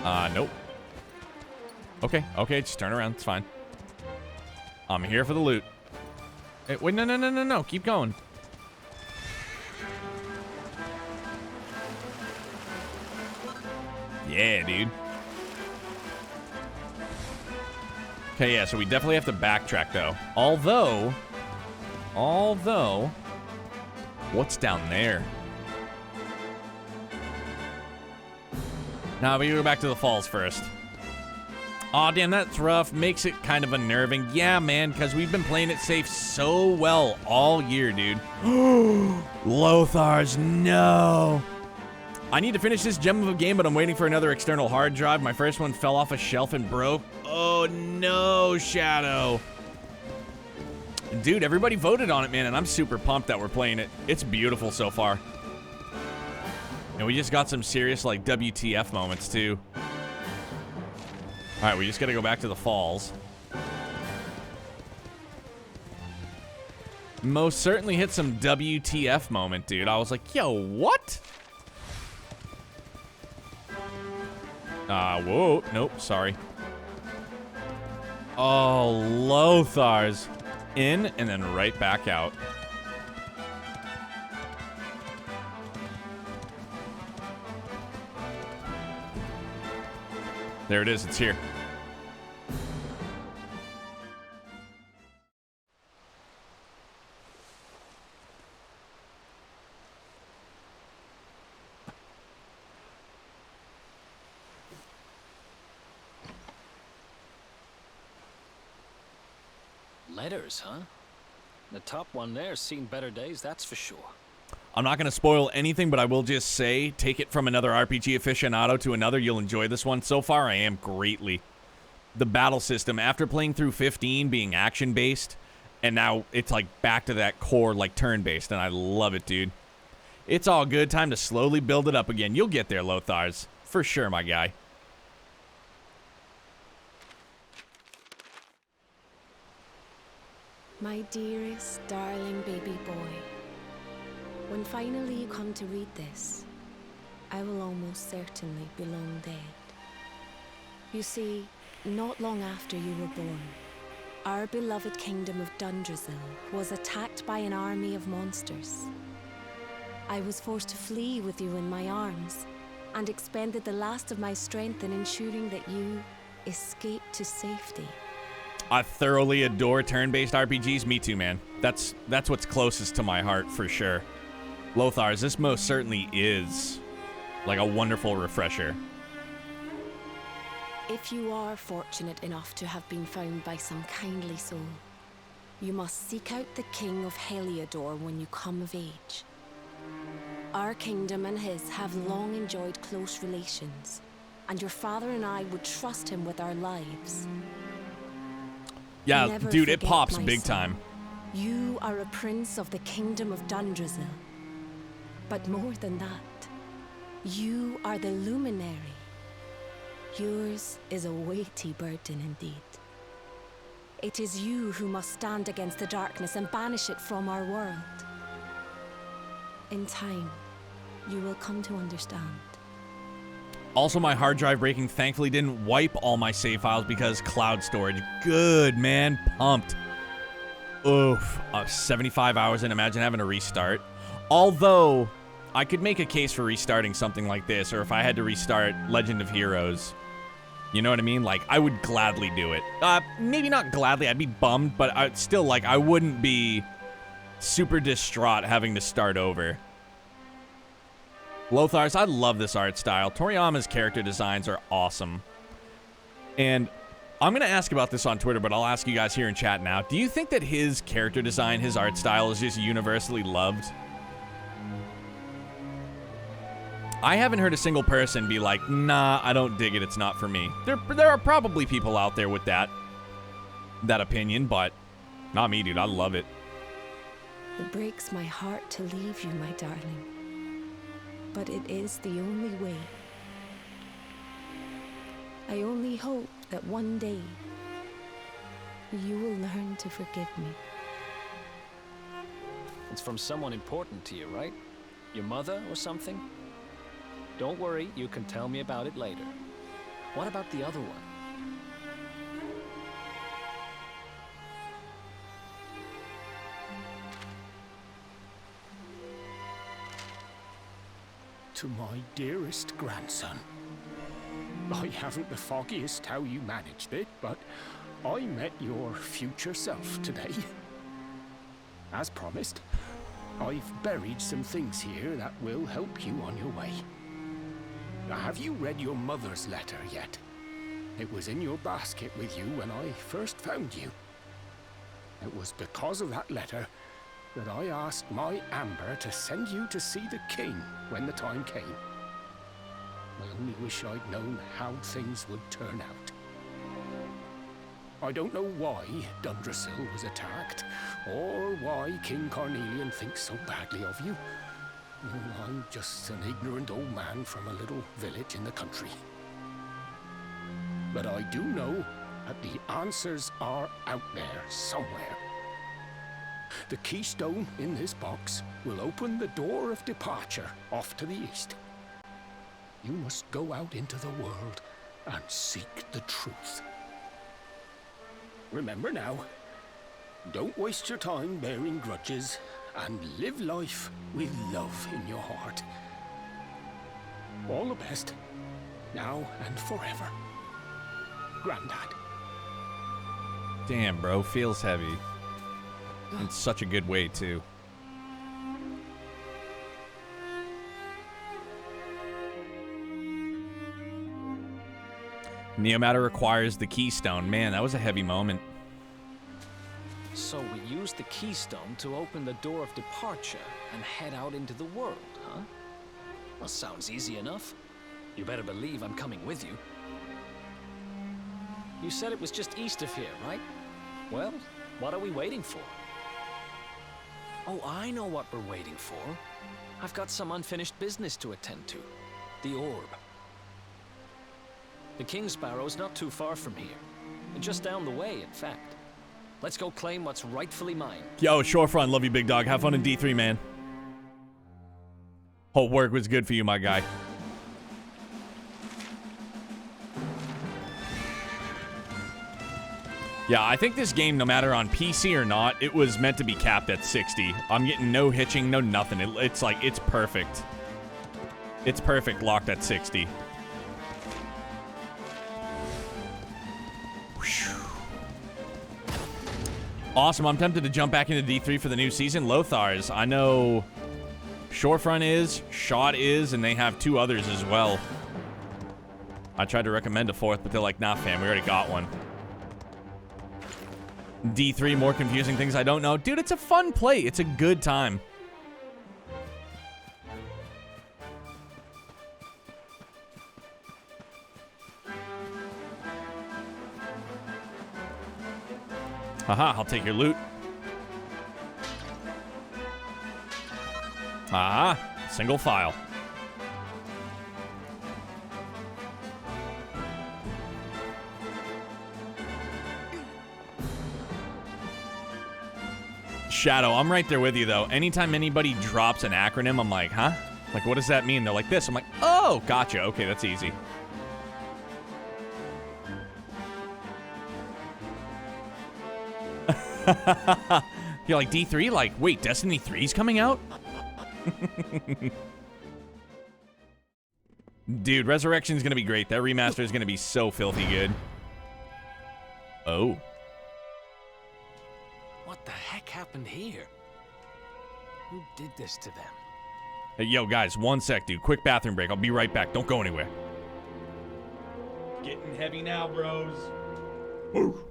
Nope. Okay, just turn around. It's fine. I'm here for the loot. Hey, wait, no. Keep going. Yeah, dude. Okay, yeah, so we definitely have to backtrack, though. Although... What's down there? Nah, we gotta go back to the falls first. Aw, damn, that's rough. Makes it kind of unnerving. Yeah, man, because we've been playing it safe so well all year, dude. Lothars, no. I need to finish this gem of a game, but I'm waiting for another external hard drive. My first one fell off a shelf and broke. Oh, no, Shadow. Dude, everybody voted on it, man, and I'm super pumped that we're playing it. It's beautiful so far. And we just got some serious, like, WTF moments, too. All right, we just got to go back to the falls. Most certainly hit some WTF moment, dude. I was like, yo, what? Whoa. Nope, sorry. Oh, Lothars. In and then right back out. There it is. It's here. Letters, huh? The top one there's seen better days, that's for sure. I'm not going to spoil anything, but I will just say, take it from another RPG aficionado to another. You'll enjoy this one. So far, I am greatly. The battle system, after playing through 15 being action-based, and now it's like back to that core, like turn-based, and I love it, dude. It's all good. Time to slowly build it up again. You'll get there, Lothars. For sure, my guy. My dearest, darling baby boy, when finally you come to read this, I will almost certainly be long dead. You see, not long after you were born, our beloved kingdom of Dundrasil was attacked by an army of monsters. I was forced to flee with you in my arms, and expended the last of my strength in ensuring that you escaped to safety. I thoroughly adore turn-based RPGs. Me too, man. That's what's closest to my heart for sure. Lothars, this most certainly is like a wonderful refresher. If you are fortunate enough to have been found by some kindly soul, you must seek out the King of Heliodor when you come of age. Our kingdom and his have long enjoyed close relations, and your father and I would trust him with our lives. Yeah, Never dude, it forget, pops my big son, time. You are a prince of the kingdom of Dundrasil. But more than that, you are the luminary. Yours is a weighty burden indeed. It is you who must stand against the darkness and banish it from our world. In time, you will come to understand. Also, my hard drive breaking thankfully didn't wipe all my save files because cloud storage. Good, man. Pumped. Oof. 75 hours in. Imagine having to restart. Although, I could make a case for restarting something like this, or if I had to restart Legend of Heroes. You know what I mean? Like, I would gladly do it. Maybe not gladly. I'd be bummed, but I'd still, like, I wouldn't be super distraught having to start over. Lothars, I love this art style. Toriyama's character designs are awesome. And I'm going to ask about this on Twitter, but I'll ask you guys here in chat now. Do you think that his character design, his art style, is just universally loved? I haven't heard a single person be like, nah, I don't dig it, it's not for me. There are probably people out there with that opinion, but not me, dude. I love it. It breaks my heart to leave you, my darling. But it is the only way. I only hope that one day you will learn to forgive me. It's from someone important to you, right? Your mother or something? Don't worry, you can tell me about it later. What about the other one? To my dearest grandson. I haven't the foggiest how you managed it, but I met your future self today. As promised, I've buried some things here that will help you on your way. Now, have you read your mother's letter yet? It was in your basket with you when I first found you. It was because of that letter that I asked my Amber to send you to see the king when the time came. I only wish I'd known how things would turn out. I don't know why Dundrasil was attacked, or why King Carnelian thinks so badly of you. I'm just an ignorant old man from a little village in the country. But I do know that the answers are out there somewhere. The keystone in this box will open the door of departure off to the east. You must go out into the world and seek the truth. Remember now, don't waste your time bearing grudges, and live life with love in your heart. All the best, now and forever. Grandad. Damn, bro. Feels heavy. In such a good way, too. Neomata requires the keystone. Man, that was a heavy moment. So we use the keystone to open the door of departure and head out into the world, huh? Well, sounds easy enough. You better believe I'm coming with you. You said it was just east of here, right? Well, what are we waiting for? Oh, I know what we're waiting for. I've got some unfinished business to attend to. The orb. The King Sparrow's not too far from here. Just down the way, in fact. Let's go claim what's rightfully mine. Yo, Shorefront, love you, big dog. Have fun in D3, man. Hope work was good for you, my guy. Yeah, I think this game, no matter on PC or not, it was meant to be capped at 60. I'm getting no hitching, no nothing. It's like, it's perfect. It's perfect, locked at 60. Awesome, I'm tempted to jump back into D3 for the new season. Lothar's, I know Shorefront is, Shot is, and they have 2 others as well. I tried to recommend a 4th, but they're like, nah, fam, we already got one. D3, more confusing things I don't know. Dude, it's a fun play. It's a good time. Haha, I'll take your loot. Ah, single file. Shadow, I'm right there with you, though. Anytime anybody drops an acronym, I'm like, huh? Like, what does that mean? They're like this. I'm like, oh, gotcha. Okay, that's easy. You're like, D3? Like, wait, Destiny 3's coming out? Dude, Resurrection's gonna be great. That remaster is gonna be so filthy good. Oh. What the heck happened here? Who did this to them? Hey, yo, guys, 1 sec, dude. Quick bathroom break. I'll be right back. Don't go anywhere. Getting heavy now, bros. Woo.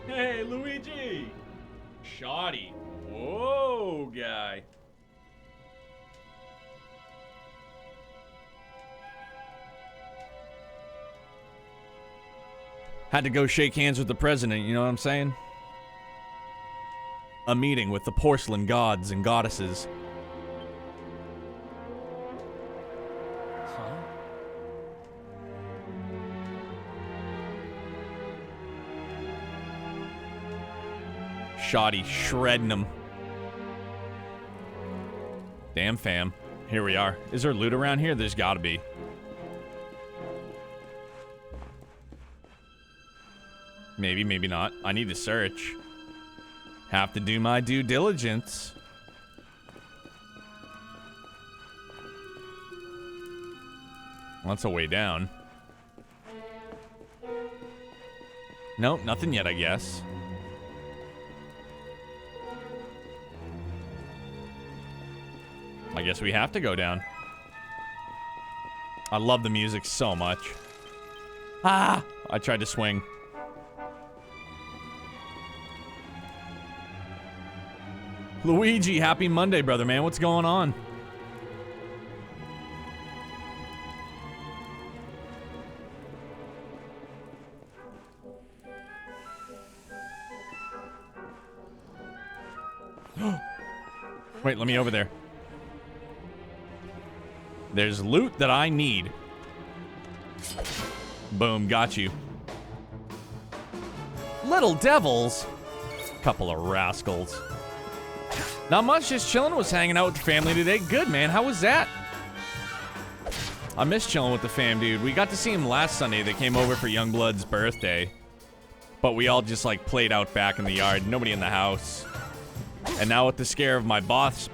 Hey, Luigi! Shoddy. Whoa, guy. Had to go shake hands with the president, you know what I'm saying? A meeting with the porcelain gods and goddesses. Shoddy shredding them. Damn, fam. Here we are. Is there loot around here? There's gotta be. Maybe, maybe not. I need to search. Have to do my due diligence. Well, that's a way down. Nope, nothing yet, I guess. I guess we have to go down. I love the music so much. Ah! I tried to swing. Luigi, happy Monday, brother, man. What's going on? Wait, let me over there. There's loot that I need. Boom, got you. Little devils. Couple of rascals. Not much, just chilling. Was hanging out with the family today. Good, man. How was that? I miss chilling with the fam, dude. We got to see him last Sunday. They came over for Youngblood's birthday. But we all just, like, played out back in the yard. Nobody in the house. And now with the scare of my boss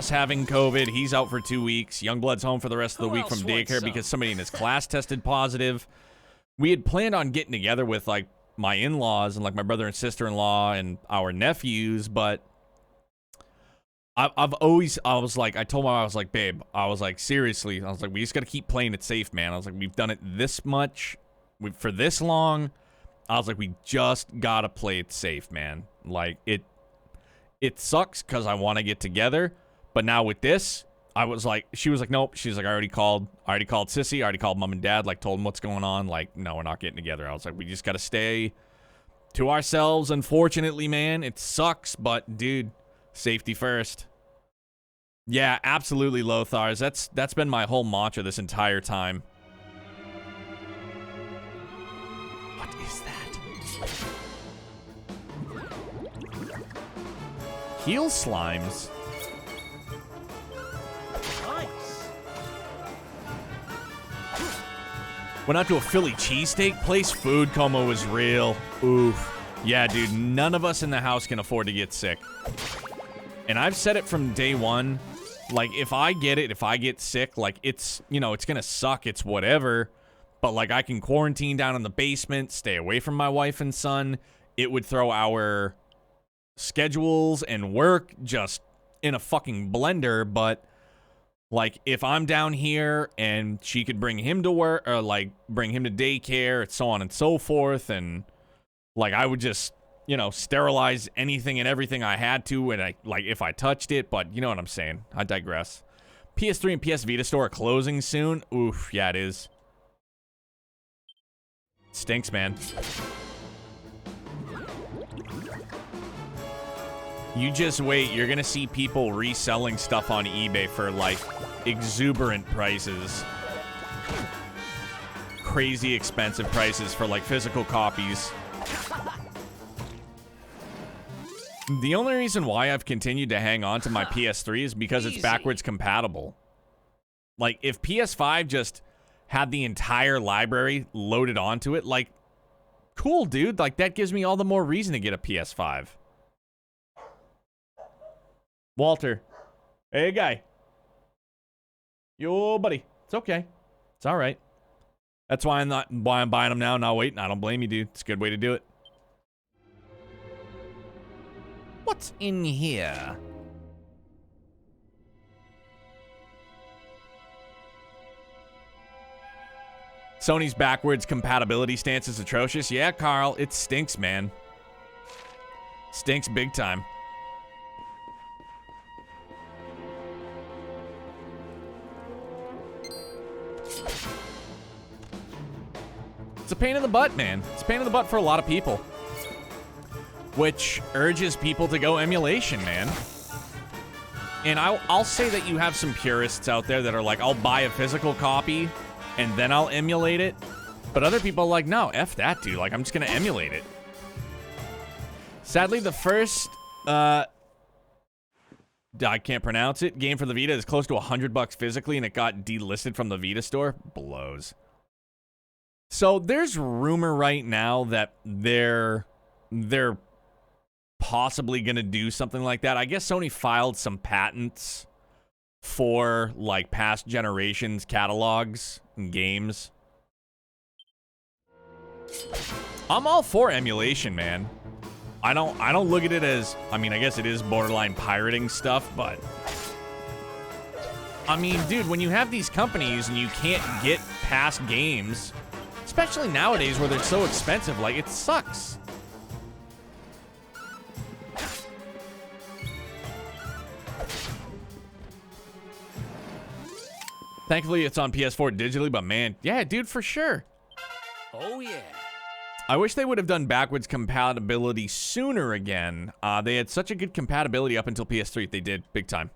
having COVID, he's out for 2 weeks. Youngblood's home for the rest of the week from daycare because somebody in his class tested positive. We had planned on getting together with, like, my in-laws and, like, my brother and sister-in-law and our nephews, but I was like, I told my mom, I was like, babe, I was like, seriously, I was like, we just got to keep playing it safe, man. I was like, we've done it this much, for this long. I was like, we just got to play it safe, man. Like, it sucks because I want to get together, but now with this, I was like, she was like, nope. She's like, I already called Sissy, I already called mom and dad, like, told them what's going on. Like, no, we're not getting together. I was like, we just got to stay to ourselves. Unfortunately, man, it sucks, but dude, safety first. Yeah, absolutely, Lothars. That's been my whole mantra this entire time. What is that? Heel slimes. Nice. Went out to a Philly cheesesteak place. Food coma was real. Oof. Yeah, dude, none of us in the house can afford to get sick. And I've said it from day one. Like, if I get sick, like, it's, you know, it's gonna suck, it's whatever, but, like, I can quarantine down in the basement, stay away from my wife and son. It would throw our schedules and work just in a fucking blender, but, like, if I'm down here and she could bring him to work, or, like, bring him to daycare, and so on and so forth, and, like, I would just, you know, sterilize anything and everything I had to, and if I touched it, but you know what I'm saying. I digress. PS3 and PS Vita store are closing soon. Oof, yeah, it is. Stinks, man. You just wait. You're gonna see people reselling stuff on eBay for, like, exuberant prices. Crazy expensive prices for, like, physical copies. The only reason why I've continued to hang on to my PS3 is because it's backwards compatible. Like, if PS5 just had the entire library loaded onto it, like, cool, dude. Like, that gives me all the more reason to get a PS5. Walter. Hey, guy. Yo, buddy. It's okay. It's all right. That's why I'm buying them now, not waiting. I don't blame you, dude. It's a good way to do it. What's in here? Sony's backwards compatibility stance is atrocious. Yeah, Carl, it stinks, man. Stinks big time. It's a pain in the butt, man. It's a pain in the butt for a lot of people. Which urges people to go emulation, man. And I'll say that you have some purists out there that are like, I'll buy a physical copy and then I'll emulate it. But other people are like, no, F that, dude. Like, I'm just going to emulate it. Sadly, the first, I can't pronounce it, game for the Vita is close to $100 physically, and it got delisted from the Vita store. Blows. So there's rumor right now that they're possibly going to do something like that. I guess Sony filed some patents for, like, past generations catalogs and games. I'm all for emulation, man. I don't look at it as, I mean, I guess it is borderline pirating stuff, but I mean, dude, when you have these companies and you can't get past games, especially nowadays where they're so expensive, like, it sucks. Thankfully, it's on PS4 digitally, but man, yeah, dude, for sure. Oh, yeah. I wish they would have done backwards compatibility sooner again. They had such a good compatibility up until PS3. They did, big time.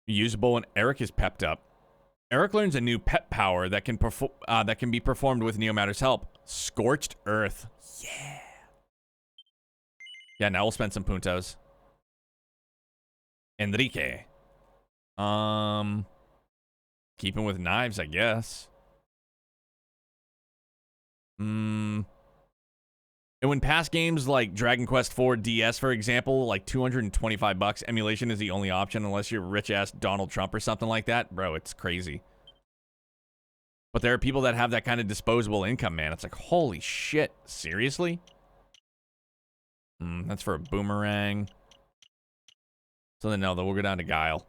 Usable, and Eric is pepped up. Eric learns a new pet power that can be performed with Neomatter's help. Scorched Earth. Yeah. Yeah, now we'll spend some puntos. Enrique. Keeping with knives, I guess. And when past games like Dragon Quest IV DS, for example, like $225, emulation is the only option unless you're rich-ass Donald Trump or something like that. Bro, it's crazy. But there are people that have that kind of disposable income, man. It's like, holy shit. Seriously? That's for a boomerang. So then, no, then we'll go down to Guile.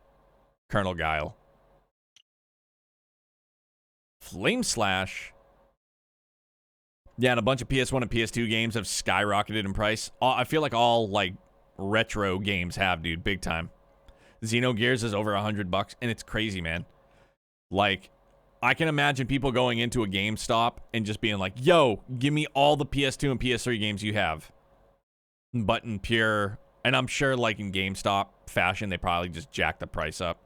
Colonel Guile. Flame Slash. Yeah, and a bunch of PS1 and PS2 games have skyrocketed in price. I feel like all, like, retro games have, dude. Big time. Xenogears is over $100, and it's crazy, man. Like, I can imagine people going into a GameStop and just being like, yo, give me all the PS2 and PS3 games you have. But in pure... And I'm sure, like, in GameStop fashion, they probably just jack the price up.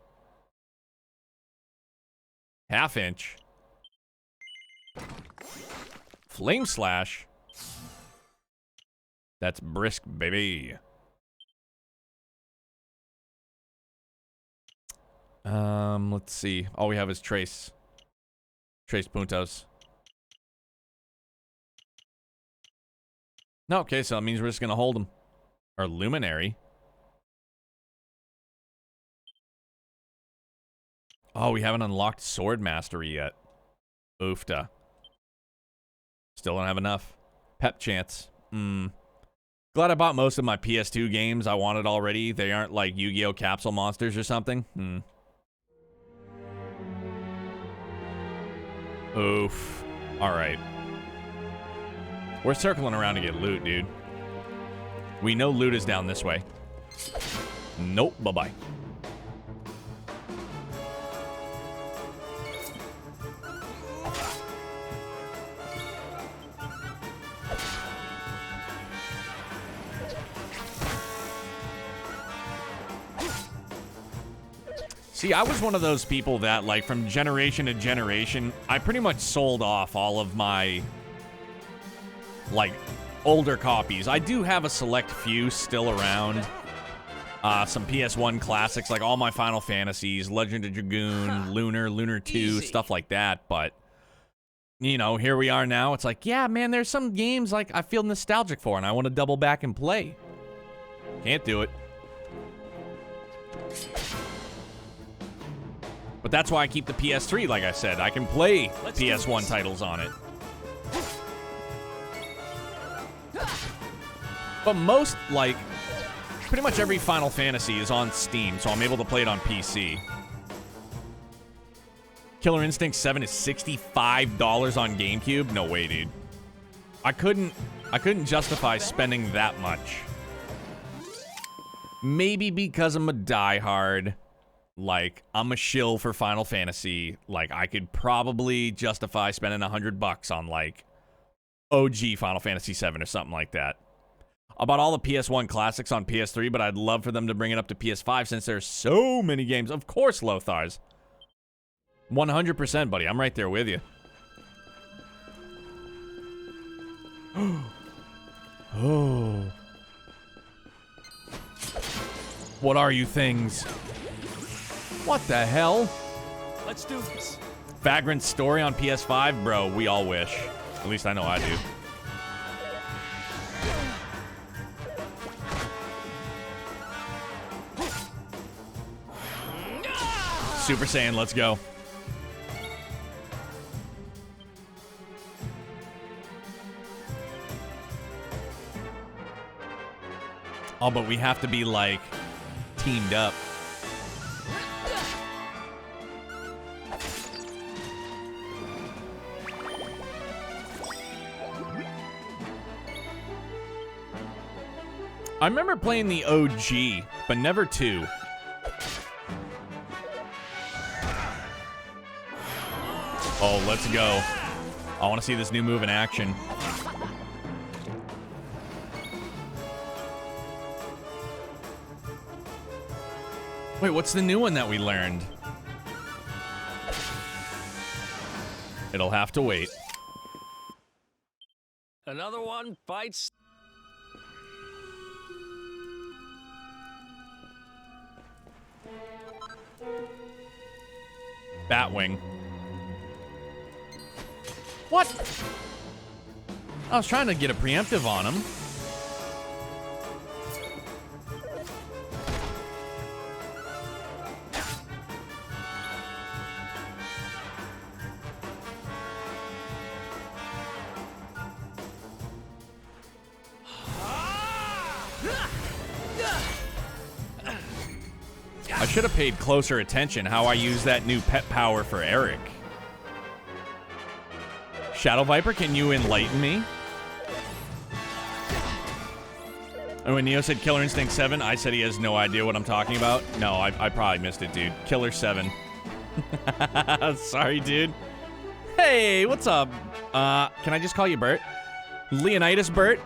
Half-inch. Flame Slash. That's brisk, baby. Let's see. All we have is Trace. Trace puntos. No, okay, so that means we're just gonna hold them. Or Luminary. Oh, we haven't unlocked Sword Mastery yet. Oofta. Still don't have enough. Pep Chance. Glad I bought most of my PS2 games I wanted already. They aren't like Yu-Gi-Oh! Capsule Monsters or something. Oof. Alright. We're circling around to get loot, dude. We know loot is down this way. Nope. Bye-bye. See, I was one of those people that, like, from generation to generation, I pretty much sold off all of my, like, older copies. I do have a select few still around. Some PS1 classics, like all my Final Fantasies, Legend of Dragoon, Lunar 2, stuff like that. But, you know, here we are now. It's like, yeah, man, there's some games, like, I feel nostalgic for, and I want to double back and play. Can't do it. But that's why I keep the PS3, like I said. I can play PS1 titles on it. But most, like, pretty much every Final Fantasy is on Steam, so I'm able to play it on PC. Killer Instinct 7 is $65 on GameCube? No way, dude. I couldn't justify spending that much. Maybe because I'm a diehard. Like, I'm a shill for Final Fantasy. Like, I could probably justify spending $100 on, like, OG Final Fantasy 7 or something like that. I bought all the PS1 classics on PS3, but I'd love for them to bring it up to PS5 since there's so many games. Of course, Lothars. 100%, buddy. I'm right there with you. Oh. What are you things? What the hell? Let's do this. Vagrant Story on PS5? Bro, we all wish. At least I know I do. Super Saiyan, let's go. Oh, but we have to be, like, teamed up. I remember playing the OG, but never 2. Oh, let's go. I want to see this new move in action. Wait, what's the new one that we learned? It'll have to wait. Another one bites. Batwing. What? I was trying to get a preemptive on him. I should have paid closer attention how I use that new pet power for Eric. Shadow Viper, can you enlighten me? And when Neo said Killer Instinct 7, I said he has no idea what I'm talking about. No, I probably missed it, dude. Killer 7. Sorry, dude. Hey, what's up? Can I just call you Bert? Leonidas Bert?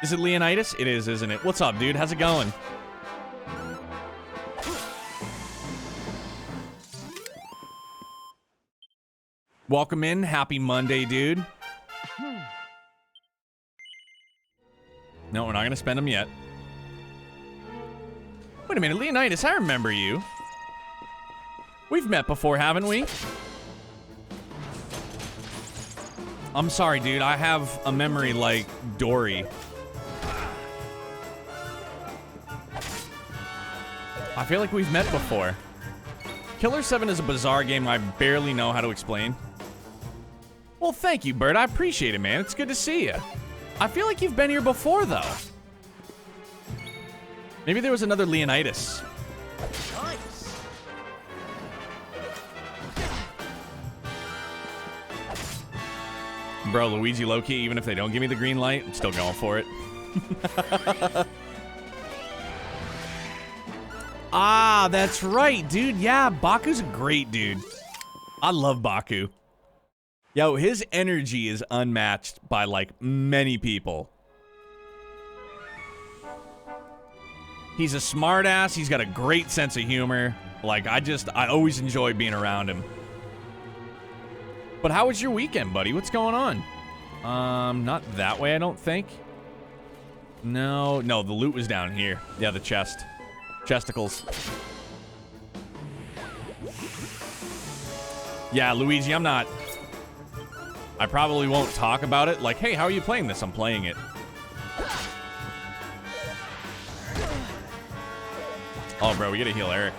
Is it Leonidas? It is, isn't it? What's up, dude? How's it going? Welcome in. Happy Monday, dude. No, we're not going to spend them yet. Wait a minute, Leonidas, I remember you. We've met before, haven't we? I'm sorry, dude. I have a memory like Dory. I feel like we've met before. Killer 7 is a bizarre game I barely know how to explain. Well, thank you, Bert. I appreciate it, man. It's good to see you. I feel like you've been here before, though. Maybe there was another Leonidas. Nice. Bro, Luigi low-key, even if they don't give me the green light, I'm still going for it. Ah, that's right, dude. Yeah, Baku's a great dude. I love Baku. Yo, his energy is unmatched by, like, many people. He's a smartass. He's got a great sense of humor. Like, I always enjoy being around him. But how was your weekend, buddy? What's going on? Not that way, I don't think. No, the loot was down here. Yeah, the chest. Chesticles. Yeah, Luigi, I probably won't talk about it. Like, hey, how are you playing this? I'm playing it. Oh, bro, we gotta heal Eric.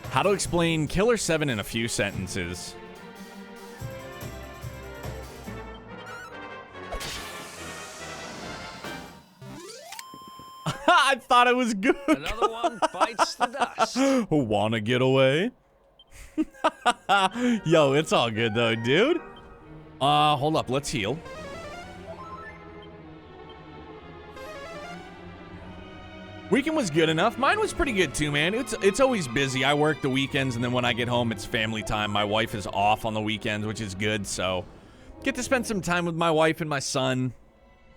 How to explain Killer 7 in a few sentences. I thought it was good. Another one bites the dust. Wanna get away? Yo, it's all good though, dude. Hold up, let's heal. Weekend was good enough. Mine was pretty good too, man. It's always busy. I work the weekends, and then when I get home, it's family time. My wife is off on the weekends, which is good, so get to spend some time with my wife and my son.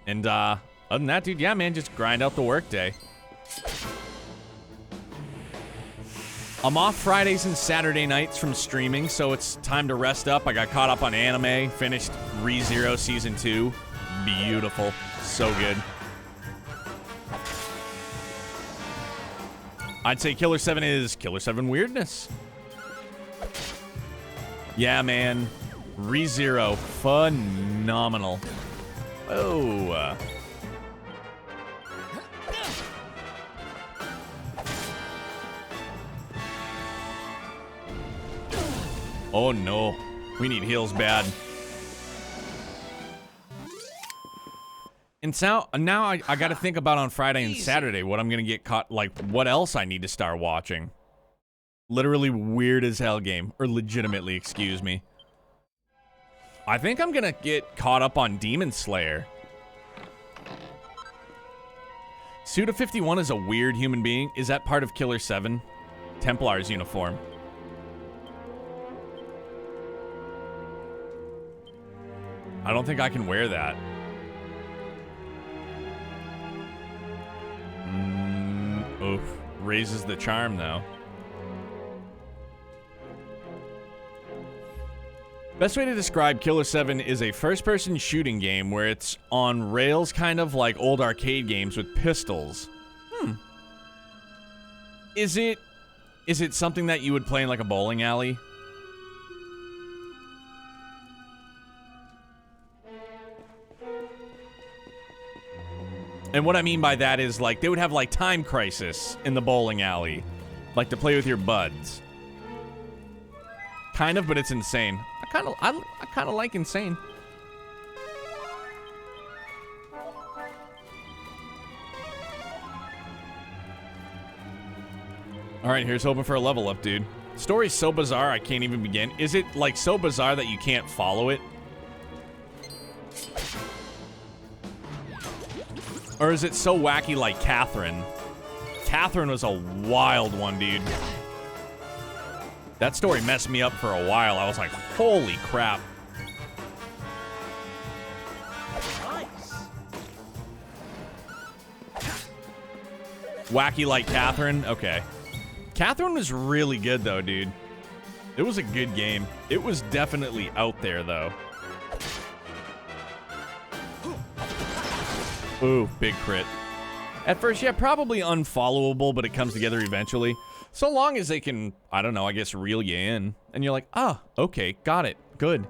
And other than that, dude, yeah, man, just grind out the workday. I'm off Fridays and Saturday nights from streaming, so it's time to rest up. I got caught up on anime, finished ReZero Season 2. Beautiful. So good. I'd say Killer 7 is Killer 7 weirdness. Yeah, man. ReZero. Phenomenal. Oh. Oh, no. We need heals bad. And so now I got to think about on Friday and Saturday what I'm going to get caught, like what else I need to start watching. Literally weird as hell game, or legitimately, excuse me. I think I'm going to get caught up on Demon Slayer. Suda51 is a weird human being. Is that part of Killer 7? Templar's uniform. I don't think I can wear that. Oof. Raises the charm, though. Best way to describe Killer 7 is a first-person shooting game where it's on rails, kind of like old arcade games with pistols. Is it something that you would play in like a bowling alley? And what I mean by that is, like, they would have, like, Time Crisis in the bowling alley. Like, to play with your buds. Kind of, but it's insane. I kind of like insane. Alright, here's hoping for a level up, dude. Story's so bizarre, I can't even begin. Is it, like, so bizarre that you can't follow it? Or is it so wacky like Catherine? Catherine was a wild one, dude. That story messed me up for a while. I was like, holy crap. Nice. Wacky like Catherine? Okay. Catherine was really good, though, dude. It was a good game. It was definitely out there, though. Ooh, big crit. At first, yeah, probably unfollowable, but it comes together eventually. So long as they can, I don't know, I guess reel you in. And you're like, ah, okay, got it. Good.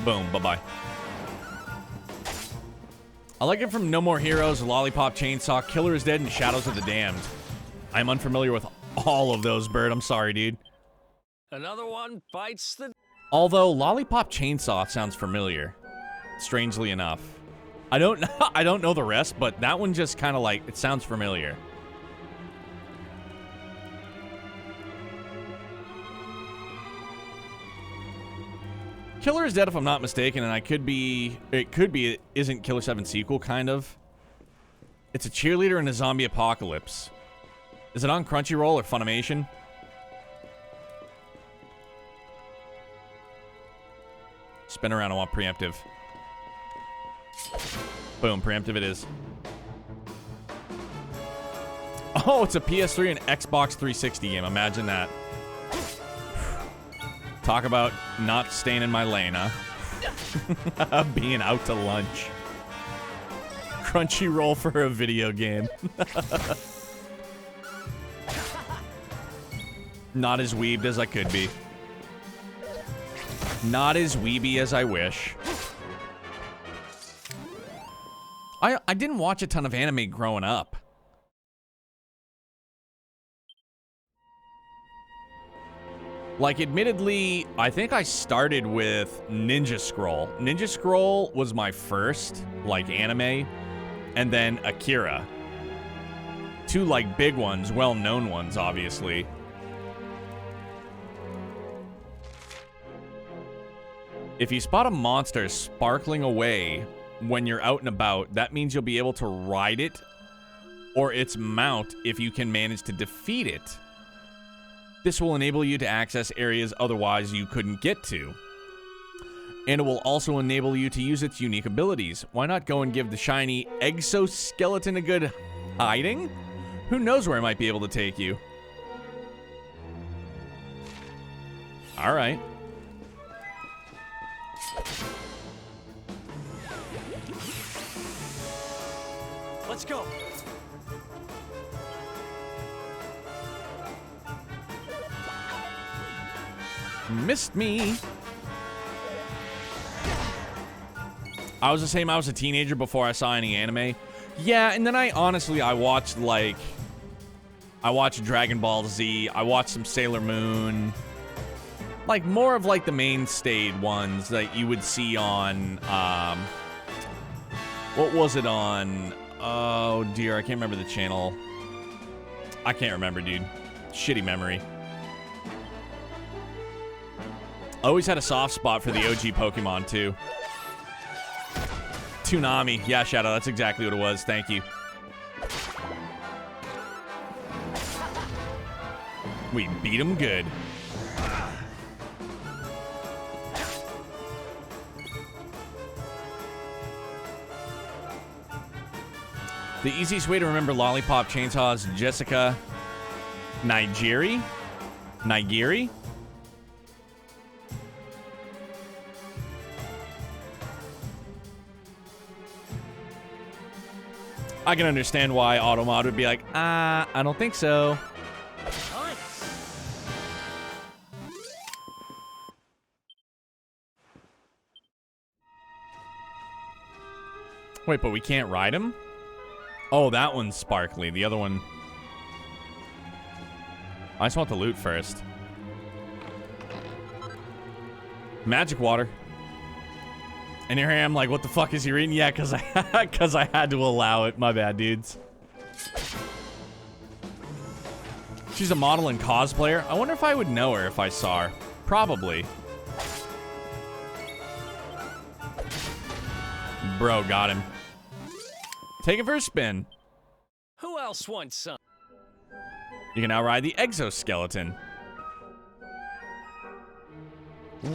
Boom, bye-bye. I like it from No More Heroes, Lollipop Chainsaw, Killer is Dead, and Shadows of the Damned. I'm unfamiliar with all of those, Bird. I'm sorry, dude. Another one bites the... Although Lollipop Chainsaw sounds familiar, strangely enough. I don't know the rest, but that one just kind of like, it sounds familiar. Killer is Dead, if I'm not mistaken, and it isn't Killer 7 sequel, kind of. It's a cheerleader in a zombie apocalypse. Is it on Crunchyroll or Funimation? Spin around, I want preemptive. Boom, preemptive it is. Oh, it's a PS3 and Xbox 360 game, imagine that. Talk about not staying in my lane, huh? Being out to lunch. Crunchyroll for a video game. Not as weebed as I could be. Not as weeby as I wish. I didn't watch a ton of anime growing up. Like, admittedly, I think I started with Ninja Scroll. Ninja Scroll was my first, like, anime. And then Akira. Two, like, big ones, well-known ones, obviously. If you spot a monster sparkling away when you're out and about, that means you'll be able to ride it or its mount if you can manage to defeat it. This will enable you to access areas otherwise you couldn't get to. And it will also enable you to use its unique abilities. Why not go and give the shiny exoskeleton a good hiding? Who knows where it might be able to take you? All right. Let's go. Missed me. I was the same. I was a teenager before I saw any anime. Yeah, and then I watched Dragon Ball Z. I watched some Sailor Moon. Like, more of, like, the mainstay ones that you would see on, what was it on? Oh, dear. I can't remember the channel. I can't remember, dude. Shitty memory. Always had a soft spot for the OG Pokemon, too. Toonami. Yeah, Shadow, that's exactly what it was. Thank you. We beat him good. The easiest way to remember Lollipop Chainsaw is Jessica Nigiri? Nigiri? I can understand why Automod would be like, I don't think so. Wait, but we can't ride him? Oh, that one's sparkly. The other one... I just want the loot first. Magic water. And here I am like, what the fuck is he reading? Yeah, because I had to allow it. My bad, dudes. She's a model and cosplayer. I wonder if I would know her if I saw her. Probably. Bro, got him. Take it for a spin. Who else wants some? You can now ride the exoskeleton.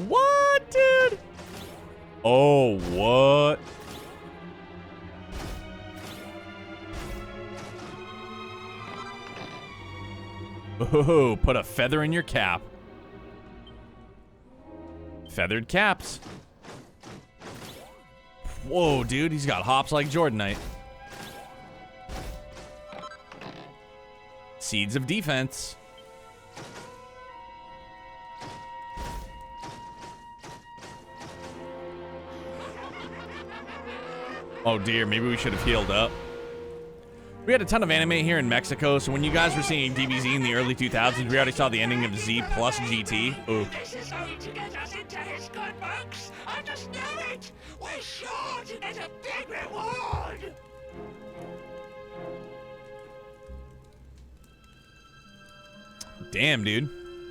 What, dude? Oh, what? Oh, put a feather in your cap. Feathered caps. Whoa, dude, he's got hops like Jordanite. Seeds of defense. Oh dear, maybe we should have healed up. We had a ton of anime here in Mexico, so when you guys were seeing DBZ in the early 2000s, we already saw the ending of Z plus GT. Ooh. This is going to get us into his good books. I just know it. We're sure to get a big reward. Damn, dude.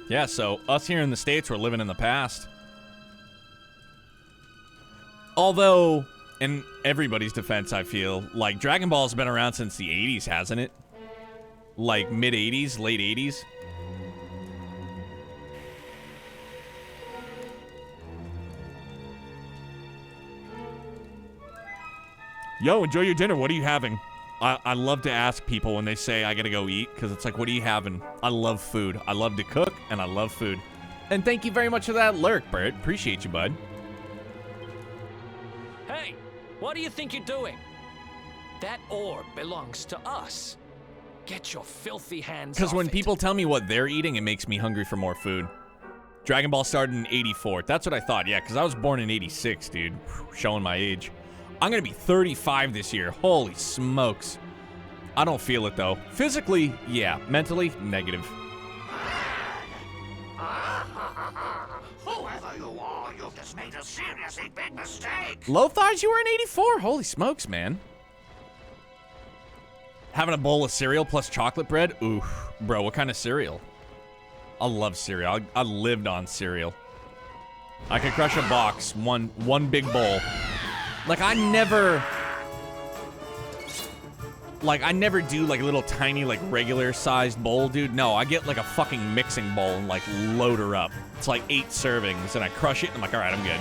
Yeah, so us here in the States, we're living in the past. Although, in everybody's defense, I feel, like, Dragon Ball's been around since the 80s, hasn't it? Like, mid-80s, late 80s? Yo, enjoy your dinner. What are you having? I love to ask people when they say I gotta go eat, because it's like, what are you having? I love food. I love to cook, and I love food. And thank you very much for that lurk, Bert. Appreciate you, bud. Hey, what do you think you're doing? That orb belongs to us. Get your filthy hands off Because when it. people tell me what they're eating, it makes me hungry for more food. Dragon Ball started in 84. That's what I thought, yeah, because I was born in 86, dude. Showing my age. I'm going to be 35 this year. Holy smokes. I don't feel it, though. Physically, yeah. Mentally, negative. Whoever you are, you've just made a seriously big mistake. Lothars, you were in 84. Holy smokes, man. Having a bowl of cereal plus chocolate bread? Oof. Bro, what kind of cereal? I love cereal. I lived on cereal. I could crush a box. One big bowl. Like, I never do, like, a little tiny, like, regular-sized bowl, dude. No, I get, like, a fucking mixing bowl and, like, load her up. It's, like, 8 servings, and I crush it, and I'm like, all right, I'm good.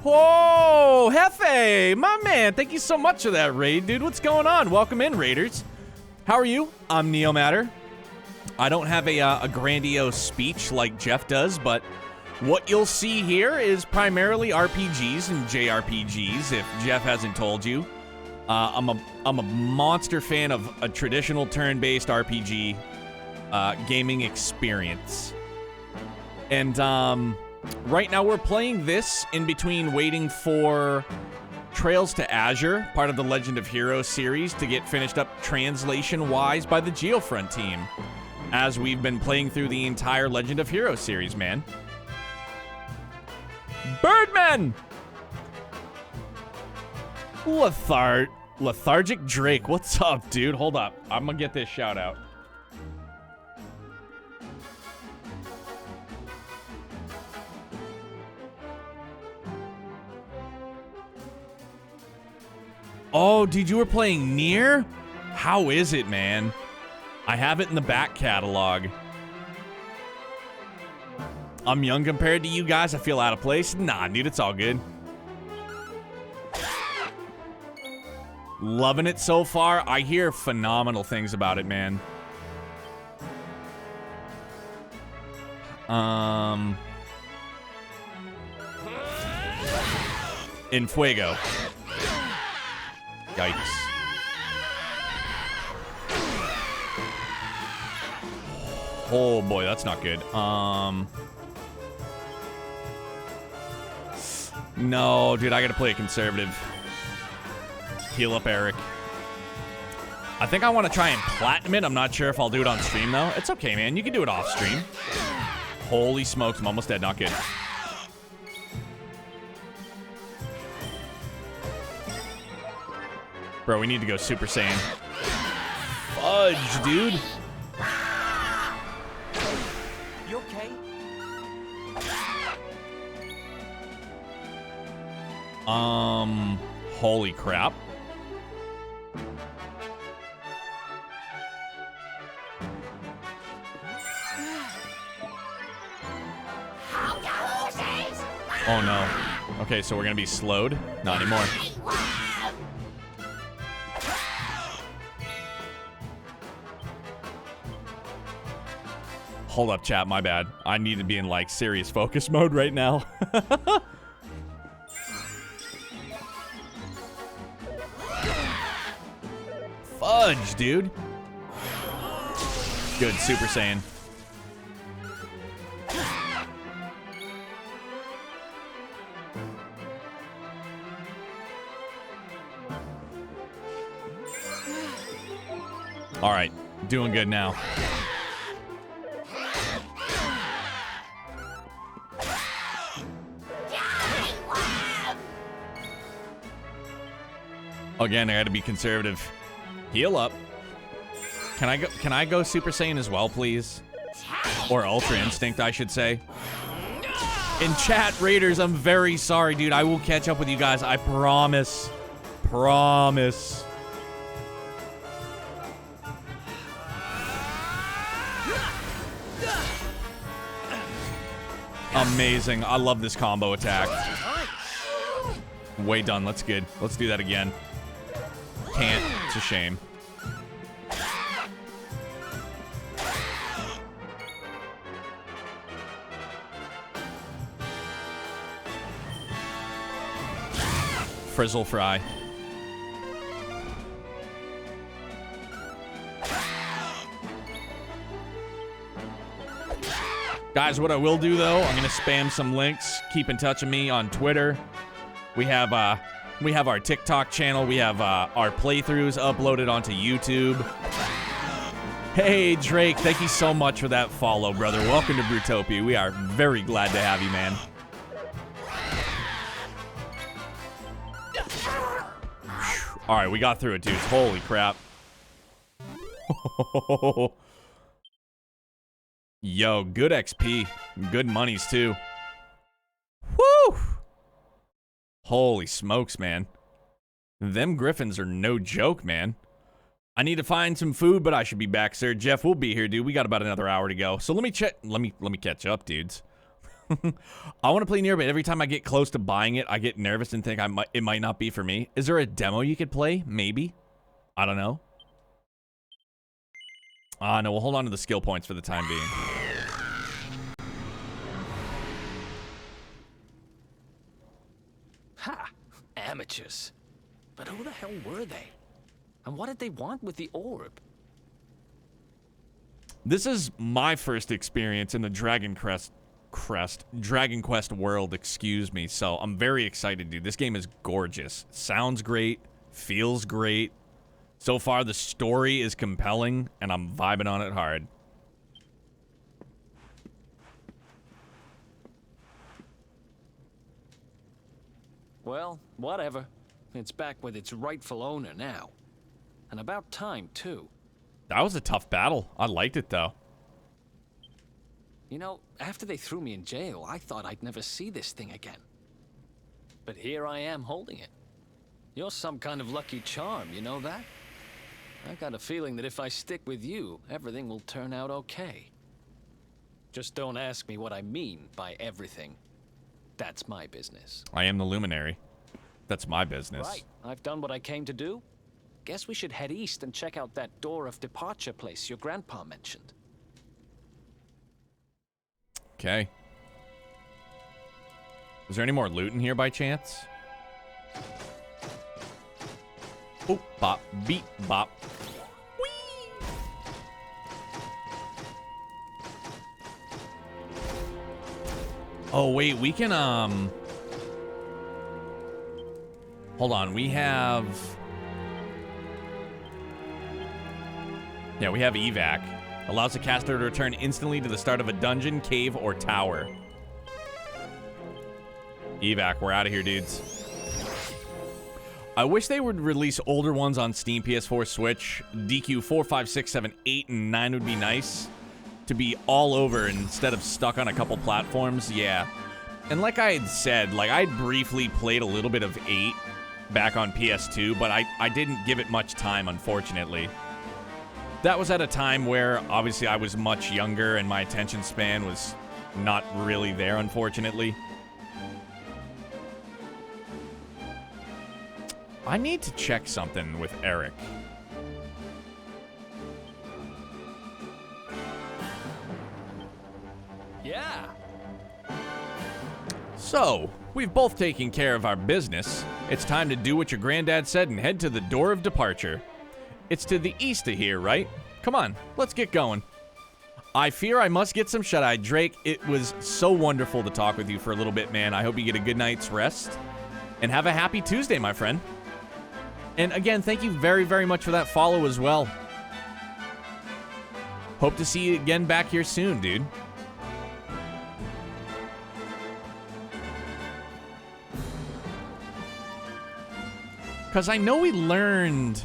Whoa, Hefe, my man, thank you so much for that raid, dude. What's going on? Welcome in, Raiders. How are you? I'm Neomatter. I don't have a grandiose speech like Jeff does, but what you'll see here is primarily RPGs and JRPGs, if Jeff hasn't told you. I'm a monster fan of a traditional turn-based RPG gaming experience. And right now we're playing this in between waiting for Trails to Azure, part of the Legend of Heroes series, to get finished up translation-wise by the Geofront team, as we've been playing through the entire Legend of Heroes series, man. Birdman! Lothart. Lethargic Drake, what's up, dude? Hold up. I'm gonna get this shout out. Oh, dude, you were playing Nier? How is it, man? I have it in the back catalog. I'm young compared to you guys. I feel out of place. Nah, dude, it's all good. Loving it so far. I hear phenomenal things about it, man. In Fuego. Yikes. Oh boy, that's not good. No, dude, I gotta play a conservative. Heal up Eric. I think I want to try and platinum it. I'm not sure if I'll do it on stream, though. It's okay, man. You can do it off stream. Holy smokes, I'm almost dead. Not good. Bro, we need to go Super Saiyan. Fudge, dude. You okay? Holy crap. Oh no. Okay, so we're gonna be slowed? Not anymore. Hold up, chat, my bad. I need to be in, like, serious focus mode right now. Fudge, dude. Good, Super Saiyan. All right, doing good now. Again, I gotta be conservative. Heal up. Can I go Super Saiyan as well, please? Or Ultra Instinct, I should say. In chat, Raiders, I'm very sorry, dude. I will catch up with you guys. I promise. Promise. Amazing. I love this combo attack. Way done. That's good. Let's do that again. Can't. It's a shame. Frizzle fry. Guys, what I will do though, I'm gonna spam some links. Keep in touch with me on Twitter. We have our TikTok channel. We have our playthroughs uploaded onto YouTube. Hey Drake, thank you so much for that follow, brother. Welcome to Brutopia. We are very glad to have you, man. All right, we got through it, dudes. Holy crap. Yo, good XP. Good monies, too. Woo! Holy smokes, man. Them griffins are no joke, man. I need to find some food, but I should be back, sir. Jeff, we'll be here, dude. We got about another hour to go. So let me check. Let me catch up, dudes. I want to play Nier, but every time I get close to buying it, I get nervous and think it might not be for me. Is there a demo you could play? Maybe. I don't know. No, we'll hold on to the skill points for the time being. Ha! Amateurs. But who the hell were they? And what did they want with the orb? This is my first experience in the Dragon Quest world, excuse me. So I'm very excited, dude. This game is gorgeous. Sounds great. Feels great. So far, the story is compelling, and I'm vibing on it hard. Well, whatever. It's back with its rightful owner now. And about time, too. That was a tough battle. I liked it, though. You know, after they threw me in jail, I thought I'd never see this thing again. But here I am holding it. You're some kind of lucky charm, you know that? I got a feeling that if I stick with you, everything will turn out okay. Just don't ask me what I mean by everything. That's my business. I am the luminary. That's my business. Right, I've done what I came to do. Guess we should head east and check out that door of departure place your grandpa mentioned. Okay. Is there any more loot in here by chance? Oh, bop, beep, bop. Whee! Oh, wait, we can, hold on, we have... Yeah, we have evac. Allows the caster to return instantly to the start of a dungeon, cave, or tower. Evac, we're out of here, dudes. I wish they would release older ones on Steam, PS4, Switch. DQ 4, 5, 6, 7, 8, and 9 would be nice. To be all over instead of stuck on a couple platforms, yeah. And like I had said, like I briefly played a little bit of 8 back on PS2, but I didn't give it much time, unfortunately. That was at a time where, obviously, I was much younger and my attention span was not really there, unfortunately. I need to check something with Eric. Yeah. So, we've both taken care of our business. It's time to do what your granddad said and head to the door of departure. It's to the east of here, right? Come on, let's get going. I fear I must get some shut-eye. Drake, it was so wonderful to talk with you for a little bit, man. I hope you get a good night's rest. And have a happy Tuesday, my friend. And again, thank you very, very much for that follow as well. Hope to see you again back here soon, dude. Because I know we learned...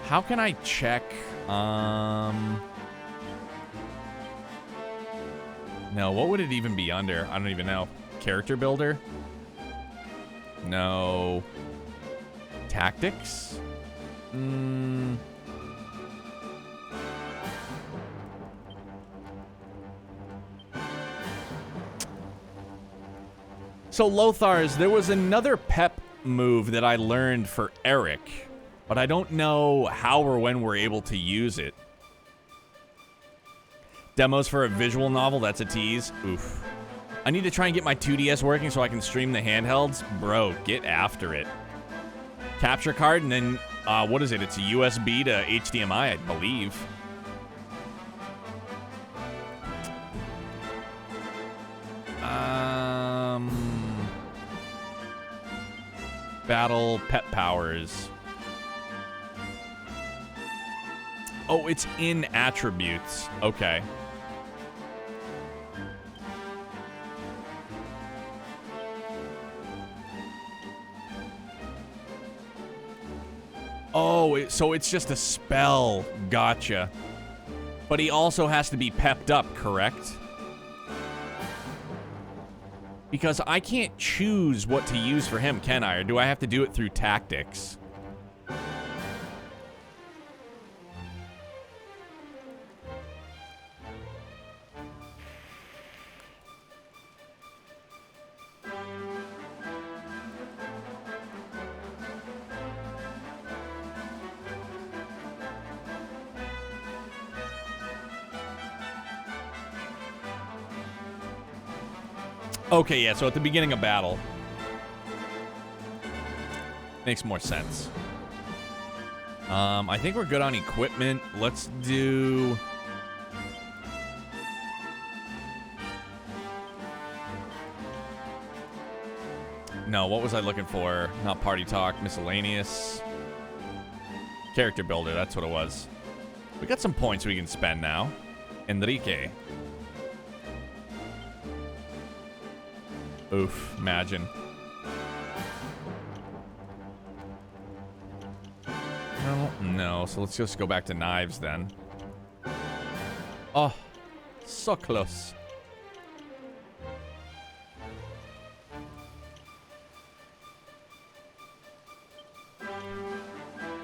How can I check? No, what would it even be under? I don't even know. Character builder? No. Tactics? So Lothar's, there was another pep move that I learned for Eric, but I don't know how or when we're able to use it. Demos for a visual novel, that's a tease. Oof. I need to try and get my 2DS working so I can stream the handhelds. Bro, get after it. Capture card, and then, what is it? It's a USB to HDMI, I believe. Battle pet powers. Oh, it's in attributes. Okay. Oh, so it's just a spell. Gotcha. But he also has to be pepped up, correct? Because I can't choose what to use for him, can I? Or do I have to do it through tactics? Okay, yeah, so at the beginning of battle. Makes more sense. I think we're good on equipment. Let's do... No, what was I looking for? Not party talk, miscellaneous. Character builder, that's what it was. We got some points we can spend now. Enrique. Oof, imagine. No, so let's just go back to knives then. Oh, so close.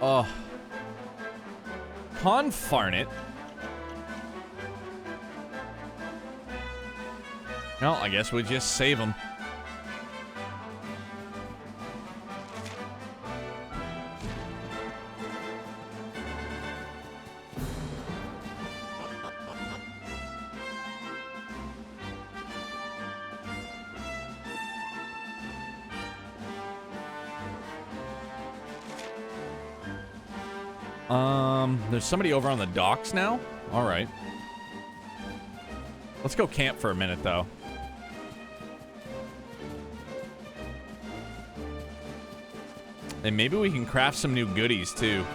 Oh. Confarn it. Well, I guess we just save them. There's somebody over on the docks now? All right. Let's go camp for a minute, though. And maybe we can craft some new goodies, too.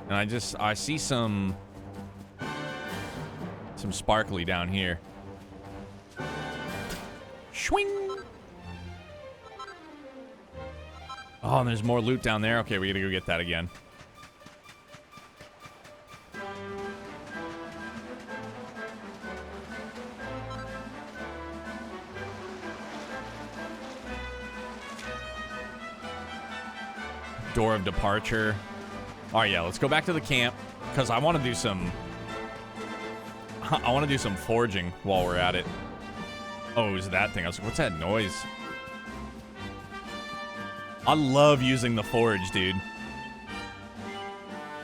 And I see some sparkly down here. Swing! Oh, and there's more loot down there. Okay, we gotta go get that again. Door of departure. All right, yeah, let's go back to the camp because I want to do some. I want to do some forging while we're at it. Oh, it was that thing? I was like, what's that noise? I love using the forge, dude.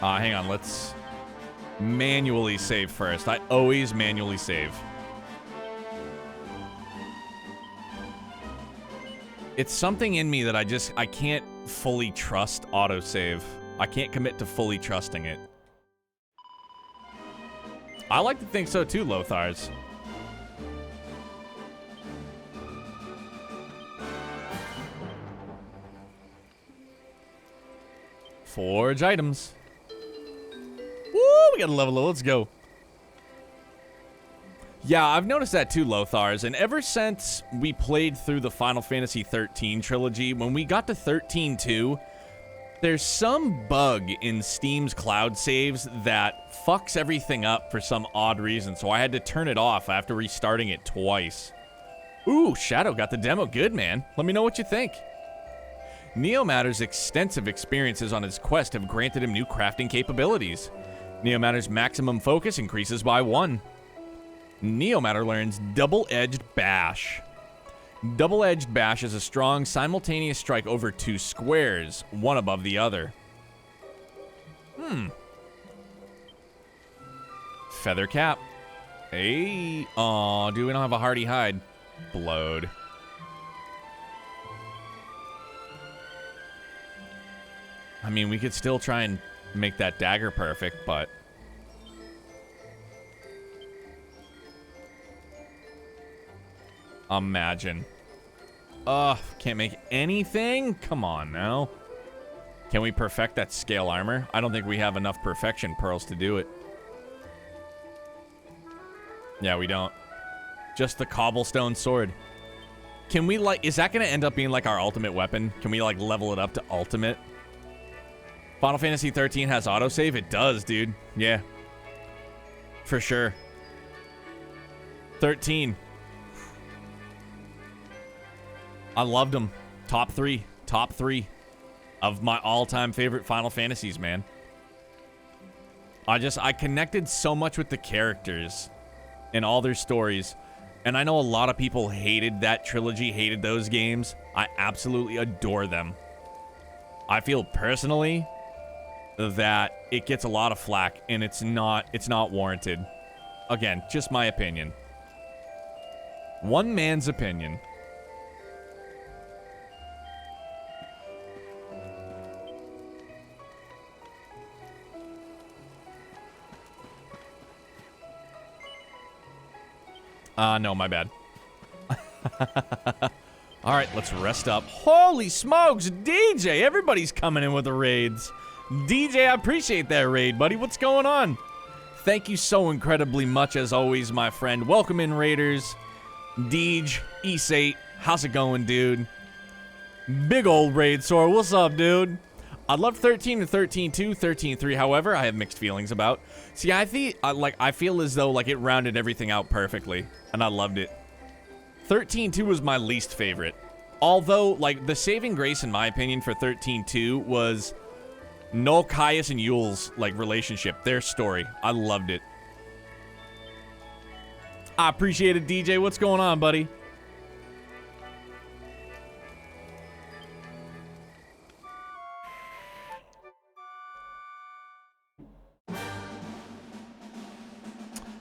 Hang on, let's manually save first. I always manually save. It's something in me that I can't fully trust autosave. I can't commit to fully trusting it. I like to think so too, Lothars. Forge items. Woo, we got a level up. Let's go. Yeah, I've noticed that too, Lothars, and ever since we played through the Final Fantasy 13 trilogy, when we got to 13-2, there's some bug in Steam's cloud saves that fucks everything up for some odd reason, so I had to turn it off after restarting it twice. Ooh, Shadow got the demo good, man. Let me know what you think. Neomatter's extensive experiences on his quest have granted him new crafting capabilities. Neomatter's maximum focus increases by 1. Neomatter learns Double-Edged Bash. Double-Edged Bash is a strong, simultaneous strike over 2 squares, one above the other. Feather Cap. Hey. Aw, dude, we don't have a hardy hide. Blowed. I mean, we could still try and make that dagger perfect, but... Imagine. Ugh, can't make anything? Come on now. Can we perfect that scale armor? I don't think we have enough perfection pearls to do it. Yeah, we don't. Just the cobblestone sword. Can we, like, is that going to end up being, like, our ultimate weapon? Can we, like, level it up to ultimate? Final Fantasy 13 has autosave? It does, dude. Yeah. For sure. 13. I loved them. Top 3. Top 3 of my all-time favorite Final Fantasies, man. I connected so much with the characters and all their stories. And I know a lot of people hated that trilogy, hated those games. I absolutely adore them. I feel personally that it gets a lot of flack and it's not warranted. Again, just my opinion. One man's opinion. No, my bad. All right, let's rest up. Holy smokes, DJ! Everybody's coming in with the raids. DJ, I appreciate that raid, buddy. What's going on? Thank you so incredibly much, as always, my friend. Welcome in, raiders. Deej, Isate, How's it going, dude? Big old raid Sora. What's up, dude? I love 13 and 13-2, 13-3. However, I have mixed feelings about. See, I feel as though like it rounded everything out perfectly, and I loved it. 13-2 was my least favorite. Although, like, the saving grace, in my opinion, for 13-2 was Noel, Caius, and Yule's, like, relationship. Their story. I loved it. I appreciate it, DJ. What's going on, buddy?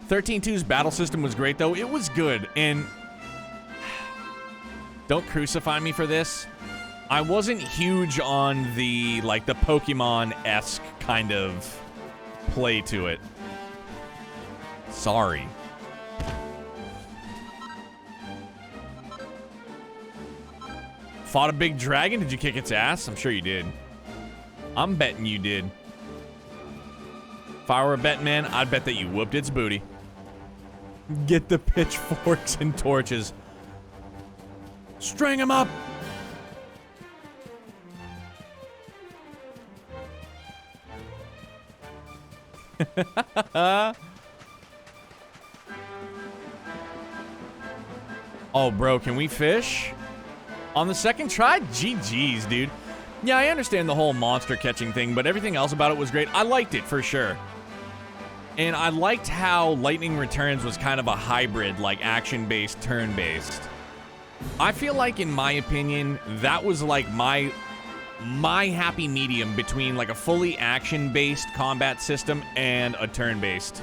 (13-2's battle system was great, though. It was good, and don't crucify me for this. I wasn't huge on the, like, the Pokemon-esque kind of play to it. Sorry. Fought a big dragon? Did you kick its ass? I'm sure you did. I'm betting you did. If I were a bet man, I'd bet that you whooped its booty. Get the pitchforks and torches. String him up! Oh, bro, can we fish? On the second try? GG's, dude. Yeah, I understand the whole monster catching thing, but everything else about it was great. I liked it, for sure. And I liked how Lightning Returns was kind of a hybrid, like action-based, turn-based. I feel like, in my opinion, that was like my happy medium between like a fully action-based combat system and a turn-based.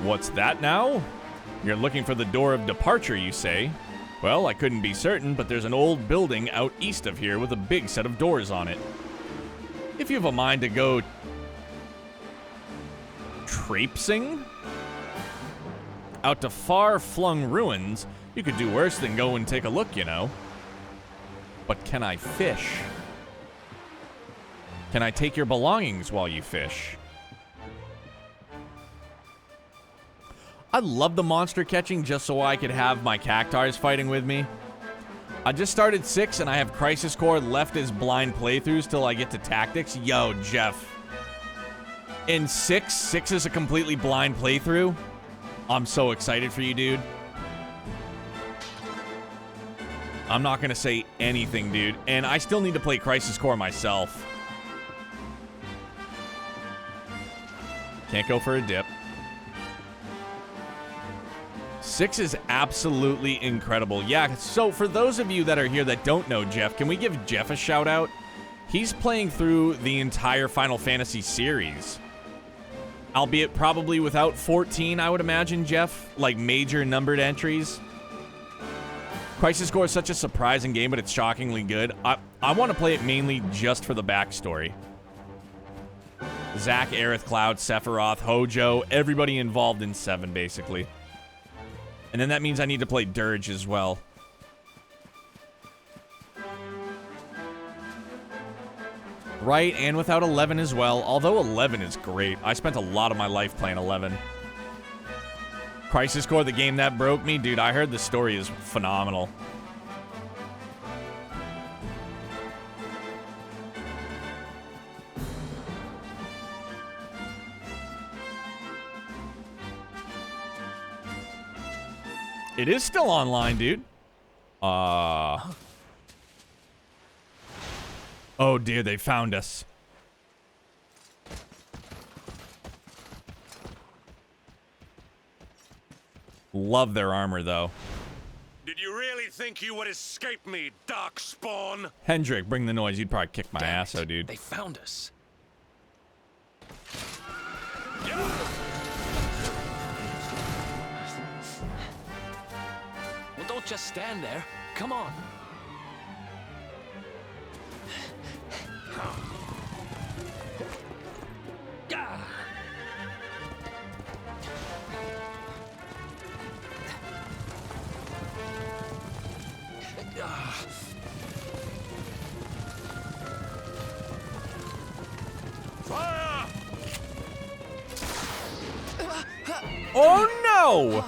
What's that now? You're looking for the door of departure, you say? Well, I couldn't be certain, but there's an old building out east of here with a big set of doors on it. If you have a mind to go traipsing out to far-flung ruins, you could do worse than go and take a look, you know. But can I fish? Can I take your belongings while you fish? I love the monster catching just so I could have my cactars fighting with me. I just started 6 and I have Crisis Core left as blind playthroughs till I get to Tactics. Yo, Jeff. In 6 is a completely blind playthrough. I'm so excited for you, dude. I'm not gonna say anything, dude. And I still need to play Crisis Core myself. Can't go for a dip. 6 is absolutely incredible. Yeah, so for those of you that are here that don't know Jeff, can we give Jeff a shout out? He's playing through the entire Final Fantasy series. Albeit probably without 14, I would imagine, Jeff. Like major numbered entries. Crisis Core is such a surprising game, but it's shockingly good. I want to play it mainly just for the backstory. Zack, Aerith, Cloud, Sephiroth, Hojo, everybody involved in 7, basically. And then that means I need to play Dirge as well. Right, and without 11 as well. Although 11 is great. I spent a lot of my life playing 11. Crisis Core, the game that broke me. Dude, I heard the story is phenomenal. It is still online, dude. Oh dear, they found us. Love their armor, though. Did you really think you would escape me, Darkspawn? Hendrik, bring the noise. You'd probably kick my ass, oh, dude. They found us. Well, don't just stand there. Come on. Fire! Oh no!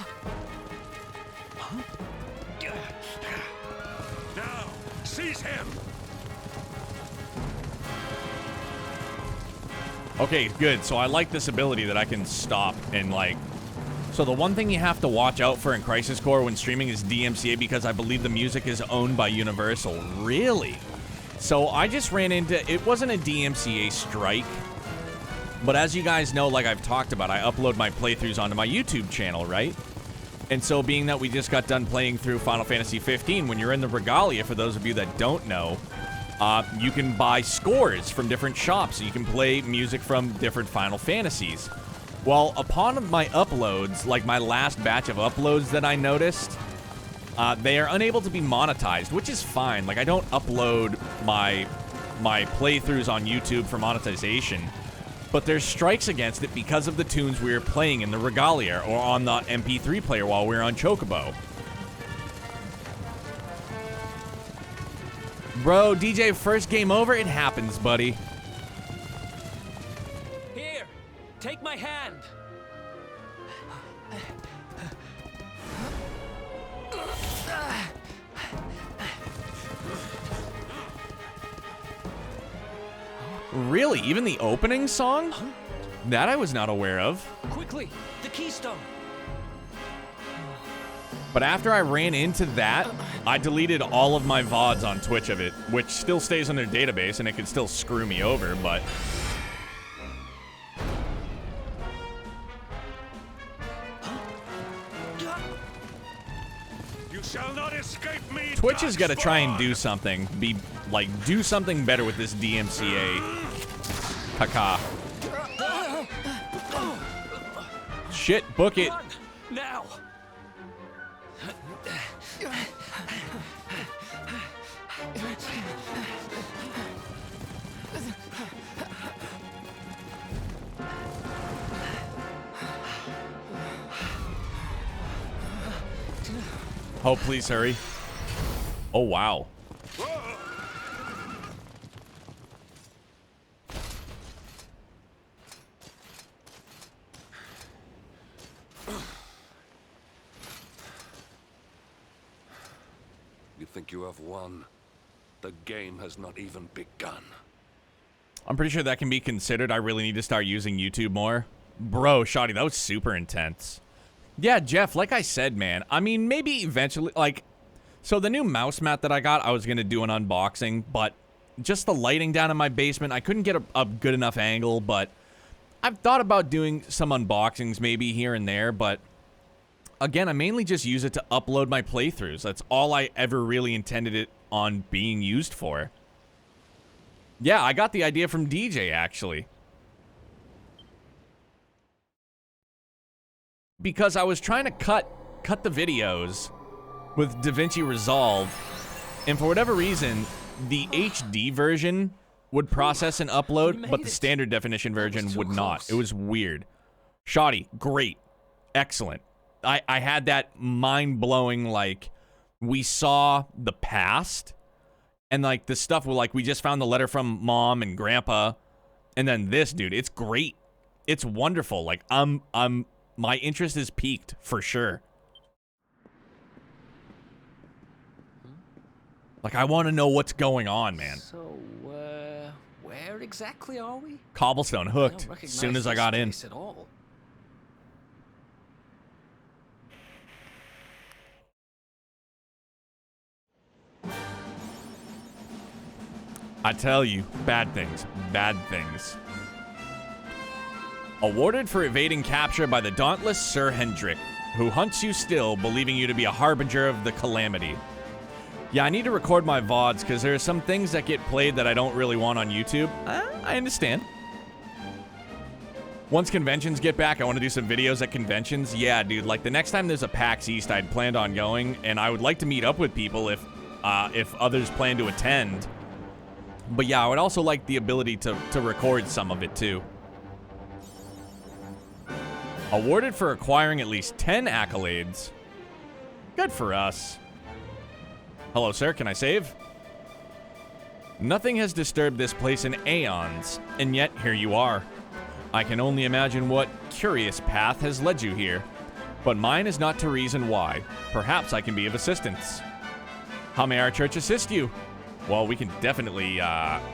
Freeze him! Okay, good. So I like this ability that I can stop and, like... So the one thing you have to watch out for in Crisis Core when streaming is DMCA, because I believe the music is owned by Universal. Really? So I just ran into... It wasn't a DMCA strike. But as you guys know, like I've talked about, I upload my playthroughs onto my YouTube channel, right? And so being that we just got done playing through Final Fantasy 15, when you're in the Regalia, for those of you that don't know... you can buy scores from different shops, so you can play music from different Final Fantasies. Well, upon my uploads, like my last batch of uploads that I noticed, they are unable to be monetized, which is fine. Like, I don't upload my playthroughs on YouTube for monetization, but there's strikes against it because of the tunes we were playing in the Regalia or on the MP3 player while we were on Chocobo. Bro, DJ, first game over? It happens, buddy. Here, take my hand. Really? Even the opening song? That I was not aware of. Quickly, the keystone. But after I ran into that, I deleted all of my VODs on Twitch of it, which still stays on their database, and it could still screw me over, but... You shall not escape me, Twitch has got to try and Darkspawn! do something. Do something better with this DMCA. Caca. Shit, book it. Run, now. Oh, please hurry. Oh, wow. You think you have won? The game has not even begun. I'm pretty sure that can be considered. I really need to start using YouTube more. Bro, Shoddy, that was super intense. Yeah, Jeff, like I said, man, I mean, maybe eventually, like, so the new mouse mat that I got, I was going to do an unboxing, but just the lighting down in my basement, I couldn't get a good enough angle, but I've thought about doing some unboxings maybe here and there, but again, I mainly just use it to upload my playthroughs. That's all I ever really intended it on being used for. Yeah, I got the idea from DJ, actually. Because I was trying to cut the videos with DaVinci Resolve, and for whatever reason, the HD version would process and upload, but the standard definition version would not. It was weird. Shoddy, great. Excellent. I had that mind-blowing, like, we saw the past, and, like, the stuff where, like, we just found the letter from Mom and Grandpa, and then this, dude, it's great. It's wonderful. Like, my interest is piqued, for sure. Like, I want to know what's going on, man. So, where exactly are we? Cobblestone, hooked, as soon as I got in. At all. I tell you, bad things, bad things. Awarded for evading capture by the dauntless Sir Hendrik, who hunts you still, believing you to be a harbinger of the calamity. Yeah, I need to record my VODs, because there are some things that get played that I don't really want on YouTube. I understand. Once conventions get back, I want to do some videos at conventions. Yeah, dude, like the next time there's a PAX East, I'd planned on going, and I would like to meet up with people if others plan to attend. But yeah, I would also like the ability to record some of it too. Awarded for acquiring at least 10 accolades. Good for us. Hello, sir. Can I save? Nothing has disturbed this place in aeons, and yet here you are. I can only imagine what curious path has led you here, but mine is not to reason why. Perhaps I can be of assistance. How may our church assist you? Well, we can definitely,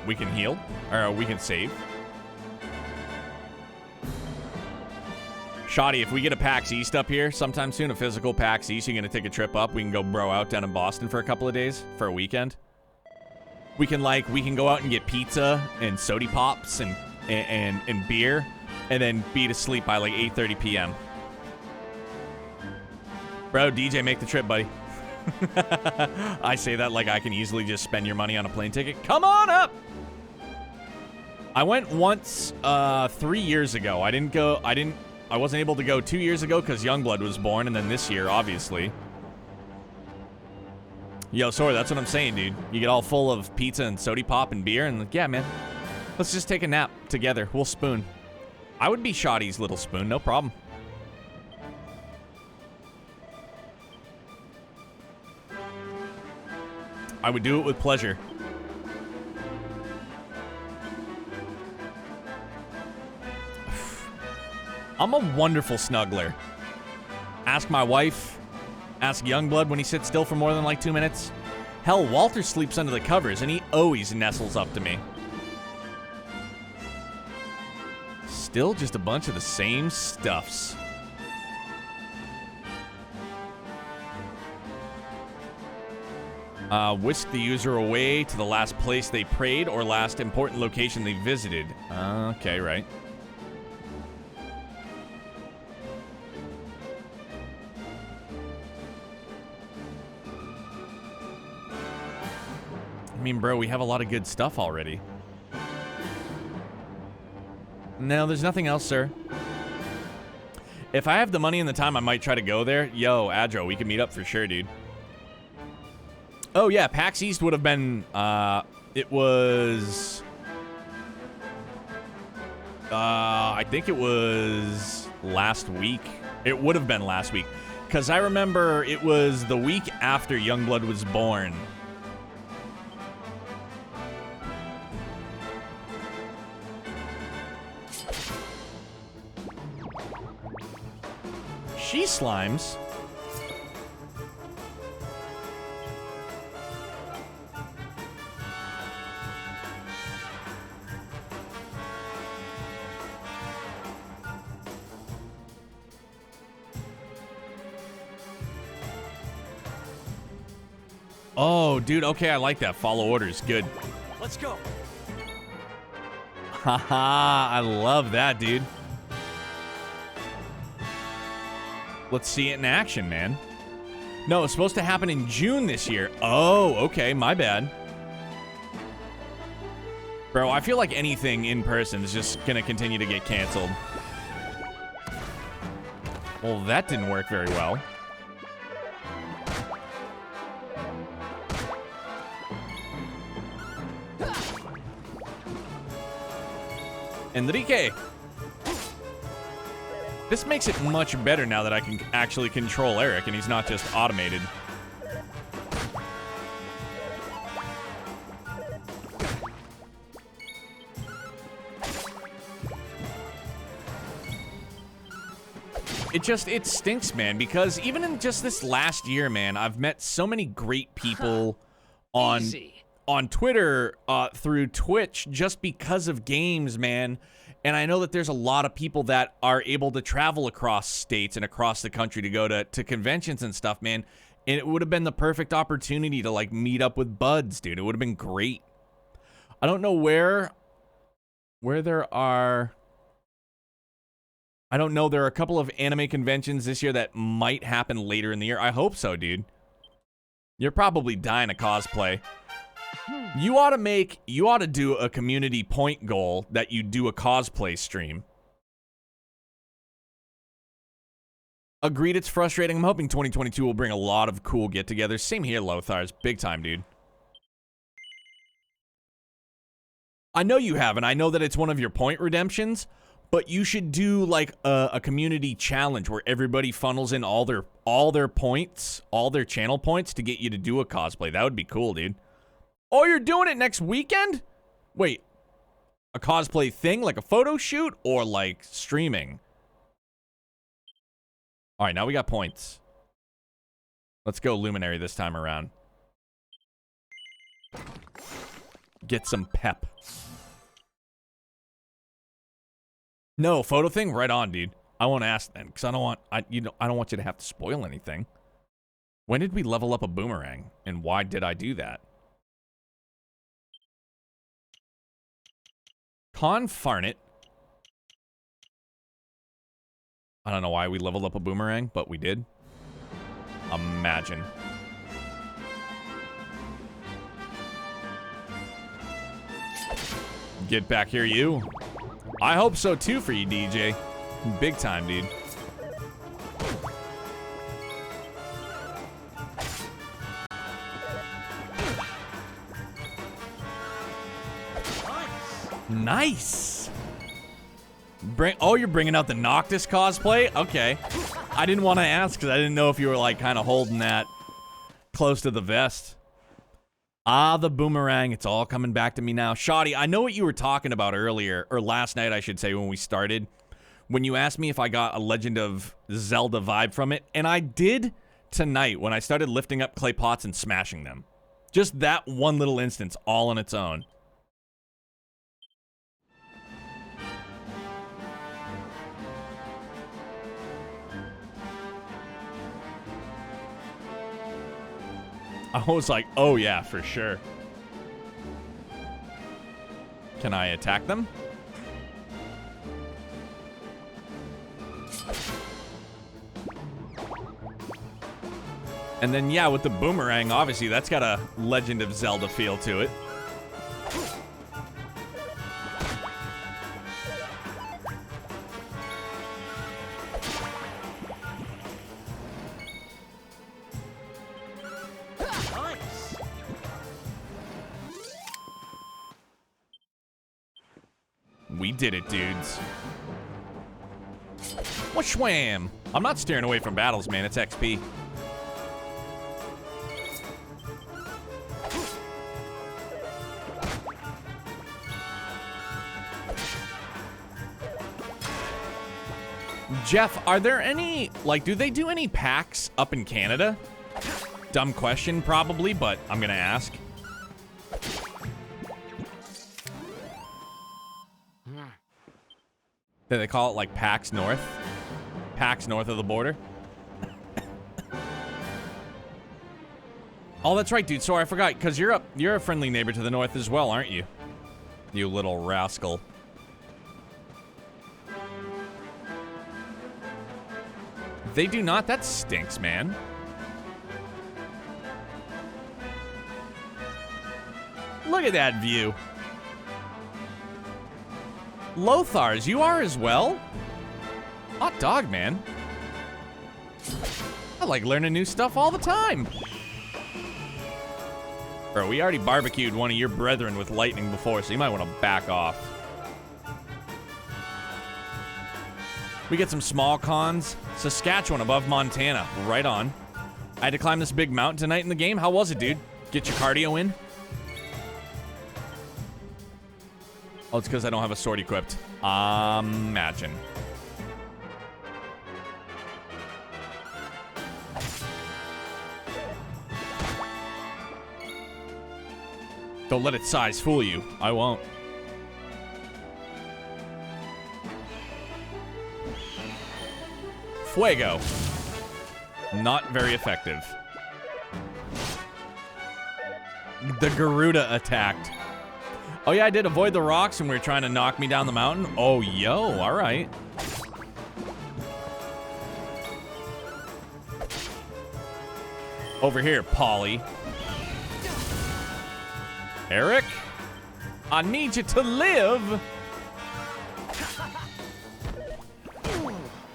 we can heal, or we can save. Shoddy, if we get a PAX East up here sometime soon, a physical PAX East, you're going to take a trip up. We can go bro out down in Boston for a couple of days, for a weekend. We can go out and get pizza and soda pops and beer, and then be to sleep by like 8:30 p.m. Bro, DJ, make the trip, buddy. I say that like I can easily just spend your money on a plane ticket. Come on up! I went once 3 years ago. I wasn't able to go 2 years ago because Youngblood was born, and then this year, obviously. Yo, sorry, that's what I'm saying, dude. You get all full of pizza and soda pop and beer, and yeah, man. Let's just take a nap together. We'll spoon. I would be Shoddy's little spoon, no problem. I would do it with pleasure. I'm a wonderful snuggler. Ask my wife. Ask Youngblood when he sits still for more than like 2 minutes. Hell, Walter sleeps under the covers, and he always nestles up to me. Still just a bunch of the same stuffs. Whisk the user away to the last place they prayed or last important location they visited. Okay, right. I mean, bro, we have a lot of good stuff already. No, there's nothing else, sir. If I have the money and the time, I might try to go there. Yo, Adro, we can meet up for sure, dude. Oh, yeah, PAX East would have been, it was, I think it was last week. It would have been last week. Because I remember it was the week after Youngblood was born. She slimes. Oh, dude, okay, I like that. Follow orders, good. Let's go. Haha, I love that, dude. Let's see it in action, man. No, it's supposed to happen in June this year. Oh, okay, my bad. Bro, I feel like anything in person is just gonna continue to get canceled. Well, that didn't work very well. Enrique! This makes it much better now that I can actually control Eric and he's not just automated. It stinks, man, because even in just this last year, man, I've met so many great people on Twitter, through Twitch, just because of games, man. And I know that there's a lot of people that are able to travel across states and across the country to go to conventions and stuff, man. And it would have been the perfect opportunity to, like, meet up with buds, dude. It would have been great. I don't know where there are... I don't know. There are a couple of anime conventions this year that might happen later in the year. I hope so, dude. You're probably dying to cosplay. You ought to do a community point goal that you do a cosplay stream. Agreed, it's frustrating. I'm hoping 2022 will bring a lot of cool get-togethers. Same here, Lothars. Big time, dude. I know you have, and I know that it's one of your point redemptions, but you should do like a community challenge where everybody funnels in all their points, all their channel points to get you to do a cosplay. That would be cool, dude. Oh, you're doing it next weekend? Wait, a cosplay thing, like a photo shoot, or like streaming? All right, now we got points. Let's go Luminary this time around. Get some pep. No, photo thing? Right on, dude. I won't ask then, because I don't want I don't want you to have to spoil anything. When did we level up a boomerang? And why did I do that? Confarnit. I don't know why we leveled up a boomerang, but we did. Imagine. Get back here, you. I hope so too for you, DJ. Big time, dude. Nice. You're bringing out the Noctis cosplay? Okay. I didn't want to ask because I didn't know if you were like kind of holding that close to the vest. Ah, the boomerang. It's all coming back to me now. Shoddy, I know what you were talking about earlier, or last night, I should say, when we started. When you asked me if I got a Legend of Zelda vibe from it. And I did tonight when I started lifting up clay pots and smashing them. Just that one little instance all on its own. I was like, oh yeah, for sure. Can I attack them? And then, yeah, with the boomerang, obviously, that's got a Legend of Zelda feel to it. We did it, dudes. Wham! I'm not steering away from battles, man. It's XP. Jeff, are there any, like, do they do any packs up in Canada? Dumb question, probably, but I'm gonna ask. Do they call it, like, PAX North? PAX north of the border? Oh, that's right, dude. Sorry, I forgot, because you're a friendly neighbor to the north as well, aren't you? You little rascal. They do not? That stinks, man. Look at that view. Lothars, you are as well? Hot dog, man. I like learning new stuff all the time. Bro, we already barbecued one of your brethren with lightning before, so you might want to back off. We get some small cons. Saskatchewan above Montana. Right on. I had to climb this big mountain tonight in the game. How was it, dude? Get your cardio in? Oh, it's because I don't have a sword equipped. Imagine. Don't let its size fool you. I won't. Fuego. Not very effective. The Garuda attacked. Oh yeah, I did avoid the rocks when we were trying to knock me down the mountain. Oh, yo, all right. Over here, Polly. Eric, I need you to live.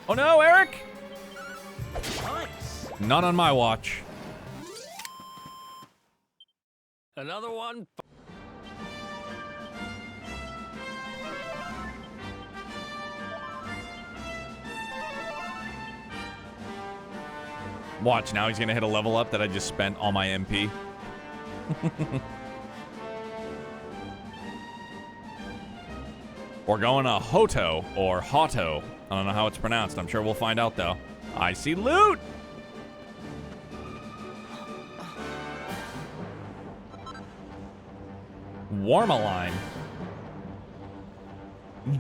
Oh no, Eric. Nice. Not on my watch. Another one. Watch, now he's gonna hit a level up that I just spent all my MP. We're going to Hoto, or Hoto. I don't know how it's pronounced. I'm sure we'll find out, though. I see loot! Warmaline.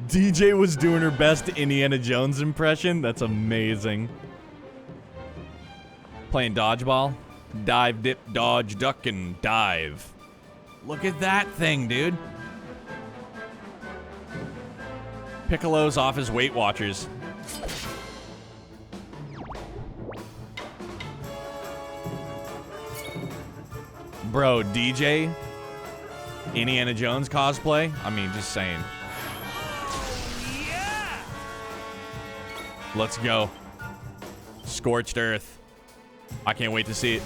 DJ was doing her best Indiana Jones impression. That's amazing. Playing dodgeball. Dive, dip, dodge, duck, and dive. Look at that thing, dude. Piccolo's off his Weight Watchers. Bro, DJ, Indiana Jones cosplay? I mean, just saying. Let's go. Scorched Earth. I can't wait to see it.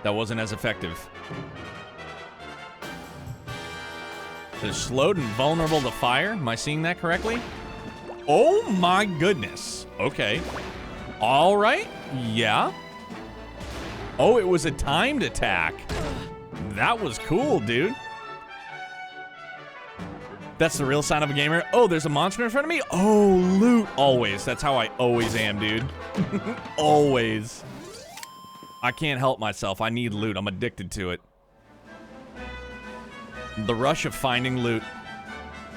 That wasn't as effective. They're slowed and vulnerable to fire? Am I seeing that correctly? Oh my goodness. Okay. All right. Yeah. Oh, it was a timed attack. That was cool, dude. That's the real sign of a gamer. Oh, there's a monster in front of me? Oh, loot. Always. That's how I always am, dude. Always. I can't help myself. I need loot. I'm addicted to it. The rush of finding loot.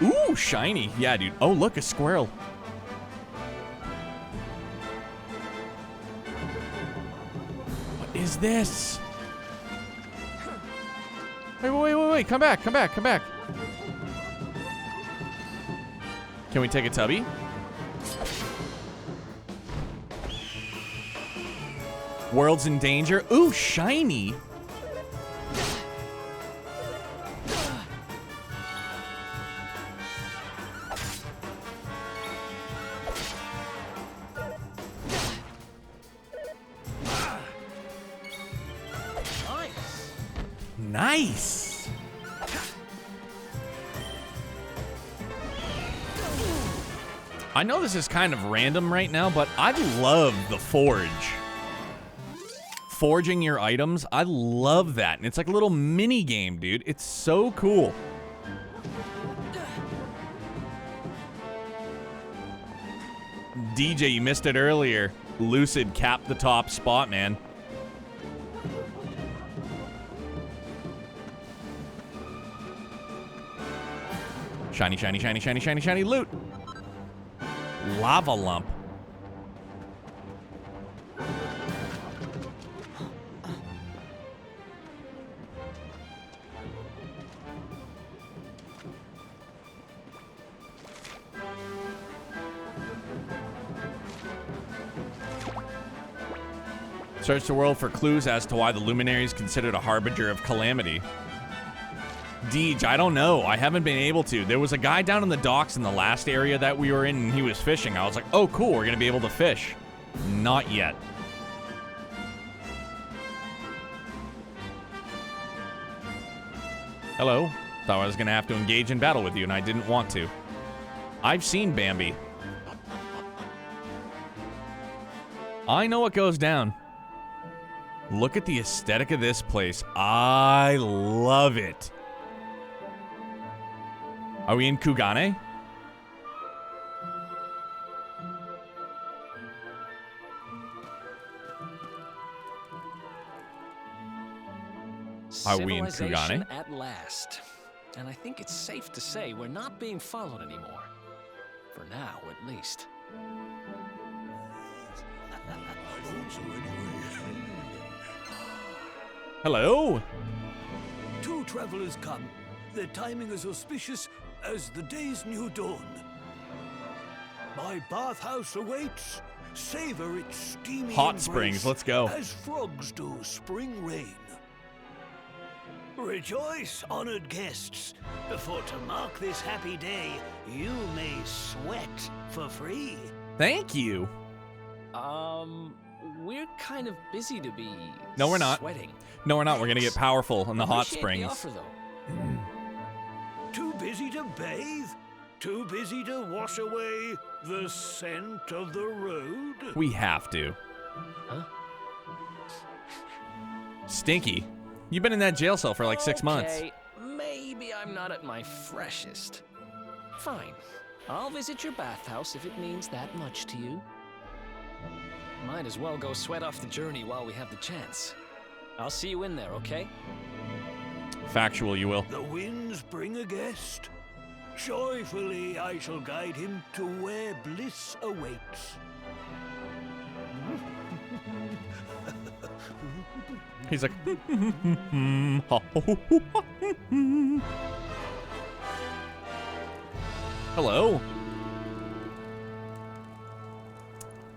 Ooh, shiny. Yeah, dude. Oh, look, a squirrel. What is this? Wait. Come back. Can we take a tubby? World's in danger. Ooh, shiny. Nice. I know this is kind of random right now, but I love the forge. Forging your items, I love that. And it's like a little mini game, dude. It's so cool. DJ, you missed it earlier. Lucid capped the top spot, man. Shiny loot. Lava lump. Search the world for clues as to why the Luminary is considered a harbinger of calamity. Deej, I don't know. I haven't been able to. There was a guy down in the docks in the last area that we were in, and he was fishing. I was like, oh, cool, we're going to be able to fish. Not yet. Hello. Thought I was going to have to engage in battle with you, and I didn't want to. I've seen Bambi. I know what goes down. Look at the aesthetic of this place. I love it. Are we in Kugane? Are we in Kugane? Civilization at last. And I think it's safe to say we're not being followed anymore. For now, at least. Hello? Two travelers come. Their timing is auspicious as the day's new dawn. My bathhouse awaits. Savor its steamy Hot springs, let's go. As frogs do spring rain. Rejoice, honored guests, for to mark this happy day, you may sweat for free. Thank you. We're kind of busy to be No, we're not. sweating. No, we're not. We're gonna get powerful in the hot Appreciate springs. The offer, though. Too busy to bathe? Too busy to wash away the scent of the road? We have to. Huh? Stinky. You've been in that jail cell for like 6 months. Okay, maybe I'm not at my freshest. Fine. I'll visit your bathhouse if it means that much to you. Might as well go sweat off the journey while we have the chance. I'll see you in there, okay? Factual, you will. The winds bring a guest. Joyfully I shall guide him to where bliss awaits. He's like, hello.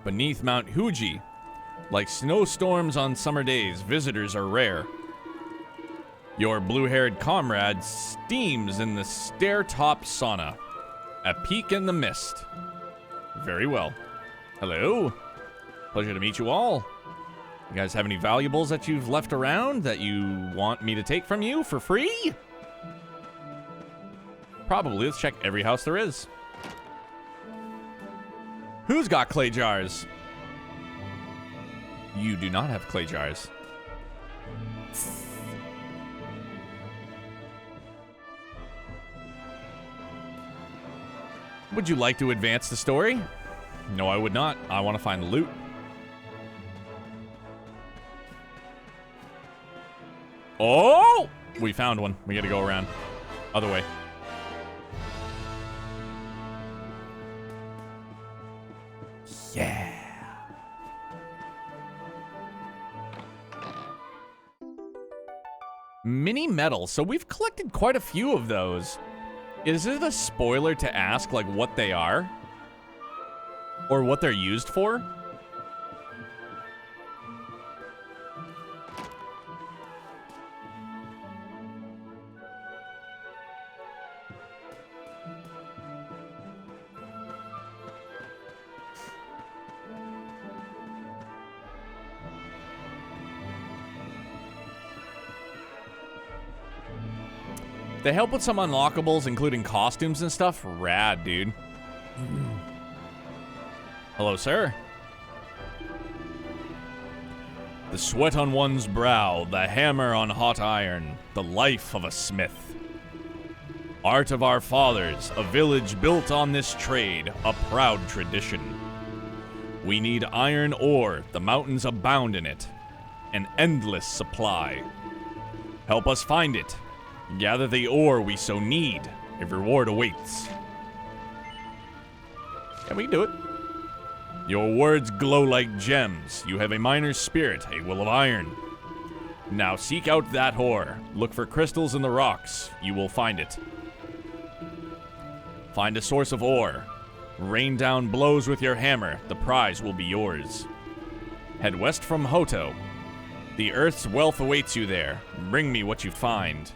Beneath Mount Fuji, like snowstorms on summer days, visitors are rare. Your blue-haired comrade steams in the stair-top sauna, a peak in the mist. Very well. Hello. Pleasure to meet you all. You guys have any valuables that you've left around that you want me to take from you for free? Probably. Let's check every house there is. Who's got clay jars? You do not have clay jars. Would you like to advance the story? No, I would not. I want to find the loot. Oh! We found one. We gotta go around. Other way. Yeah. Mini metal. So we've collected quite a few of those. Is it a spoiler to ask, like, what they are? Or what they're used for? They help with some unlockables, including costumes and stuff. Rad, dude. Hello, sir. The sweat on one's brow, the hammer on hot iron, the life of a smith. Art of our fathers, a village built on this trade, a proud tradition. We need iron ore, the mountains abound in it. An endless supply. Help us find it. Gather the ore we so need. A reward awaits. Yeah, we can do it. Your words glow like gems. You have a miner's spirit, a will of iron. Now seek out that ore. Look for crystals in the rocks. You will find it. Find a source of ore. Rain down blows with your hammer. The prize will be yours. Head west from Hoto. The Earth's wealth awaits you there. Bring me what you find.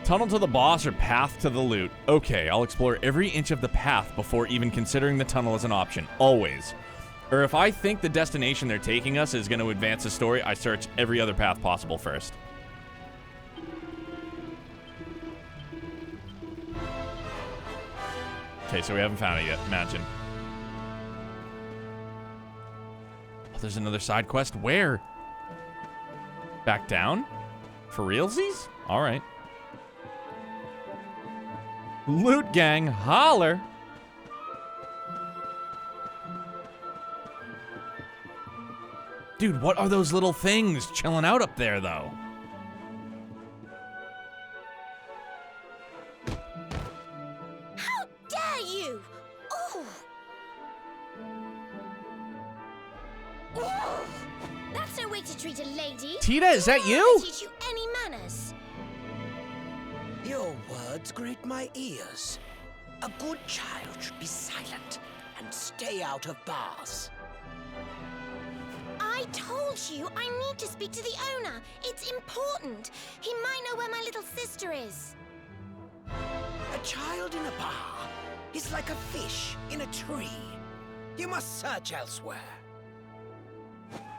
Tunnel to the boss or path to the loot. Okay, I'll explore every inch of the path before even considering the tunnel as an option. Always. Or if I think the destination they're taking us is going to advance the story, I search every other path possible first. Okay, so we haven't found it yet. Imagine. Oh, there's another side quest. Where? Back down? For realsies? All right. Loot gang, holler. Dude, what are those little things chilling out up there, though? How dare you! Oh! Oh! That's no way to treat a lady. Tita, is that you? I teach you any manners. Your words grate my ears. A good child should be silent and stay out of bars. I told you I need to speak to the owner. It's important. He might know where my little sister is. A child in a bar is like a fish in a tree. You must search elsewhere.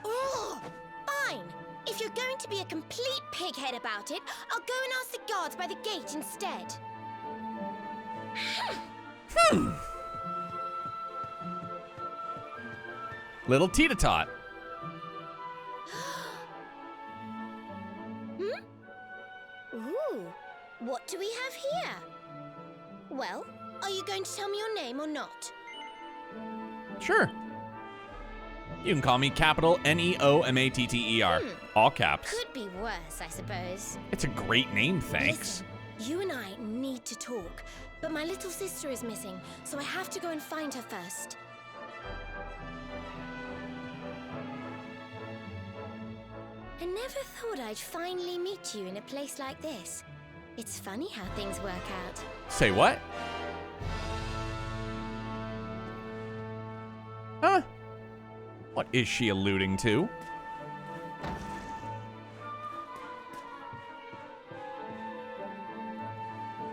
Oh, fine. If you're going to be a complete pighead about it, I'll go and ask the guards by the gate instead. Little Tita Tot. Ooh, what do we have here? Well, are you going to tell me your name or not? Sure. You can call me capital Neomatter. All caps. Could be worse, I suppose. It's a great name, thanks. Listen, you and I need to talk, but my little sister is missing, so I have to go and find her first. I never thought I'd finally meet you in a place like this. It's funny how things work out. Say what? Huh? What is she alluding to?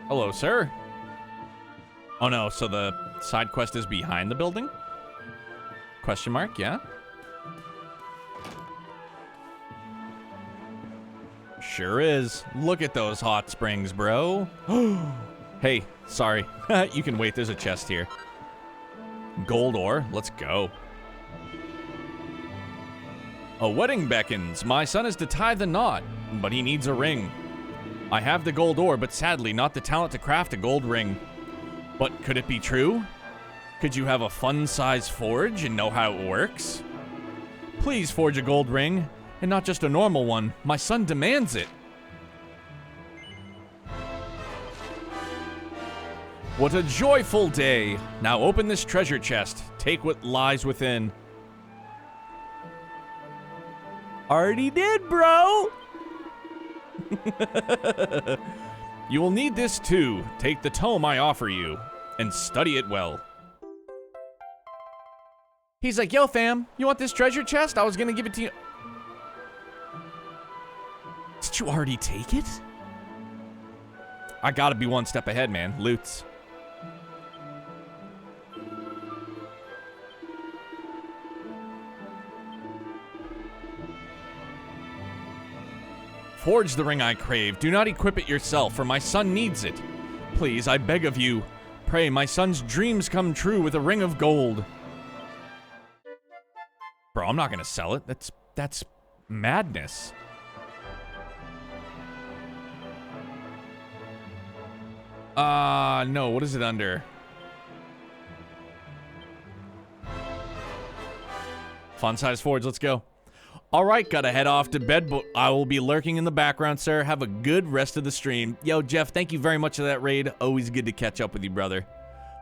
Hello, sir. Oh no, so the side quest is behind the building? Question mark, yeah? Sure is. Look at those hot springs, bro. Hey, sorry. You can wait, there's a chest here. Gold ore, let's go. A wedding beckons. My son is to tie the knot, but he needs a ring. I have the gold ore, but sadly not the talent to craft a gold ring. But could it be true? Could you have a fun-size forge and know how it works? Please forge a gold ring, and not just a normal one. My son demands it. What a joyful day. Now open this treasure chest. Take what lies within. Already did, bro. You will need this too. Take the tome I offer you and study it well. He's like, yo fam, you want this treasure chest? I was gonna give it to you. Did you already take it? I gotta be one step ahead, man. Loots. Forge the ring I crave. Do not equip it yourself, for my son needs it. Please, I beg of you. Pray my son's dreams come true with a ring of gold. Bro, I'm not gonna sell it. That's madness. No, what is it under? Fun size forge, let's go. All right, gotta head off to bed, but I will be lurking in the background, sir. Have a good rest of the stream. Yo, Jeff, thank you very much for that raid. Always good to catch up with you, brother.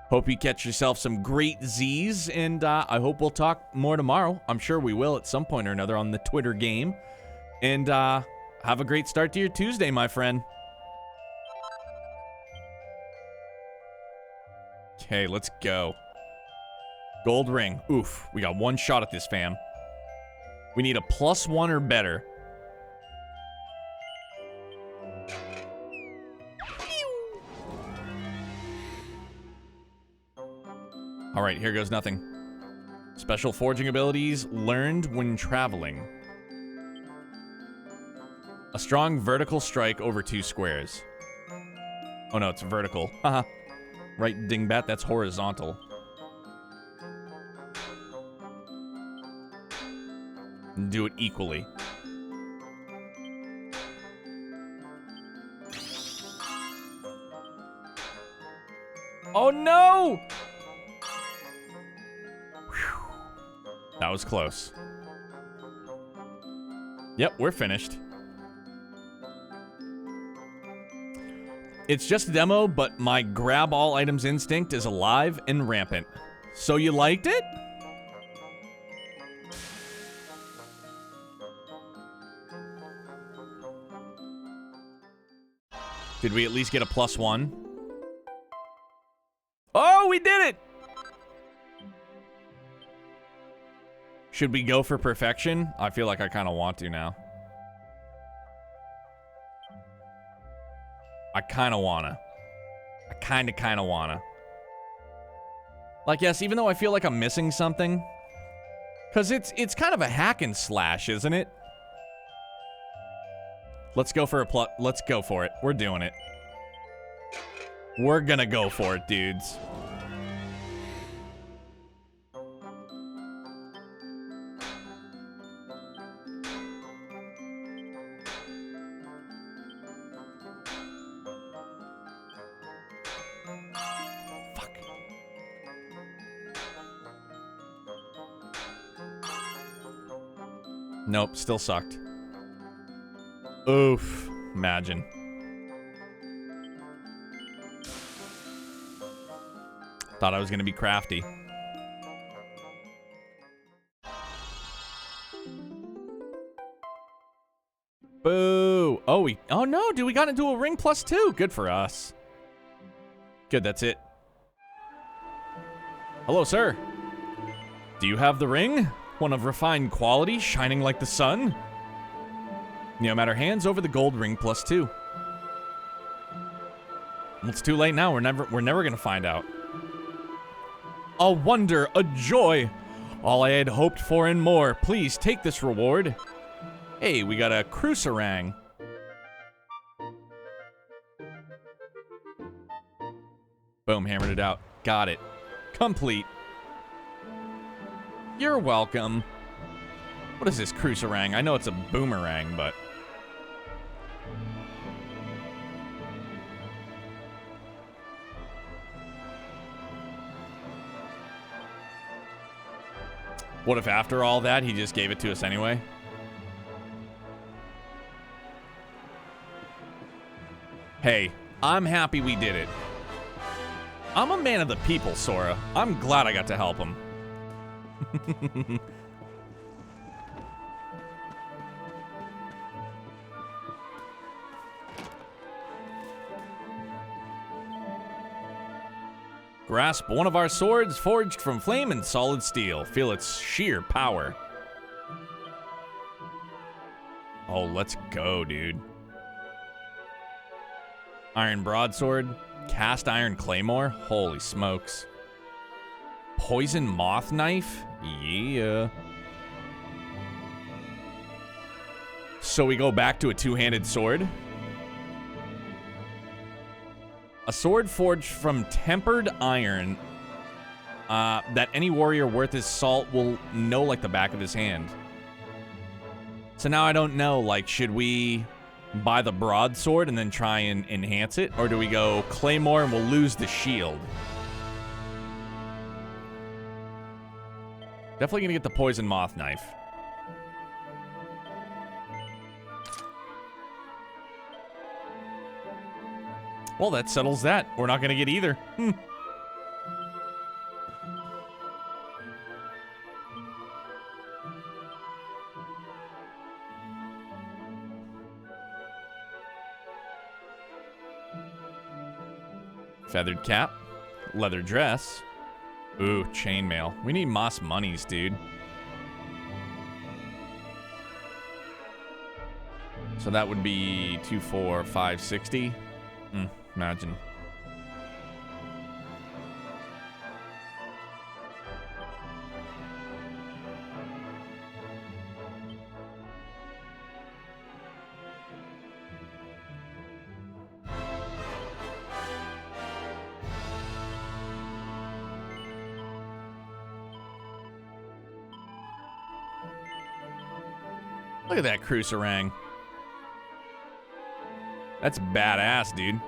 Hope you catch yourself some great Z's, and I hope we'll talk more tomorrow. I'm sure we will at some point or another on the Twitter game. And have a great start to your Tuesday, my friend. Okay, let's go. Gold ring. Oof, we got one shot at this, fam. We need a +1 or better. All right, here goes nothing. Special forging abilities learned when traveling. A strong vertical strike over 2 squares. Oh no, it's vertical. Haha. Right, dingbat, that's horizontal. Do it equally. Oh no! Whew. That was close. Yep, we're finished. It's just a demo, but my grab all items instinct is alive and rampant. So you liked it? Did we at least get a +1? Oh, we did it! Should we go for perfection? I feel like I kind of want to now. I kind of wanna. I kind of wanna. Like, yes, even though I feel like I'm missing something. Because it's kind of a hack and slash, isn't it? Let's go for let's go for it. We're doing it. We're gonna go for it, dudes. Nope, still sucked. Oof. Imagine. Thought I was going to be crafty. Boo. Oh, oh no, dude, we got into a ring +2. Good for us. Good, that's it. Hello, sir. Do you have the ring? One of refined quality, shining like the sun? Neomatter hands over the gold ring +2. It's too late now. We're never gonna find out. A wonder, a joy. All I had hoped for and more. Please take this reward. Hey, we got a Cruiserang. Boom, hammered it out. Got it. Complete. You're welcome. What is this Cruiserang? I know it's a boomerang, but... What if after all that, he just gave it to us anyway? Hey, I'm happy we did it. I'm a man of the people, Sora. I'm glad I got to help him. Grasp one of our swords forged from flame and solid steel. Feel its sheer power. Oh, let's go, dude. Iron broadsword. Cast iron claymore. Holy smokes. Poison moth knife. Yeah. So we go back to a two-handed sword. A sword forged from tempered iron that any warrior worth his salt will know like the back of his hand. So now I don't know, like, should we buy the broadsword and then try and enhance it? Or do we go claymore and we'll lose the shield? Definitely gonna get the poison moth knife. Well, that settles that. We're not gonna get either. Feathered cap. Leather dress. Ooh, chainmail. We need moss monies, dude. So that would be 2, 4, 5, 60. Imagine. Look at that Cruiserang. That's badass, dude.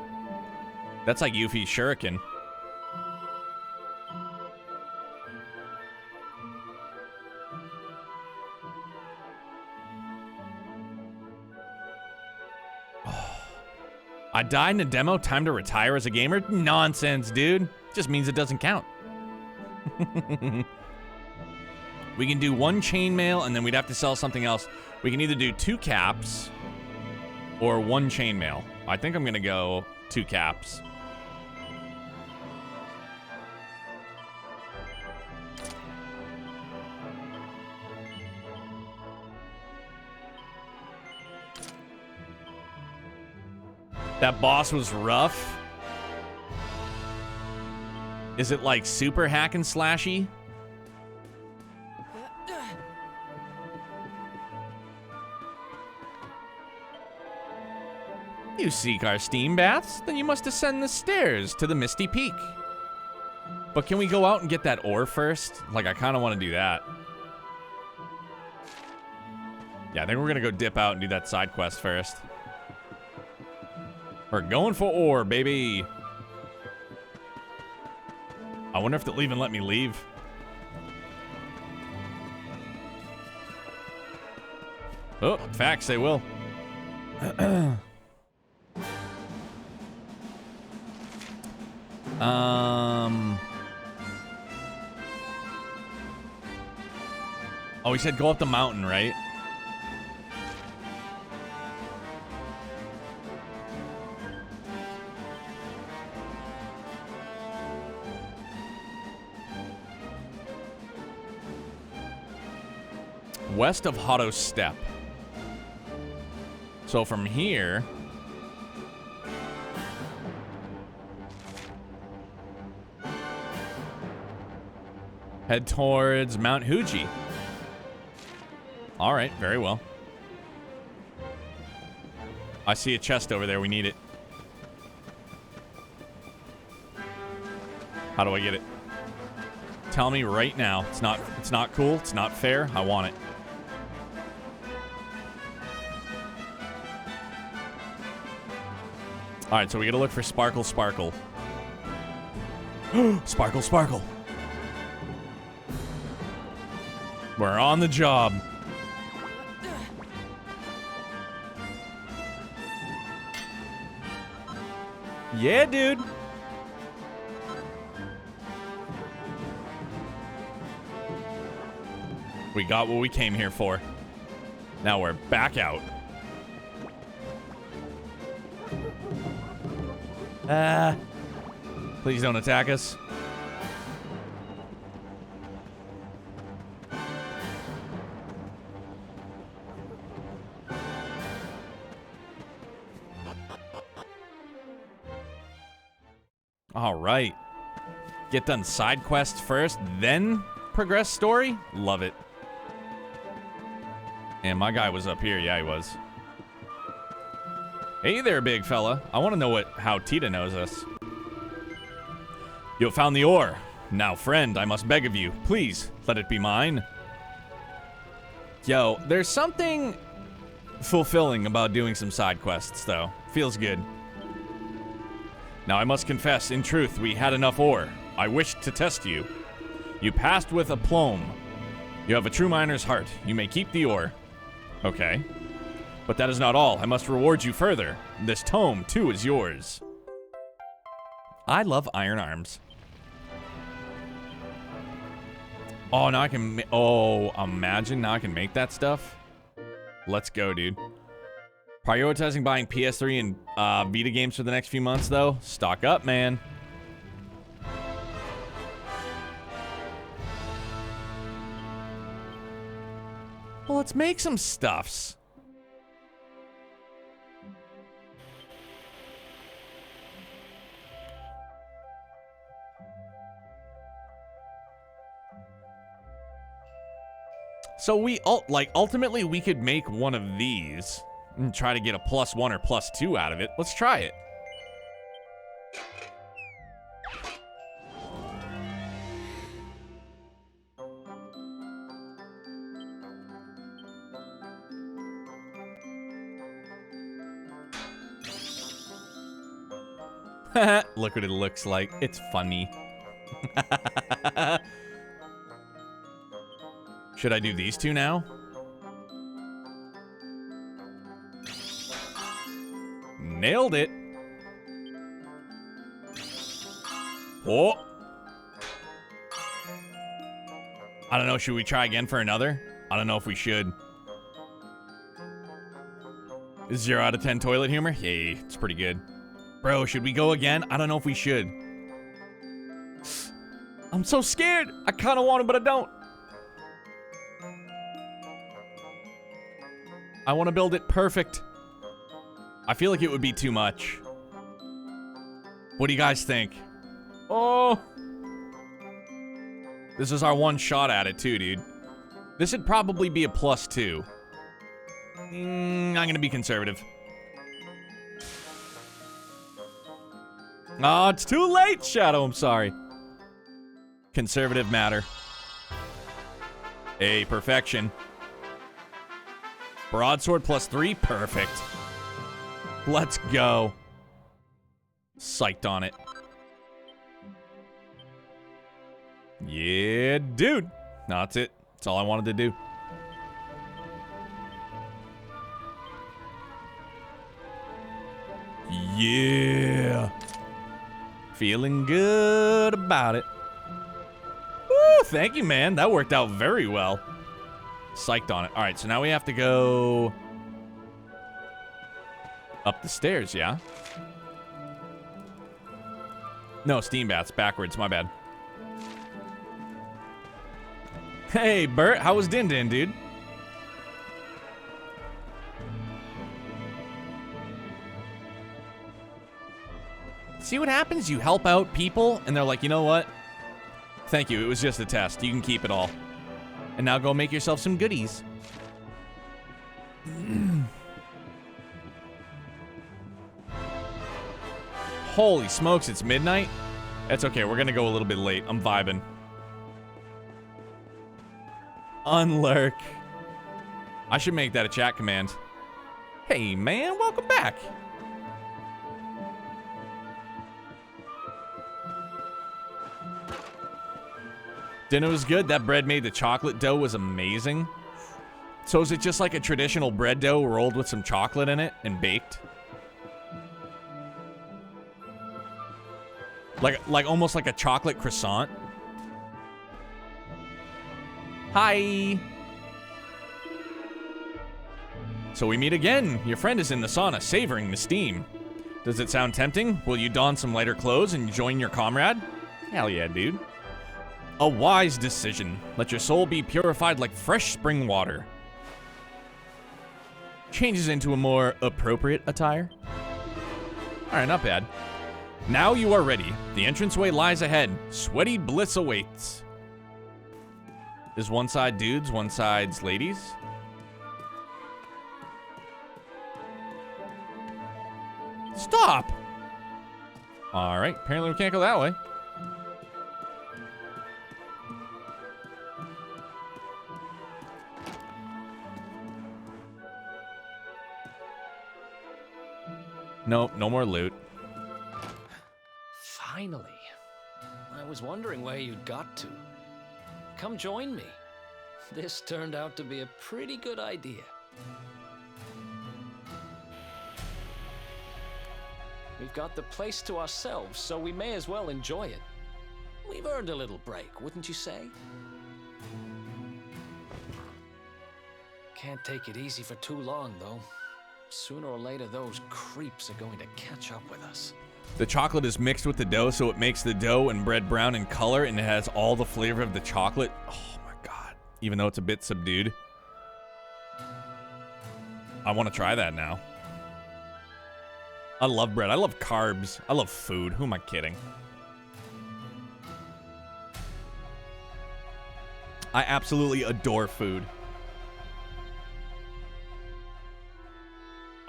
That's like Yuffie's shuriken. I died in a demo, time to retire as a gamer? Nonsense, dude. Just means it doesn't count. We can do 1 chainmail and then we'd have to sell something else. We can either do 2 caps or 1 chainmail. I think I'm gonna go 2 caps. That boss was rough. Is it like super hack and slashy? You seek our steam baths? Then you must ascend the stairs to the Misty Peak. But can we go out and get that ore first? Like, I kind of want to do that. Yeah, I think we're going to go dip out and do that side quest first. We're going for ore, baby. I wonder if they'll even let me leave. Oh, facts, they will. Oh, he said go up the mountain, right? West of Hotto Steppe. So from here... head towards Mount Fuji. All right, very well. I see a chest over there. We need it. How do I get it? Tell me right now. It's not cool. It's not fair. I want it. All right, so we got to look for Sparkle Sparkle. Sparkle Sparkle. We're on the job. Yeah, dude. We got what we came here for. Now we're back out. Please don't attack us. All right. Get done side quests first, then progress story? Love it. And my guy was up here. Yeah, he was. Hey there, big fella. I want to know how Tita knows us. You have found the ore. Now, friend, I must beg of you. Please, let it be mine. Yo, there's something fulfilling about doing some side quests, though. Feels good. Now, I must confess, in truth, we had enough ore. I wished to test you. You passed with aplomb. You have a true miner's heart. You may keep the ore. Okay. But that is not all. I must reward you further. This tome, too, is yours. I love iron arms. Oh, now I can... Oh, imagine now I can make that stuff. Let's go, dude. Prioritizing buying PS3 and Vita games for the next few months, though. Stock up, man. Well, let's make some stuffs. So we ultimately we could make one of these and try to get a +1 or +2 out of it. Let's try it. Look what it looks like. It's funny. Should I do these two now? Nailed it. Oh. I don't know. Should we try again for another? I don't know if we should. 0 out of 10 toilet humor? Yay, it's pretty good. Bro, should we go again? I don't know if we should. I'm so scared. I kind of want to, but I don't. I want to build it perfect. I feel like it would be too much. What do you guys think? Oh. This is our one shot at it too, dude. This would probably be a +2. I'm going to be conservative. Oh, it's too late, Shadow. I'm sorry. Conservative matter. A perfection. Broadsword +3, perfect. Let's go. Psyched on it. Yeah, dude. No, that's it. That's all I wanted to do. Yeah. Feeling good about it. Woo, thank you, man. That worked out very well. Psyched on it. All right, so now we have to go up the stairs, yeah? No, steam baths. Backwards. My bad. Hey, Bert. How was Din Din, dude? See what happens? You help out people, and they're like, you know what? Thank you. It was just a test. You can keep it all. And now go make yourself some goodies. Holy smokes, it's midnight? That's okay. We're going to go a little bit late. I'm vibing. Unlurk. I should make that a chat command. Hey, man. Welcome back. Dinner was good. That bread made the chocolate dough was amazing. So is it just like a traditional bread dough rolled with some chocolate in it and baked? Like almost like a chocolate croissant? Hi. So we meet again. Your friend is in the sauna, savoring the steam. Does it sound tempting? Will you don some lighter clothes and join your comrade? Hell yeah, dude. A wise decision. Let your soul be purified like fresh spring water. Changes into a more appropriate attire. Alright, not bad. Now you are ready. The entranceway lies ahead. Sweaty bliss awaits. Is one side dudes, one side's ladies? Stop! Alright, apparently we can't go that way. Nope, no more loot. Finally. I was wondering where you'd got to. Come join me. This turned out to be a pretty good idea. We've got the place to ourselves, so we may as well enjoy it. We've earned a little break, wouldn't you say? Can't take it easy for too long, though. Sooner or later, those creeps are going to catch up with us. The chocolate is mixed with the dough, so it makes the dough and bread brown in color, and it has all the flavor of the chocolate. Oh my god. Even though it's a bit subdued. I want to try that now. I love bread. I love carbs. I love food. Who am I kidding? I absolutely adore food.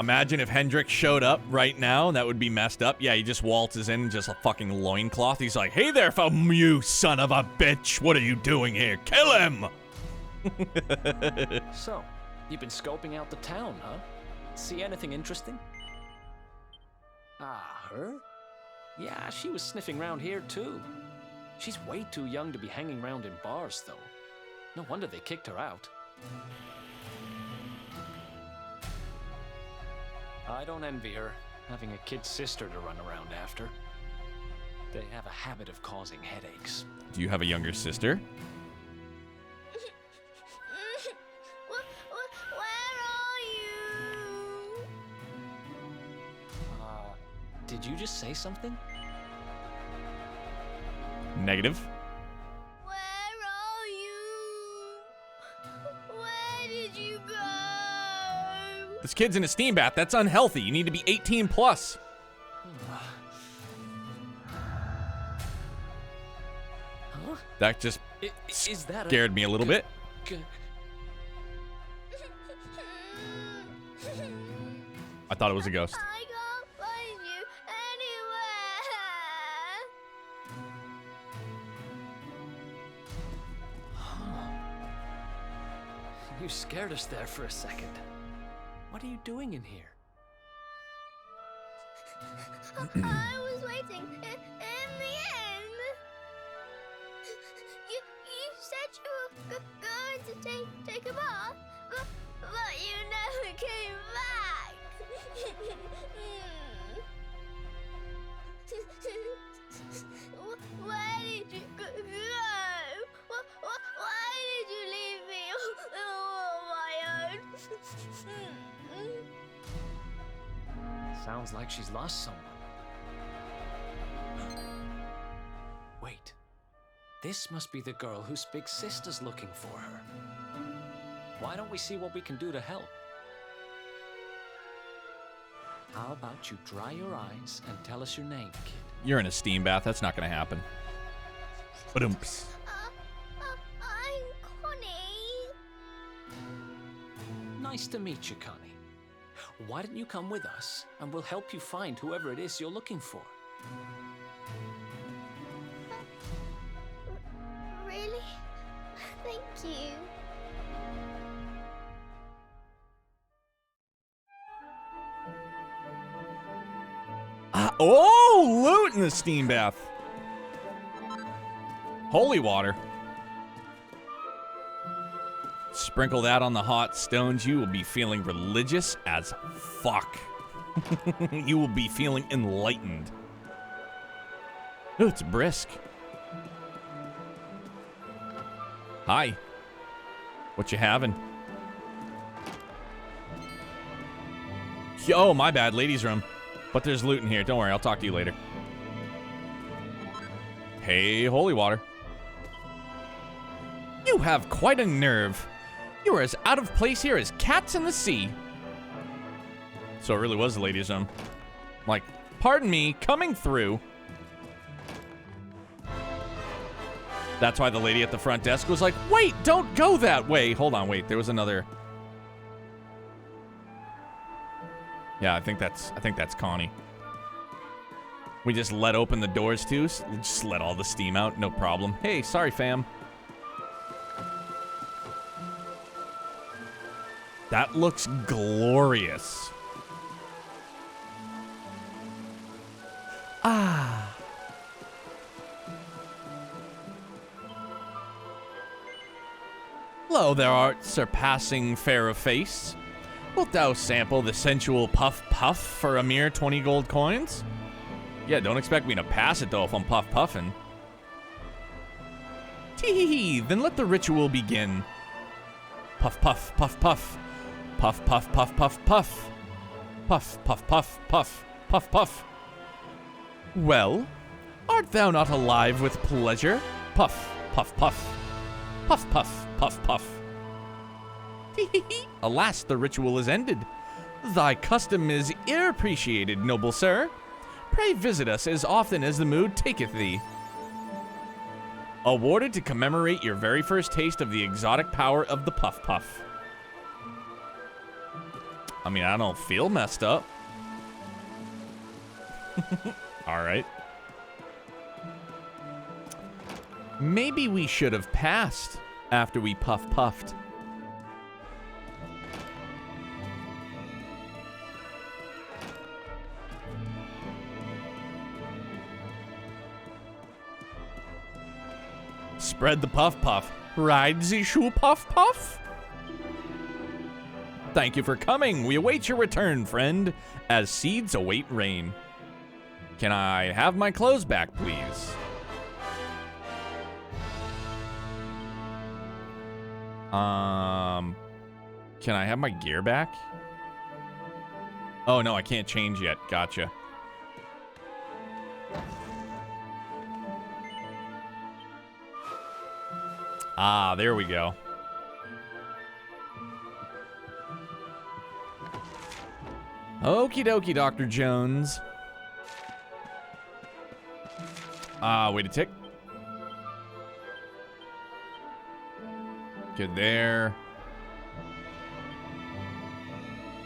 Imagine if Hendrik showed up right now. That would be messed up. Yeah, he just waltzes in just a fucking loincloth. He's like, hey there, you son of a bitch. What are you doing here? Kill him! So, you've been scoping out the town, huh? See anything interesting? Ah, her? Yeah, she was sniffing around here too. She's way too young to be hanging around in bars, though. No wonder they kicked her out. I don't envy her, having a kid sister to run around after. They have a habit of causing headaches. Do you have a younger sister? Where are you? Did you just say something? Negative. Where are you? Where did you go? This kid's in a steam bath. That's unhealthy. You need to be 18 plus. Huh? That just Is that scared me a little bit. I thought it was a ghost. I can't find you anywhere. You scared us there for a second. What are you doing in here? I was waiting in the end. You said you were going to take a bath, but you never came back. Sounds like she's lost someone. Wait. This must be the girl whose big sister's looking for her. Why don't we see what we can do to help? How about you dry your eyes and tell us your name, kid? You're in a steam bath. That's not going to happen. Ba-dumps. I'm Connie. Nice to meet you, Connie. Why don't you come with us, and we'll help you find whoever it is you're looking for. Really? Thank you. Oh, loot in the steam bath. Holy water. Sprinkle that on the hot stones. You will be feeling religious as fuck. You will be feeling enlightened. Oh, it's brisk. Hi. What you having? Oh, my bad. Ladies' room. But there's loot in here. Don't worry. I'll talk to you later. Hey, holy water. You have quite a nerve. You are as out of place here as cats in the sea. So it really was the ladies' room. Like, pardon me, coming through. That's why the lady at the front desk was like, wait, don't go that way. Hold on, wait, there was another. Yeah, I think that's Connie. We just let open the doors too. Just let all the steam out, no problem. Hey, sorry, fam. That looks glorious. Ah. Hello there, art surpassing fair of face. Wilt thou sample the sensual puff puff for a mere 20 gold coins? Yeah, don't expect me to pass it though if I'm puff puffing. Tee-hee-hee, then let the ritual begin. Puff puff puff puff. Puff puff puff puff puff. Puff puff puff puff puff puff. Well, art thou not alive with pleasure? Puff puff puff. Puff puff puff puff. Alas, the ritual is ended. Thy custom is appreciated, noble sir. Pray visit us as often as the mood taketh thee. Awarded to commemorate your very first taste of the exotic power of the puff puff. I mean, I don't feel messed up. All right. Maybe we should have passed after we puff puffed. Spread the puff puff. Ride the shoe puff puff. Thank you for coming. We await your return, friend, as seeds await rain. Can I have my clothes back, please? Can I have my gear back? Oh, no, I can't change yet. Gotcha. Ah, there we go. Okie dokie, Dr. Jones. Wait a tick. Good there.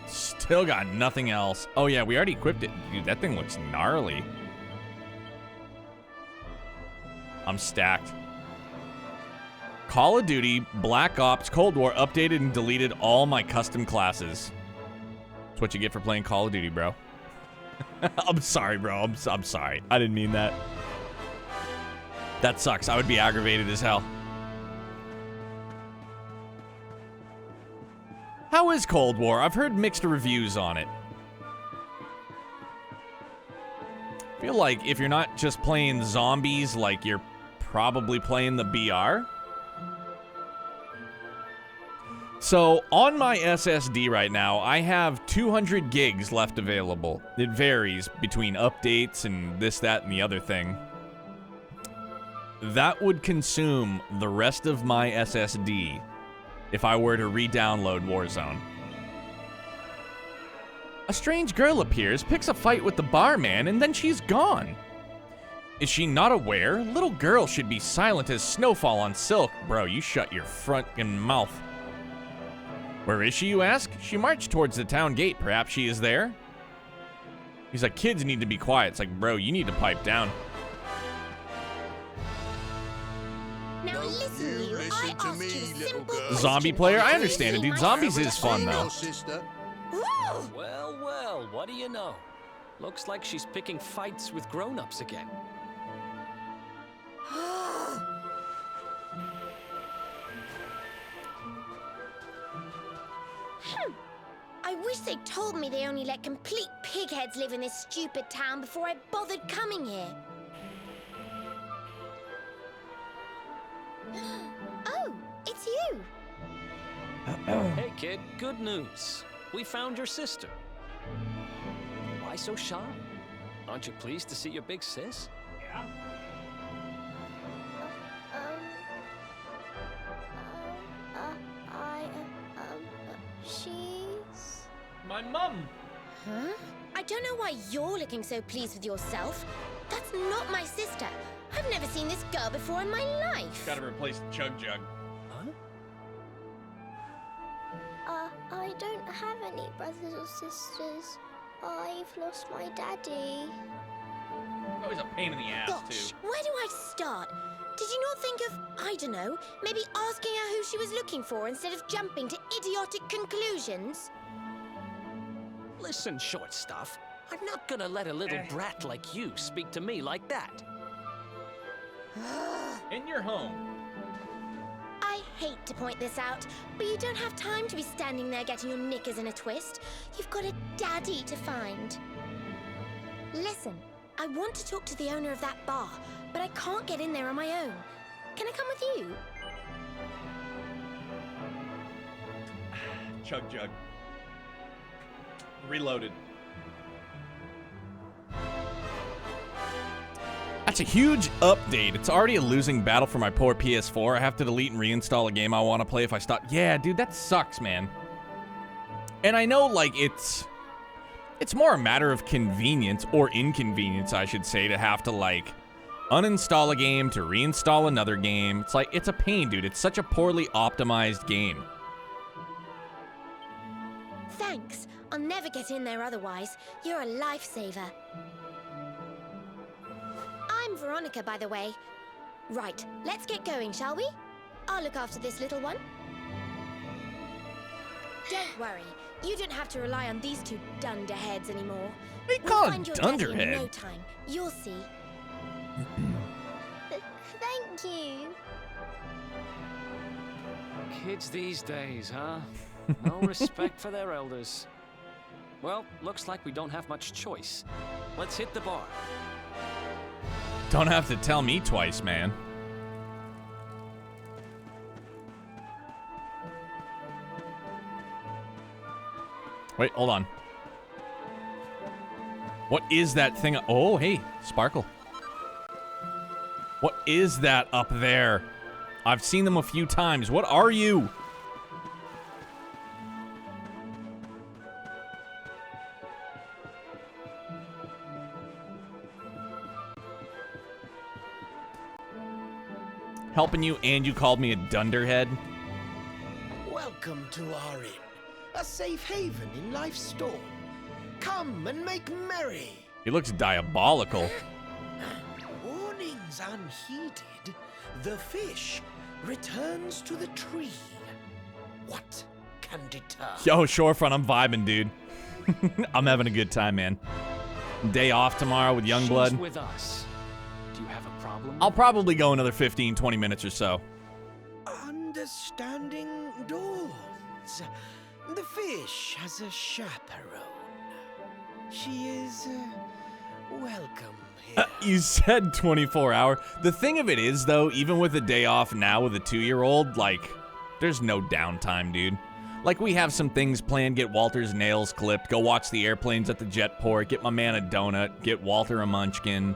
Still got nothing else. Oh yeah, we already equipped it. Dude, that thing looks gnarly. I'm stacked. Call of Duty, Black Ops, Cold War updated and deleted all my custom classes. That's what you get for playing Call of Duty, bro. I'm sorry, bro. I'm sorry. I didn't mean that. That sucks. I would be aggravated as hell. How is Cold War? I've heard mixed reviews on it. I feel like if you're not just playing zombies, like you're probably playing the BR. So on my SSD right now, I have 200 gigs left available. It varies between updates and this, that, and the other thing. That would consume the rest of my SSD if I were to re-download Warzone. A strange girl appears, picks a fight with the barman, and then she's gone. Is she not aware? Little girl should be silent as snowfall on silk. Bro, you shut your front-in mouth. Where is she, you ask? She marched towards the town gate. Perhaps she is there? He's like, kids need to be quiet. It's like, bro, you need to pipe down. Now listen, you. I asked you a simple Zombie player? I understand it, dude. Zombies is fun, though. Well, well, what do you know? Looks like she's picking fights with grown-ups again. I wish they'd told me they only let complete pigheads live in this stupid town before I bothered coming here. Oh, it's you. Hey, kid, good news. We found your sister. Why so shy? Aren't you pleased to see your big sis? Yeah. She's... my mum. Huh? I don't know why you're looking so pleased with yourself. That's not my sister. I've never seen this girl before in my life. Gotta replace Chug Jug. Huh? I don't have any brothers or sisters. I've lost my daddy. Always a pain in the ass, Gosh, too. where do I start? Did you not think of, I don't know, maybe asking her who she was looking for instead of jumping to idiotic conclusions? Listen, short stuff. I'm not gonna let a little brat like you speak to me like that. In your home. I hate to point this out, but you don't have time to be standing there getting your knickers in a twist. You've got a daddy to find. Listen, I want to talk to the owner of that bar, but I can't get in there on my own. Can I come with you? Chug Jug. Reloaded. That's a huge update. It's already a losing battle for my poor PS4. I have to delete and reinstall a game I want to play if I stop. Yeah, dude, that sucks, man. And I know, like, it's more a matter of convenience, or inconvenience, I should say, to have to, like, uninstall a game to reinstall another game. It's like, it's a pain, dude. It's such a poorly optimized game. Thanks. I'll never get in there otherwise. You're a lifesaver. I'm Veronica, by the way. Right, let's get going, shall we? I'll look after this little one. Don't worry. You don't have to rely on these two dunderheads anymore. They call it dunderhead. In no time. You'll see. Thank you. Kids these days, huh? No respect for their elders. Well, looks like we don't have much choice. Let's hit the bar. Don't have to tell me twice, man. Wait, hold on. What is that thing? Oh, hey, Sparkle. What is that up there? I've seen them a few times. What are you? Helping you, and you called me a dunderhead? Welcome to our inn, a safe haven in life's storm. Come and make merry. He looks diabolical. Warnings unheeded, the fish returns to the tree. What can deter? Yo, Shorefront, I'm vibing, dude. I'm having a good time, man. Day off tomorrow with Youngblood. She's with us. Do you have a problem? I'll probably go another 15, 20 minutes or so. Understanding dawns. The fish has a chaperone. She is welcome here. You said 24 hour. The thing of it is, though, even with a day off now with a 2-year-old, like, there's no downtime, dude. Like, we have some things planned. Get Walter's nails clipped. Go watch the airplanes at the jetport. Get my man a donut. Get Walter a munchkin.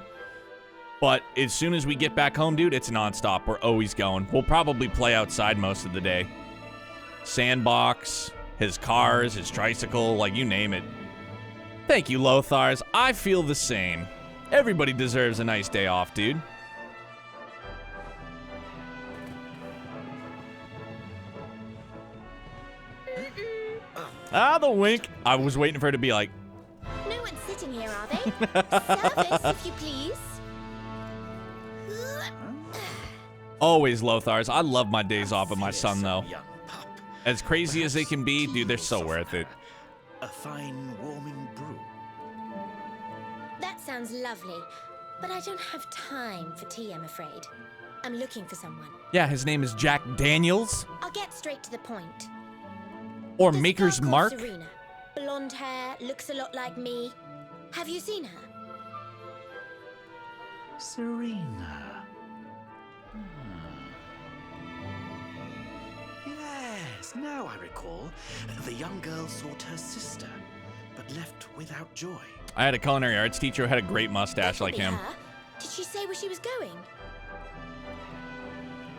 But as soon as we get back home, dude, it's nonstop. We're always going. We'll probably play outside most of the day. Sandbox, his cars, his tricycle, like, you name it. Thank you, Lothars. I feel the same. Everybody deserves a nice day off, dude. Ah, the wink. I was waiting for her to be like... No one's sitting here, are they? Service, if you please. Always Lothars. I love my days off with my son, though. As crazy as they can be, dude, they're so worth it. A fine warming brew. That sounds lovely, but I don't have time for tea, I'm afraid. I'm looking for someone. Yeah, his name is Jack Daniels. I'll get straight to the point. Or Maker's Mark. Serena. Blonde hair, looks a lot like me. Have you seen her? Serena. Yes, now I recall. The young girl sought her sister, but left without joy. I had a culinary arts teacher who had a great mustache like him. Her? Did she say where she was going?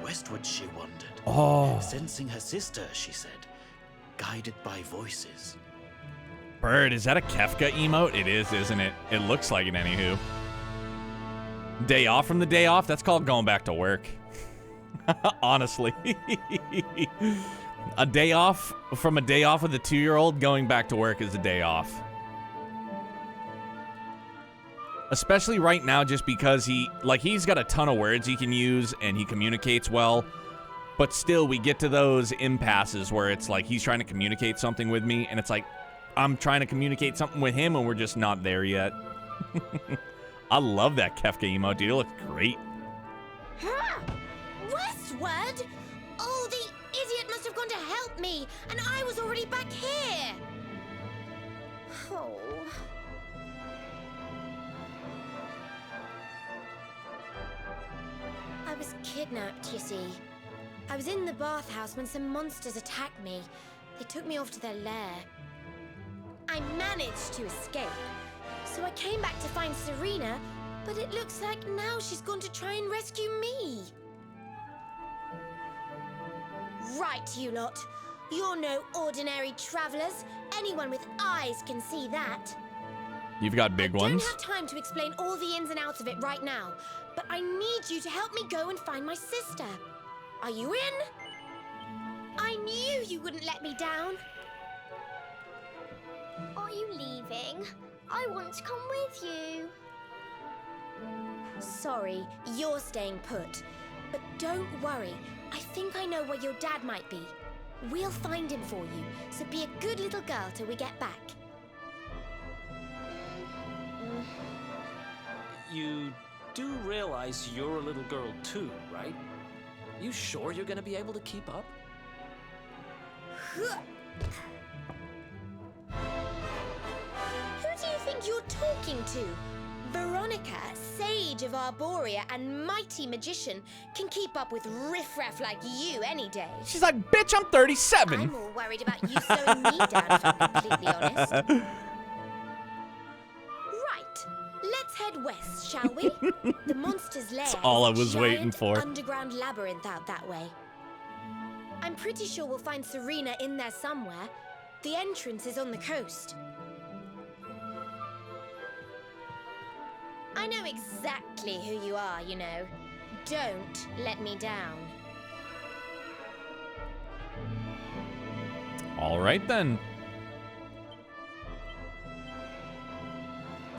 Westward she wandered. Oh. Sensing her sister, she said, guided by voices. Bird, is that a Kefka emote? It is, isn't it? It looks like it, anywho. Day off from the day off? That's called going back to work. Honestly. A day off from a day off with a 2-year-old, going back to work is a day off. Especially right now, just because he's got a ton of words he can use and he communicates well. But still, we get to those impasses where it's like he's trying to communicate something with me, and it's like I'm trying to communicate something with him, and we're just not there yet. I love that Kefka emote, dude. It looks great. Huh? Westward? Oh, the idiot must have gone to help me, and I was already back here. Oh. I was kidnapped, you see. I was in the bathhouse when some monsters attacked me. They took me off to their lair. I managed to escape. So I came back to find Serena, but it looks like now she's gone to try and rescue me. Right, you lot. You're no ordinary travelers. Anyone with eyes can see that. You've got big ones. I don't have time to explain all the ins and outs of it right now, but I need you to help me go and find my sister. Are you in? I knew you wouldn't let me down. Are you leaving? I want to come with you. Sorry, you're staying put. But don't worry, I think I know where your dad might be. We'll find him for you, so be a good little girl till we get back. You do realize you're a little girl too, right? You sure you're gonna be able to keep up? Who do you think you're talking to? Veronica, sage of Arborea and mighty magician, can keep up with riffraff like you any day. She's like, bitch, I'm 37. I'm more worried about you slowing me down, if I'm completely honest. Right, let's head west, shall we? The monster's lair That's all I is a was waiting giant for. underground labyrinth out that way. I'm pretty sure we'll find Serena in there somewhere. The entrance is on the coast. I know exactly who you are, you know. Don't let me down. All right, then.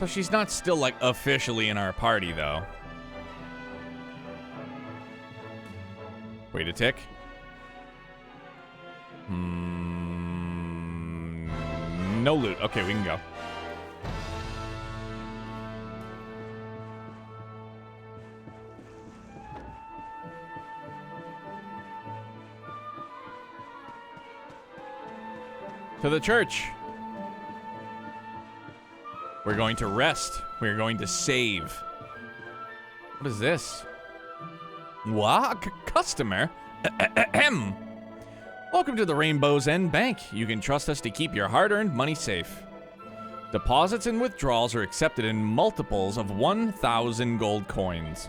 So she's not still, like, officially in our party, though. Wait a tick. No loot. Okay, we can go. To the church. We're going to rest. We're going to save. What is this? What? Customer? Welcome to the Rainbow's End Bank. You can trust us to keep your hard-earned money safe. Deposits and withdrawals are accepted in multiples of 1,000 gold coins.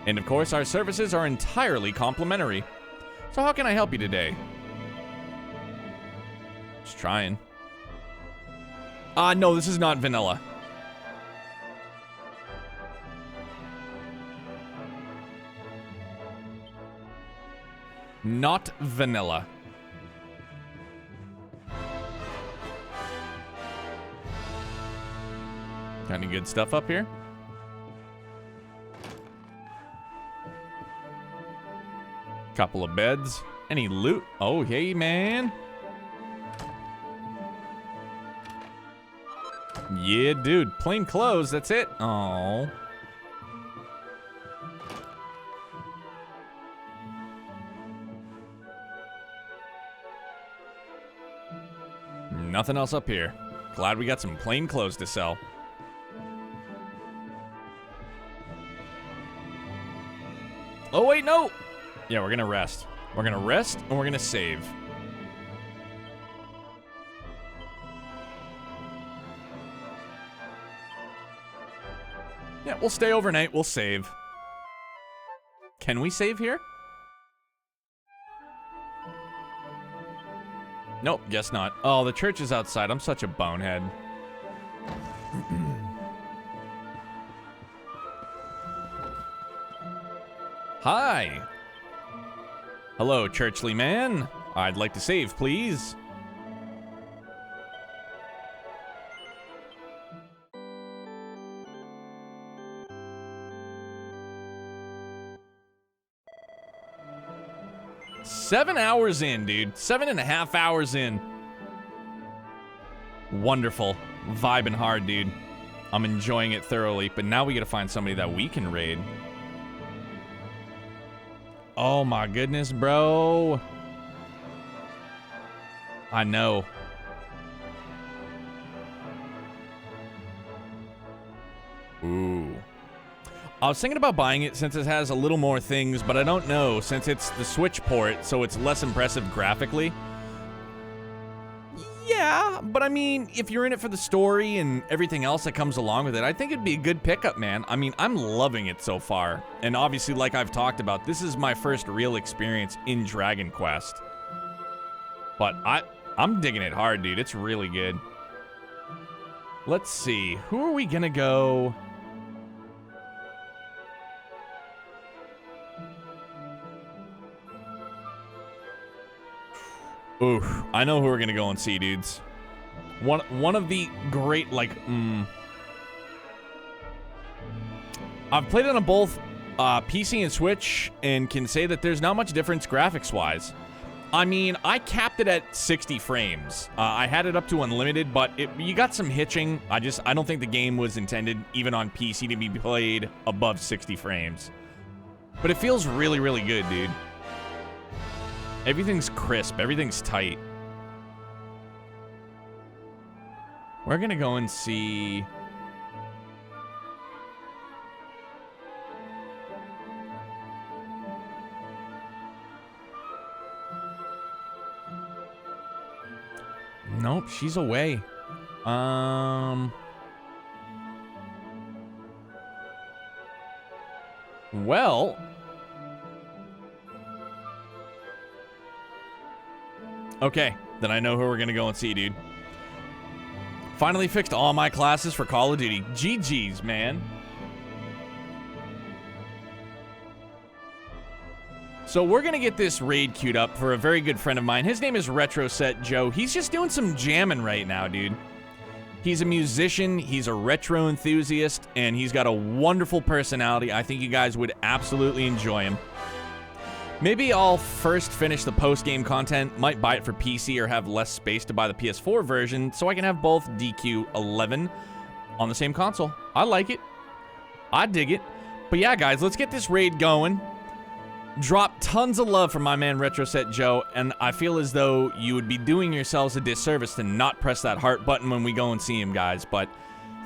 And of course, our services are entirely complimentary. So how can I help you today? Just trying. No, this is not vanilla. Not vanilla. Got any good stuff up here? Couple of beds. Any loot? Oh, hey, man. Yeah, dude. Plain clothes. That's it. Oh. Nothing else up here. Glad we got some plain clothes to sell. Oh, wait, no. Yeah, we're gonna rest. We're gonna rest and we're gonna save. Yeah, we'll stay overnight. We'll save. Can we save here? Nope, guess not. Oh, the church is outside. I'm such a bonehead. Hi. Hello, churchly man. I'd like to save, please. Seven hours in, dude. 7.5 hours in. Wonderful. Vibing hard, dude. I'm enjoying it thoroughly, but now we gotta find somebody that we can raid. Oh my goodness, bro. I know. Ooh. I was thinking about buying it since it has a little more things, but I don't know since it's the Switch port, so it's less impressive graphically. Yeah, but I mean, if you're in it for the story and everything else that comes along with it, I think it'd be a good pickup, man. I mean, I'm loving it so far. And obviously, like I've talked about, this is my first real experience in Dragon Quest. But I'm digging it hard, dude. It's really good. Let's see. Who are we gonna go? Oof, I know who we're gonna go and see, dudes. One of the great, like, I've played it on both PC and Switch and can say that there's not much difference graphics-wise. I mean, I capped it at 60 frames. I had it up to unlimited, but you got some hitching. I don't think the game was intended, even on PC, to be played above 60 frames. But it feels really, really good, dude. Everything's crisp. Everything's tight. We're gonna go and see... Nope, she's away. Well... Okay, then I know who we're gonna go and see, dude. Finally fixed all my classes for Call of Duty. GG's, man. So we're gonna get this raid queued up for a very good friend of mine. His name is Retro Set Joe. He's just doing some jamming right now, dude. He's a musician, he's a retro enthusiast, and he's got a wonderful personality. I think you guys would absolutely enjoy him. Maybe I'll first finish the post-game content, might buy it for PC or have less space to buy the PS4 version, so I can have both DQ11 on the same console. I like it. I dig it. But yeah, guys, let's get this raid going. Drop tons of love from my man Retro Set Joe, and I feel as though you would be doing yourselves a disservice to not press that heart button when we go and see him, guys. But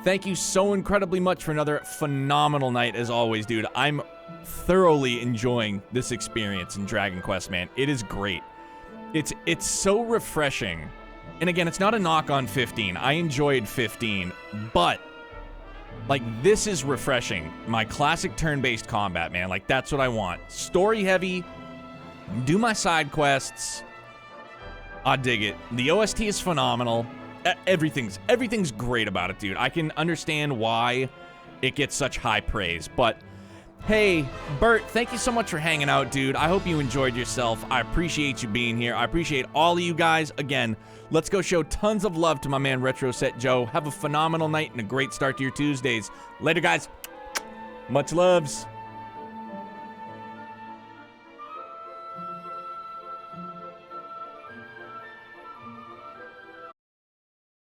thank you so incredibly much for another phenomenal night, as always, dude. I'm thoroughly enjoying this experience in Dragon Quest, man. It is great. It's so refreshing. And again, it's not a knock on 15. I enjoyed 15, but like this is refreshing. My classic turn-based combat, man. Like that's what I want. Story heavy. Do my side quests. I dig it. The OST is phenomenal. Everything's great about it, dude. I can understand why it gets such high praise, but hey, Bert, thank you so much for hanging out, dude. I hope you enjoyed yourself. I appreciate you being here. I appreciate all of you guys. Again, let's go show tons of love to my man Retro Set Joe. Have a phenomenal night and a great start to your Tuesdays. Later, guys. Much loves.